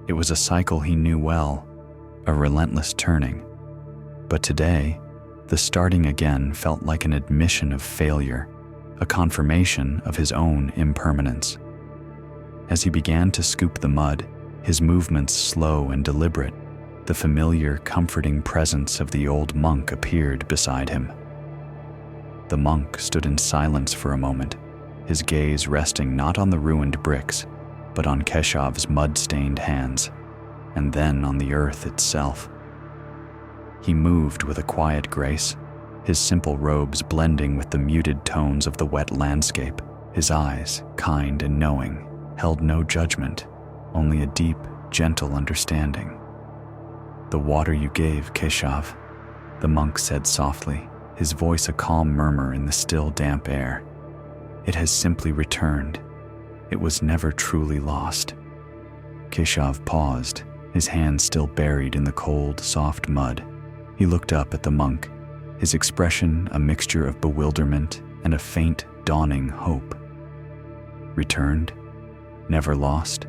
It was a cycle he knew well, a relentless turning. But today, the starting again felt like an admission of failure, a confirmation of his own impermanence. As he began to scoop the mud, his movements slow and deliberate, the familiar, comforting presence of the old monk appeared beside him. The monk stood in silence for a moment, his gaze resting not on the ruined bricks, but on Keshav's mud-stained hands, and then on the earth itself. He moved with a quiet grace, his simple robes blending with the muted tones of the wet landscape. His eyes, kind and knowing, held no judgment, only a deep, gentle understanding. "The water you gave, Keshav," the monk said softly, his voice a calm murmur in the still, damp air. "It has simply returned. It was never truly lost." Keshav paused, his hands still buried in the cold, soft mud. He looked up at the monk, his expression a mixture of bewilderment and a faint, dawning hope. "Returned? Never lost?"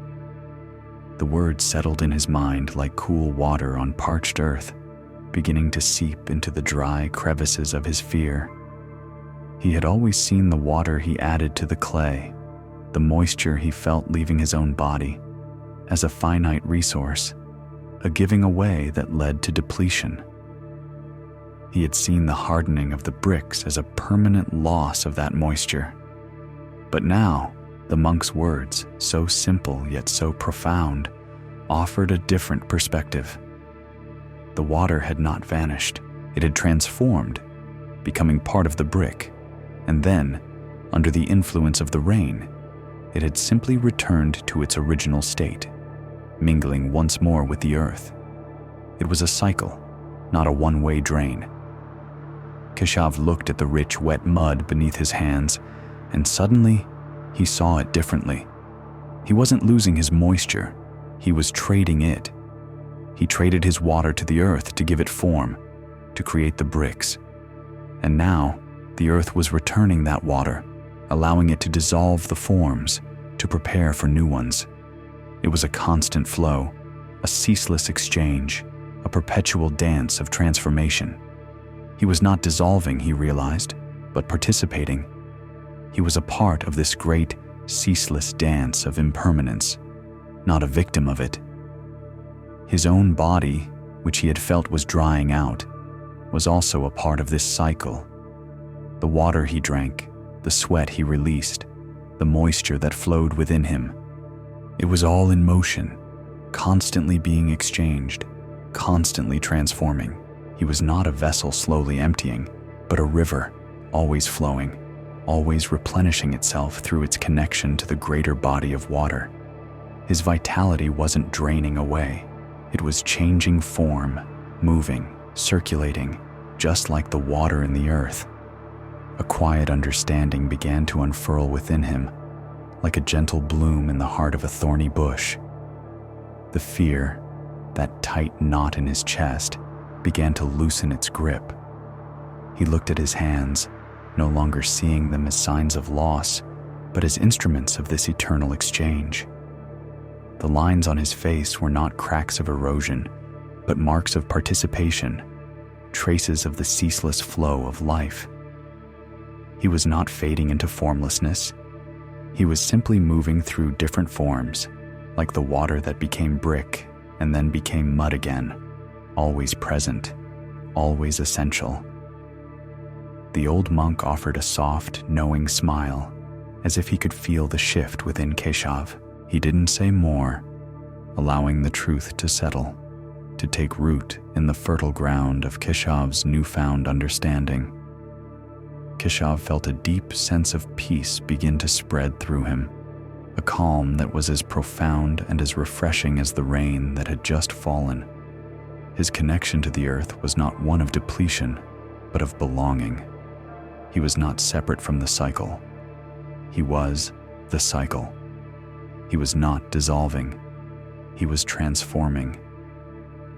The words settled in his mind like cool water on parched earth, beginning to seep into the dry crevices of his fear. He had always seen the water he added to the clay, the moisture he felt leaving his own body, as a finite resource, a giving away that led to depletion. He had seen the hardening of the bricks as a permanent loss of that moisture. But now, the monk's words, so simple yet so profound, offered a different perspective. The water had not vanished. It had transformed, becoming part of the brick, and then, under the influence of the rain, it had simply returned to its original state, mingling once more with the earth. It was a cycle, not a one-way drain. Keshav looked at the rich, wet mud beneath his hands, and suddenly, he saw it differently. He wasn't losing his moisture, he was trading it. He traded his water to the earth to give it form, to create the bricks. And now, the earth was returning that water, allowing it to dissolve the forms, to prepare for new ones. It was a constant flow, a ceaseless exchange, a perpetual dance of transformation. He was not dissolving, he realized, but participating. He was a part of this great, ceaseless dance of impermanence, not a victim of it. His own body, which he had felt was drying out, was also a part of this cycle. The water he drank, the sweat he released, the moisture that flowed within him. It was all in motion, constantly being exchanged, constantly transforming. He was not a vessel slowly emptying, but a river, always flowing, always replenishing itself through its connection to the greater body of water. His vitality wasn't draining away. It was changing form, moving, circulating, just like the water in the earth. A quiet understanding began to unfurl within him, like a gentle bloom in the heart of a thorny bush. The fear, that tight knot in his chest, began to loosen its grip. He looked at his hands, no longer seeing them as signs of loss, but as instruments of this eternal exchange. The lines on his face were not cracks of erosion, but marks of participation, traces of the ceaseless flow of life. He was not fading into formlessness. He was simply moving through different forms, like the water that became brick and then became mud again, always present, always essential. The old monk offered a soft, knowing smile, as if he could feel the shift within Keshav. He didn't say more, allowing the truth to settle, to take root in the fertile ground of Keshav's newfound understanding. Keshav felt a deep sense of peace begin to spread through him, a calm that was as profound and as refreshing as the rain that had just fallen. His connection to the earth was not one of depletion, but of belonging. He was not separate from the cycle. He was the cycle. He was not dissolving. He was transforming.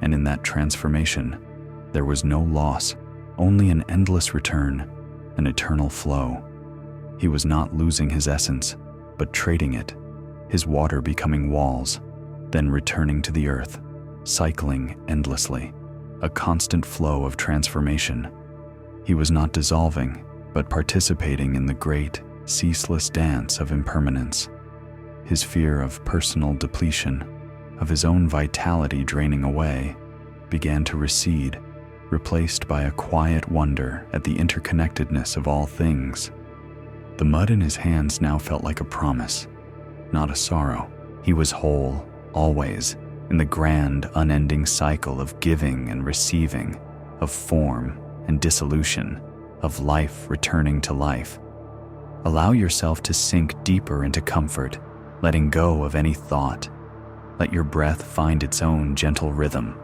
And in that transformation, there was no loss, only an endless return, an eternal flow. He was not losing his essence, but trading it, his water becoming walls, then returning to the earth, cycling endlessly, a constant flow of transformation. He was not dissolving, but participating in the great, ceaseless dance of impermanence. His fear of personal depletion, of his own vitality draining away, began to recede, replaced by a quiet wonder at the interconnectedness of all things. The mud in his hands now felt like a promise, not a sorrow. He was whole, always, in the grand, unending cycle of giving and receiving, of form and dissolution. of life returning to life. Allow yourself to sink deeper into comfort, letting go of any thought. Let your breath find its own gentle rhythm,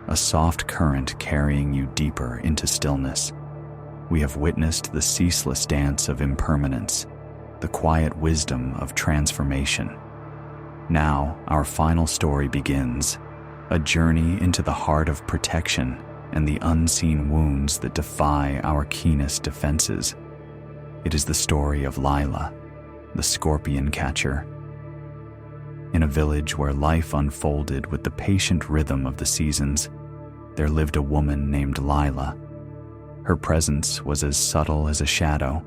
a soft current carrying you deeper into stillness. We have witnessed the ceaseless dance of impermanence, the quiet wisdom of transformation. Now, our final story begins, a journey into the heart of protection and the unseen wounds that defy our keenest defenses. It is the story of Lila, the scorpion catcher. In a village where life unfolded with the patient rhythm of the seasons, there lived a woman named Lila. Her presence was as subtle as a shadow,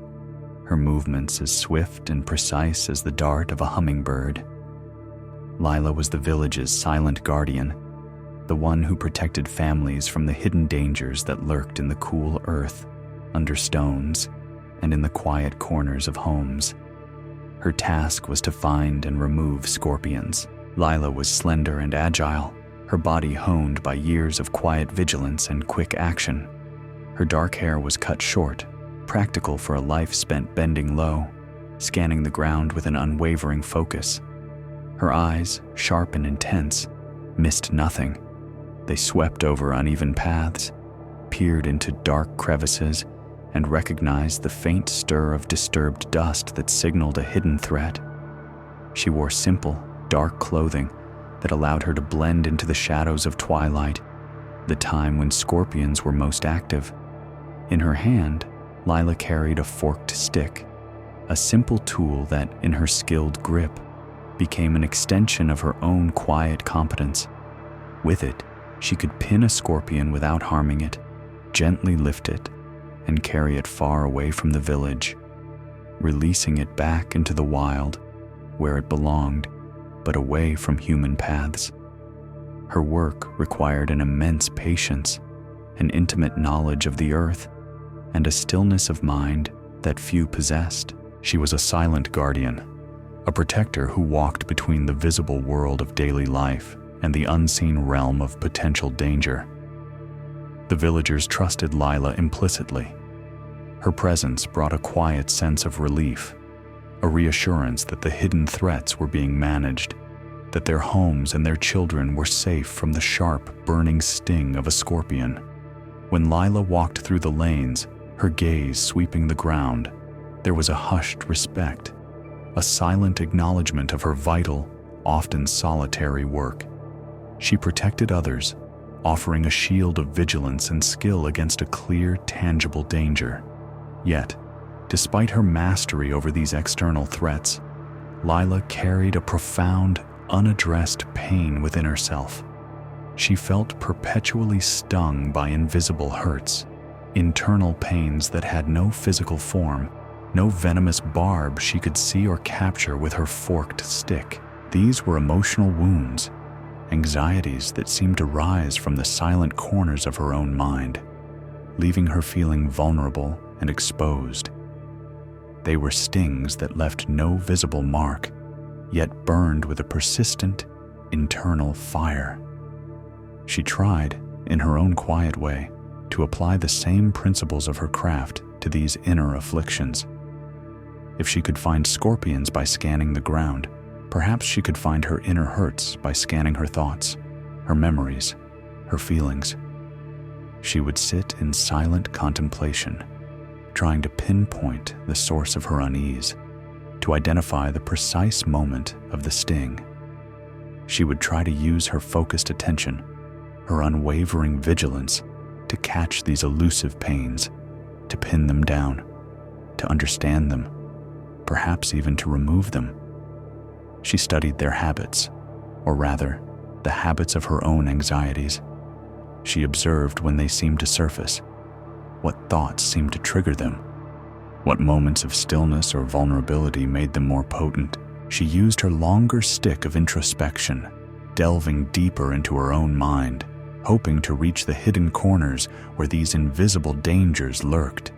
her movements as swift and precise as the dart of a hummingbird. Lila was the village's silent guardian, the one who protected families from the hidden dangers that lurked in the cool earth, under stones, and in the quiet corners of homes. Her task was to find and remove scorpions. Lila was slender and agile, her body honed by years of quiet vigilance and quick action. Her dark hair was cut short, practical for a life spent bending low, scanning the ground with an unwavering focus. Her eyes, sharp and intense, missed nothing. They swept over uneven paths, peered into dark crevices, and recognized the faint stir of disturbed dust that signaled a hidden threat. She wore simple, dark clothing that allowed her to blend into the shadows of twilight, the time when scorpions were most active. In her hand, Lila carried a forked stick, a simple tool that, in her skilled grip, became an extension of her own quiet competence. With it, she could pin a scorpion without harming it, gently lift it, and carry it far away from the village, releasing it back into the wild, where it belonged, but away from human paths. Her work required an immense patience, an intimate knowledge of the earth, and a stillness of mind that few possessed. She was a silent guardian, a protector who walked between the visible world of daily life and the unseen realm of potential danger. The villagers trusted Lila implicitly. Her presence brought a quiet sense of relief, a reassurance that the hidden threats were being managed, that their homes and their children were safe from the sharp, burning sting of a scorpion. When Lila walked through the lanes, her gaze sweeping the ground, there was a hushed respect, a silent acknowledgement of her vital, often solitary work. She protected others, offering a shield of vigilance and skill against a clear, tangible danger. Yet, despite her mastery over these external threats, Lila carried a profound, unaddressed pain within herself. She felt perpetually stung by invisible hurts, internal pains that had no physical form, no venomous barb she could see or capture with her forked stick. These were emotional wounds, anxieties that seemed to rise from the silent corners of her own mind, leaving her feeling vulnerable and exposed. They were stings that left no visible mark, yet burned with a persistent, internal fire. She tried, in her own quiet way, to apply the same principles of her craft to these inner afflictions. If she could find scorpions by scanning the ground, perhaps she could find her inner hurts by scanning her thoughts, her memories, her feelings. She would sit in silent contemplation, trying to pinpoint the source of her unease, to identify the precise moment of the sting. She would try to use her focused attention, her unwavering vigilance, to catch these elusive pains, to pin them down, to understand them, perhaps even to remove them. She studied their habits, or rather, the habits of her own anxieties. She observed when they seemed to surface, what thoughts seemed to trigger them, what moments of stillness or vulnerability made them more potent. She used her longer stick of introspection, delving deeper into her own mind, hoping to reach the hidden corners where these invisible dangers lurked.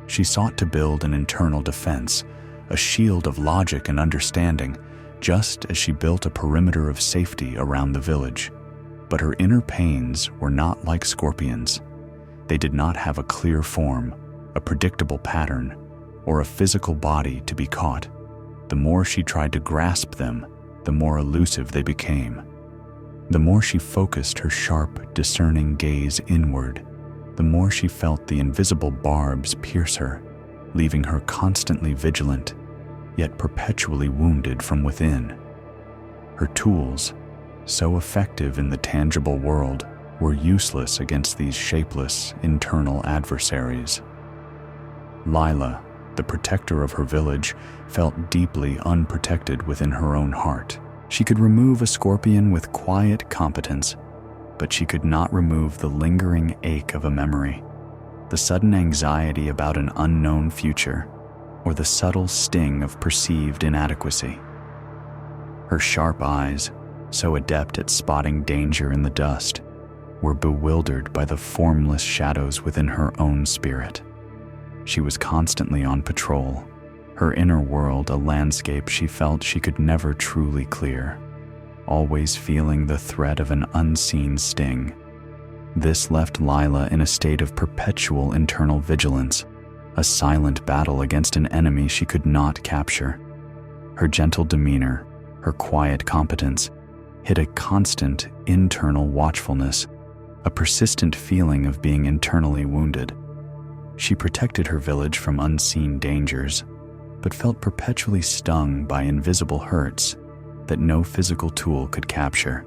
She sought to build an internal defense, a shield of logic and understanding, just as she built a perimeter of safety around the village. But her inner pains were not like scorpions. They did not have a clear form, a predictable pattern, or a physical body to be caught, the more she tried to grasp them, the more elusive they became. The more she focused her sharp, discerning gaze inward, the more she felt the invisible barbs pierce her, leaving her constantly vigilant, yet perpetually wounded from within. Her tools, so effective in the tangible world, were useless against these shapeless, internal adversaries. Lila, the protector of her village, felt deeply unprotected within her own heart. She could remove a scorpion with quiet competence, but she could not remove the lingering ache of a memory, the sudden anxiety about an unknown future, or the subtle sting of perceived inadequacy. Her sharp eyes, so adept at spotting danger in the dust, were bewildered by the formless shadows within her own spirit. She was constantly on patrol, her inner world a landscape she felt she could never truly clear, always feeling the threat of an unseen sting. This left Lila in a state of perpetual internal vigilance, a silent battle against an enemy she could not capture. Her gentle demeanor, her quiet competence, hid a constant internal watchfulness, a persistent feeling of being internally wounded. She protected her village from unseen dangers, but felt perpetually stung by invisible hurts that no physical tool could capture,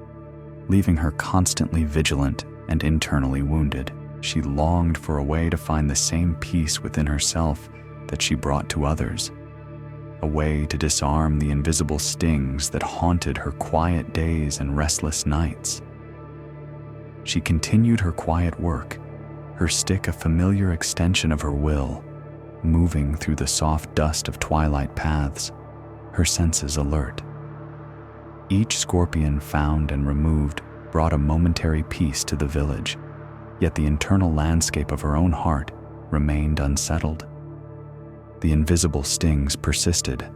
leaving her constantly vigilant and internally wounded. She longed for a way to find the same peace within herself that she brought to others, a way to disarm the invisible stings that haunted her quiet days and restless nights. She continued her quiet work, her stick a familiar extension of her will, moving through the soft dust of twilight paths, her senses alert. Each scorpion found and removed brought a momentary peace to the village, yet the internal landscape of her own heart remained unsettled. The invisible stings persisted,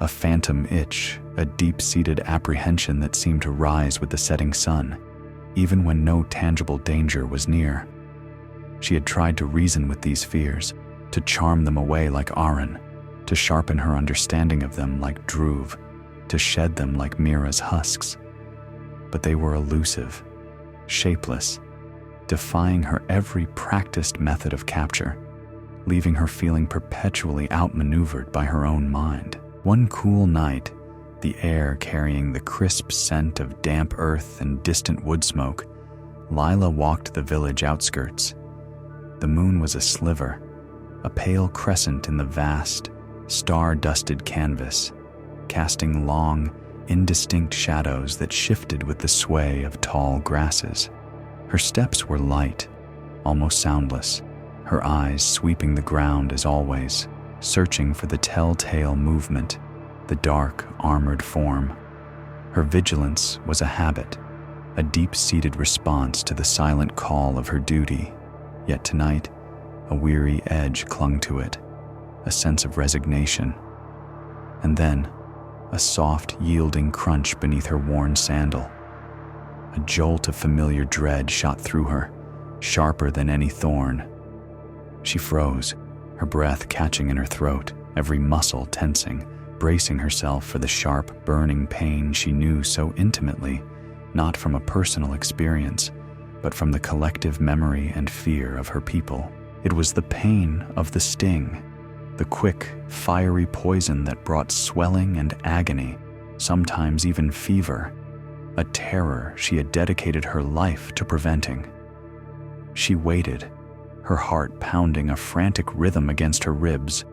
a phantom itch, a deep-seated apprehension that seemed to rise with the setting sun, even when no tangible danger was near. She had tried to reason with these fears, to charm them away like Aaron, to sharpen her understanding of them like Dhruv, to shed them like Mira's husks. But they were elusive, shapeless, defying her every practiced method of capture, leaving her feeling perpetually outmaneuvered by her own mind. One cool night, the air carrying the crisp scent of damp earth and distant wood smoke, Lila walked the village outskirts. The moon was a sliver, a pale crescent in the vast, star-dusted canvas, casting long, indistinct shadows that shifted with the sway of tall grasses. Her steps were light, almost soundless, her eyes sweeping the ground as always, searching for the telltale movement, the dark, armored form. Her vigilance was a habit, a deep-seated response to the silent call of her duty, yet tonight, a weary edge clung to it, a sense of resignation. And then, a soft, yielding crunch beneath her worn sandal. A jolt of familiar dread shot through her, sharper than any thorn. She froze, her breath catching in her throat, every muscle tensing, bracing herself for the sharp, burning pain she knew so intimately, not from a personal experience, but from the collective memory and fear of her people. It was the pain of the sting, the quick, fiery poison that brought swelling and agony, sometimes even fever, a terror she had dedicated her life to preventing. She waited, her heart pounding a frantic rhythm against her ribs,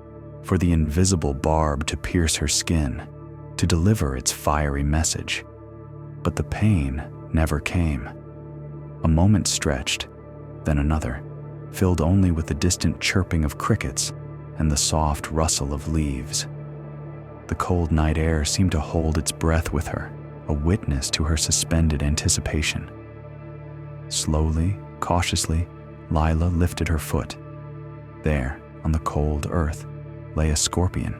for the invisible barb to pierce her skin, to deliver its fiery message. But the pain never came. A moment stretched, then another, filled only with the distant chirping of crickets and the soft rustle of leaves. The cold night air seemed to hold its breath with her, a witness to her suspended anticipation. Slowly, cautiously, Lila lifted her foot. There, on the cold earth, lay a scorpion.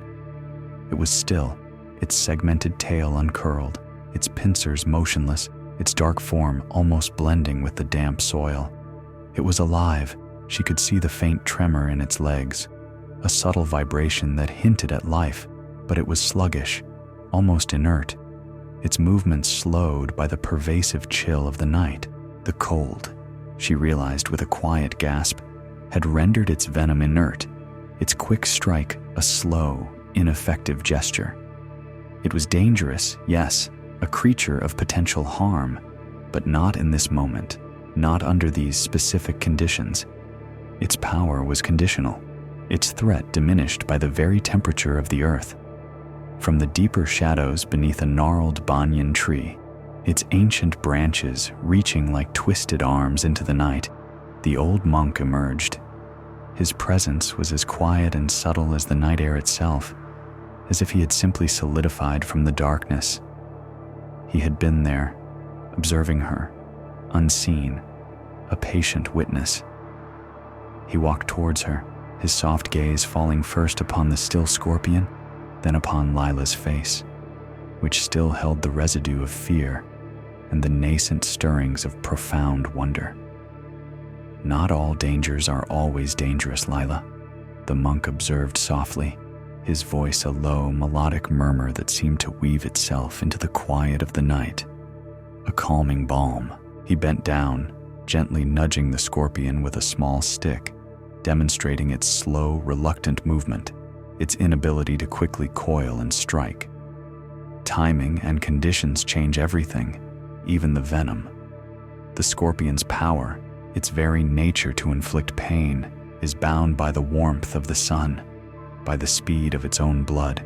It was still, its segmented tail uncurled, its pincers motionless, its dark form almost blending with the damp soil. It was alive, She could see the faint tremor in its legs, a subtle vibration that hinted at life, but it was sluggish, almost inert. Its movements slowed by the pervasive chill of the night. The cold, she realized with a quiet gasp, had rendered its venom inert, its quick strike a slow, ineffective gesture. It was dangerous, yes, a creature of potential harm, but not in this moment, not under these specific conditions. Its power was conditional, its threat diminished by the very temperature of the earth. From the deeper shadows beneath a gnarled banyan tree, its ancient branches reaching like twisted arms into the night, the old monk emerged. His presence was as quiet and subtle as the night air itself, as if he had simply solidified from the darkness. He had been there, observing her, unseen, a patient witness. He walked towards her, his soft gaze falling first upon the still scorpion, then upon Lila's face, which still held the residue of fear and the nascent stirrings of profound wonder. "Not all dangers are always dangerous, Lila," the monk observed softly, his voice a low, melodic murmur that seemed to weave itself into the quiet of the night. A calming balm. He bent down, gently nudging the scorpion with a small stick, demonstrating its slow, reluctant movement, its inability to quickly coil and strike. Timing and conditions change everything, even the venom. The scorpion's power, its very nature to inflict pain, is bound by the warmth of the sun, by the speed of its own blood,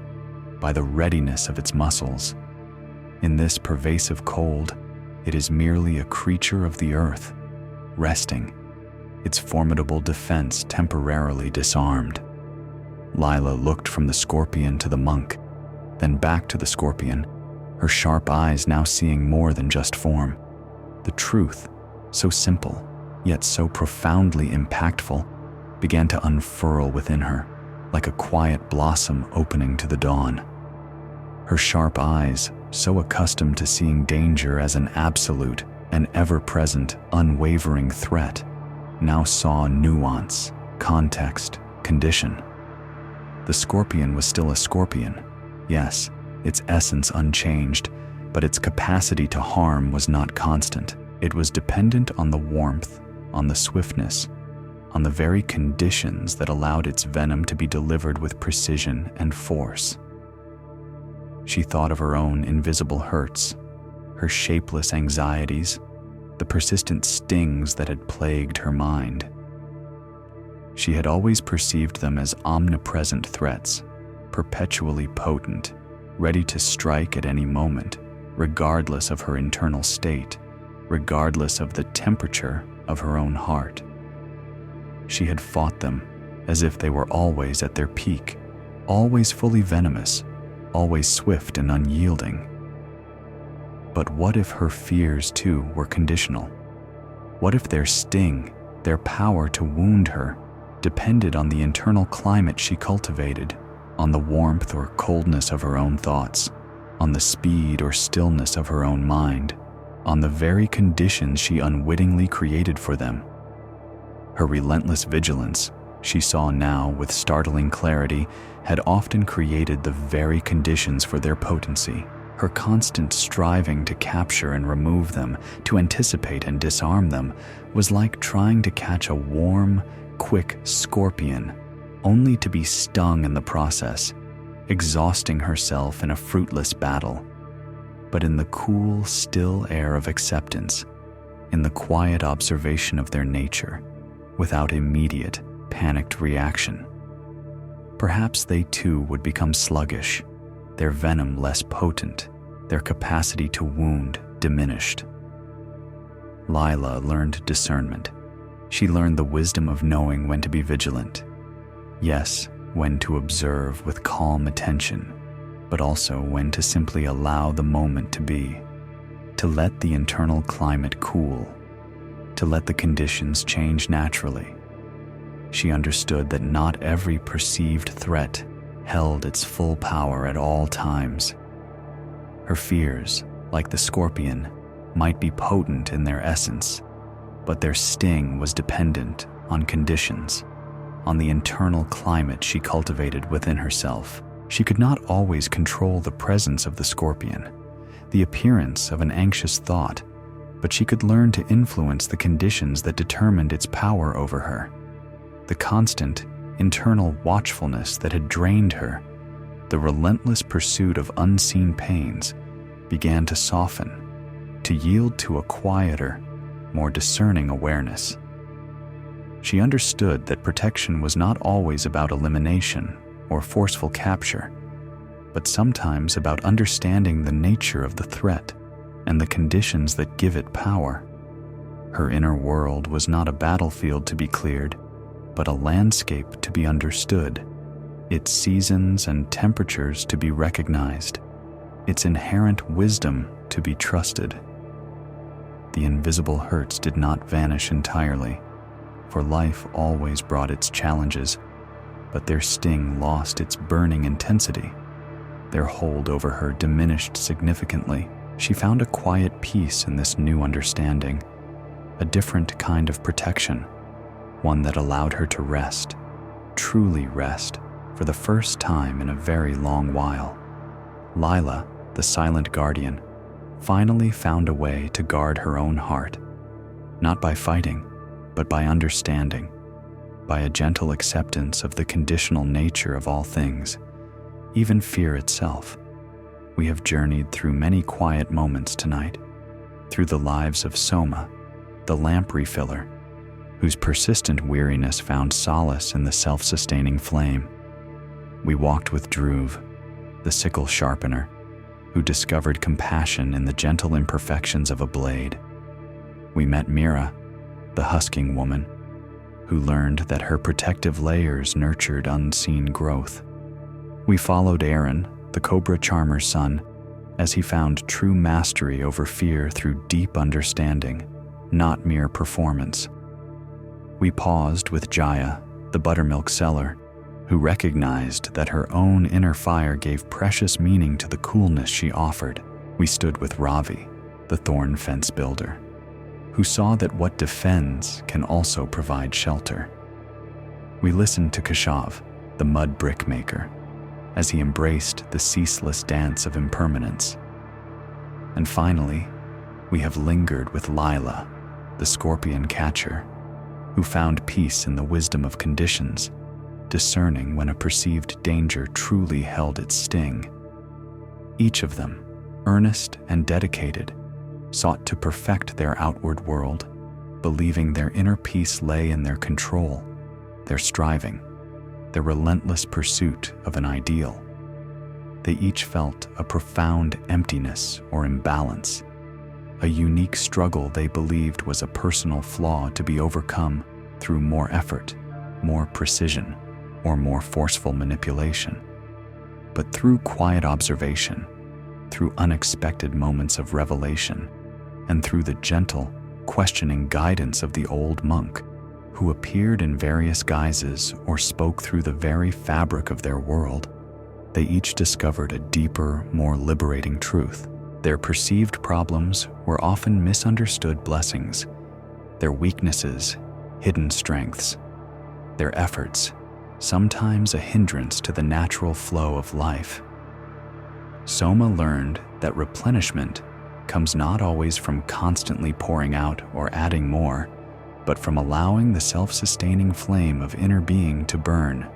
by the readiness of its muscles. In this pervasive cold, it is merely a creature of the earth, resting, its formidable defense temporarily disarmed. Lila looked from the scorpion to the monk, then back to the scorpion, her sharp eyes now seeing more than just form. The truth, so simple, yet so profoundly impactful, began to unfurl within her, like a quiet blossom opening to the dawn. Her sharp eyes, so accustomed to seeing danger as an absolute, an ever-present, unwavering threat, now saw nuance, context, condition. The scorpion was still a scorpion, yes, its essence unchanged, but its capacity to harm was not constant. It was dependent on the warmth, on the swiftness, on the very conditions that allowed its venom to be delivered with precision and force. She thought of her own invisible hurts, her shapeless anxieties, the persistent stings that had plagued her mind. She had always perceived them as omnipresent threats, perpetually potent, ready to strike at any moment, regardless of her internal state, regardless of the temperature of her own heart. She had fought them as if they were always at their peak, always fully venomous, always swift and unyielding. But what if her fears too were conditional? What if their sting, their power to wound her, depended on the internal climate she cultivated, on the warmth or coldness of her own thoughts, on the speed or stillness of her own mind, on the very conditions she unwittingly created for them? Her relentless vigilance, she saw now with startling clarity, had often created the very conditions for their potency. Her constant striving to capture and remove them, to anticipate and disarm them, was like trying to catch a warm, quick scorpion, only to be stung in the process, exhausting herself in a fruitless battle. But in the cool, still air of acceptance, in the quiet observation of their nature, without immediate, panicked reaction, perhaps they too would become sluggish, their venom less potent, their capacity to wound diminished. Lila learned discernment. She learned the wisdom of knowing when to be vigilant. Yes, when to observe with calm attention, but also when to simply allow the moment to be, to let the internal climate cool, to let the conditions change naturally. She understood that not every perceived threat held its full power at all times. Her fears, like the scorpion, might be potent in their essence, but their sting was dependent on conditions, on the internal climate she cultivated within herself. She could not always control the presence of the scorpion, the appearance of an anxious thought, but she could learn to influence the conditions that determined its power over her. The constant, internal watchfulness that had drained her, the relentless pursuit of unseen pains, began to soften, to yield to a quieter, more discerning awareness. She understood that protection was not always about elimination or forceful capture, but sometimes about understanding the nature of the threat and the conditions that give it power. Her inner world was not a battlefield to be cleared, but a landscape to be understood, its seasons and temperatures to be recognized, its inherent wisdom to be trusted. The invisible hurts did not vanish entirely, for life always brought its challenges, but their sting lost its burning intensity. Their hold over her diminished significantly. She found a quiet peace in this new understanding, a different kind of protection, one that allowed her to rest, truly rest, for the first time in a very long while. Lila, the silent guardian, finally found a way to guard her own heart, not by fighting, but by understanding, by a gentle acceptance of the conditional nature of all things, even fear itself. We have journeyed through many quiet moments tonight, through the lives of Soma, the lamp refiller, whose persistent weariness found solace in the self-sustaining flame. We walked with Dhruv, the sickle sharpener, who discovered compassion in the gentle imperfections of a blade. We met Mira, the husking woman, who learned that her protective layers nurtured unseen growth. We followed Aaron, the cobra charmer's son, as he found true mastery over fear through deep understanding, not mere performance. We paused with Jaya, the buttermilk seller, who recognized that her own inner fire gave precious meaning to the coolness she offered. We stood with Ravi, the thorn fence builder, who saw that what defends can also provide shelter. We listened to Keshav, the mud brick maker, as he embraced the ceaseless dance of impermanence. And finally, we have lingered with Lila, the scorpion catcher, who found peace in the wisdom of conditions, discerning when a perceived danger truly held its sting. Each of them, earnest and dedicated, sought to perfect their outward world, believing their inner peace lay in their control, their striving, their relentless pursuit of an ideal. They each felt a profound emptiness or imbalance, a unique struggle they believed was a personal flaw to be overcome through more effort, more precision, or more forceful manipulation. But through quiet observation, through unexpected moments of revelation, and through the gentle, questioning guidance of the old monk, who appeared in various guises or spoke through the very fabric of their world, they each discovered a deeper, more liberating truth. Their perceived problems were often misunderstood blessings, their weaknesses, hidden strengths, their efforts, sometimes a hindrance to the natural flow of life. Soma learned that replenishment comes not always from constantly pouring out or adding more, but from allowing the self-sustaining flame of inner being to burn,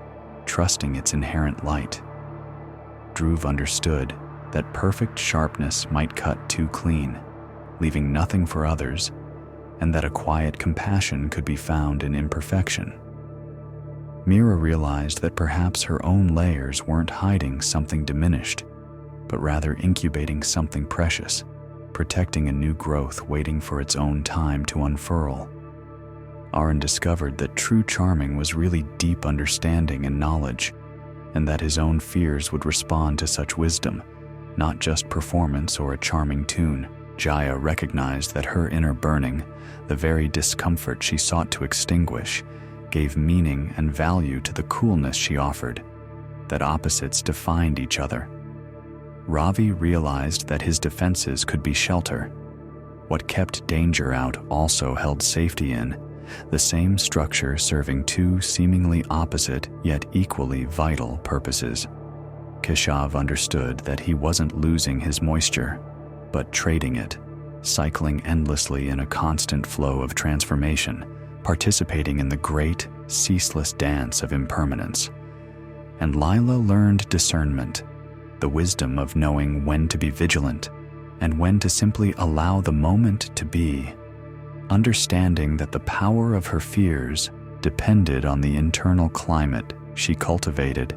trusting its inherent light. Dhruv understood that perfect sharpness might cut too clean, leaving nothing for others, and that a quiet compassion could be found in imperfection. Mira realized that perhaps her own layers weren't hiding something diminished, but rather incubating something precious, protecting a new growth waiting for its own time to unfurl. Aaron discovered that true charming was really deep understanding and knowledge, and that his own fears would respond to such wisdom, not just performance or a charming tune. Jaya recognized that her inner burning, the very discomfort she sought to extinguish, gave meaning and value to the coolness she offered, that opposites defined each other. Ravi realized that his defenses could be shelter. What kept danger out also held safety in, the same structure serving two seemingly opposite yet equally vital purposes. Keshav understood that he wasn't losing his moisture, but trading it, cycling endlessly in a constant flow of transformation, participating in the great, ceaseless dance of impermanence. And Lila learned discernment, the wisdom of knowing when to be vigilant and when to simply allow the moment to be, understanding that the power of her fears depended on the internal climate she cultivated.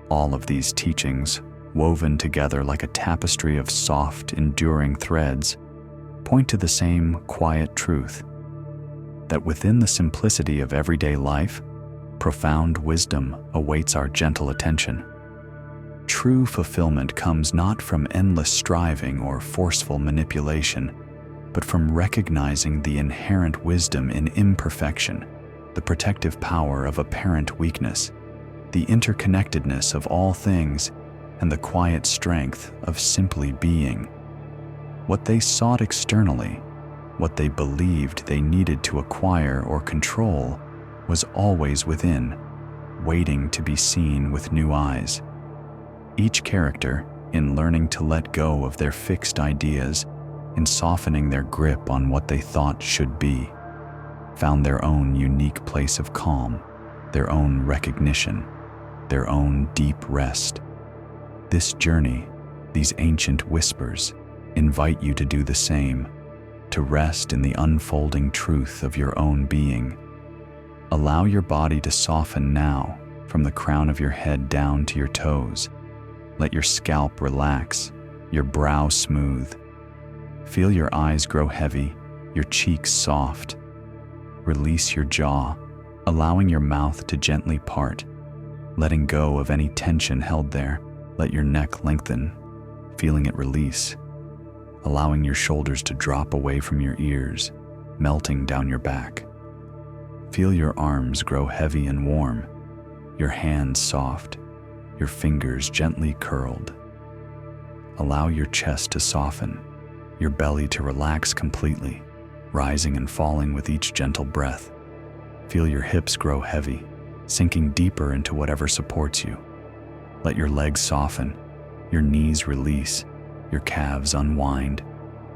All of these teachings, woven together like a tapestry of soft, enduring threads, point to the same quiet truth, that within the simplicity of everyday life, profound wisdom awaits our gentle attention. True fulfillment comes not from endless striving or forceful manipulation, but from recognizing the inherent wisdom in imperfection, the protective power of apparent weakness, the interconnectedness of all things, and the quiet strength of simply being. What they sought externally, what they believed they needed to acquire or control, was always within, waiting to be seen with new eyes. Each character, in learning to let go of their fixed ideas, in softening their grip on what they thought should be, found their own unique place of calm, their own recognition, their own deep rest. This journey, these ancient whispers, invite you to do the same, to rest in the unfolding truth of your own being. Allow your body to soften now, from the crown of your head down to your toes. Let your scalp relax, your brow smooth. Feel your eyes grow heavy, your cheeks soft. Release your jaw, allowing your mouth to gently part, letting go of any tension held there. Let your neck lengthen, feeling it release, allowing your shoulders to drop away from your ears, melting down your back. Feel your arms grow heavy and warm, your hands soft, your fingers gently curled. Allow your chest to soften, your belly to relax completely, rising and falling with each gentle breath. Feel your hips grow heavy, sinking deeper into whatever supports you. Let your legs soften, your knees release, your calves unwind,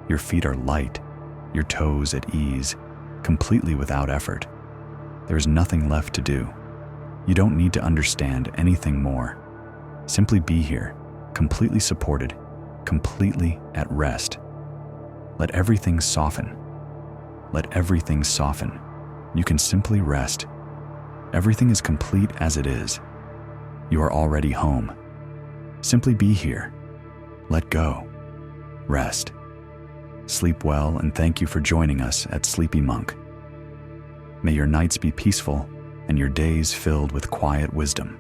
your feet are light, your toes at ease, completely without effort. There's nothing left to do. You don't need to understand anything more. Simply be here, completely supported, completely at rest. Let everything soften. Let everything soften. You can simply rest. Everything is complete as it is. You are already home. Simply be here. Let go. Rest. Sleep well, and thank you for joining us at Sleepy Monk. May your nights be peaceful and your days filled with quiet wisdom.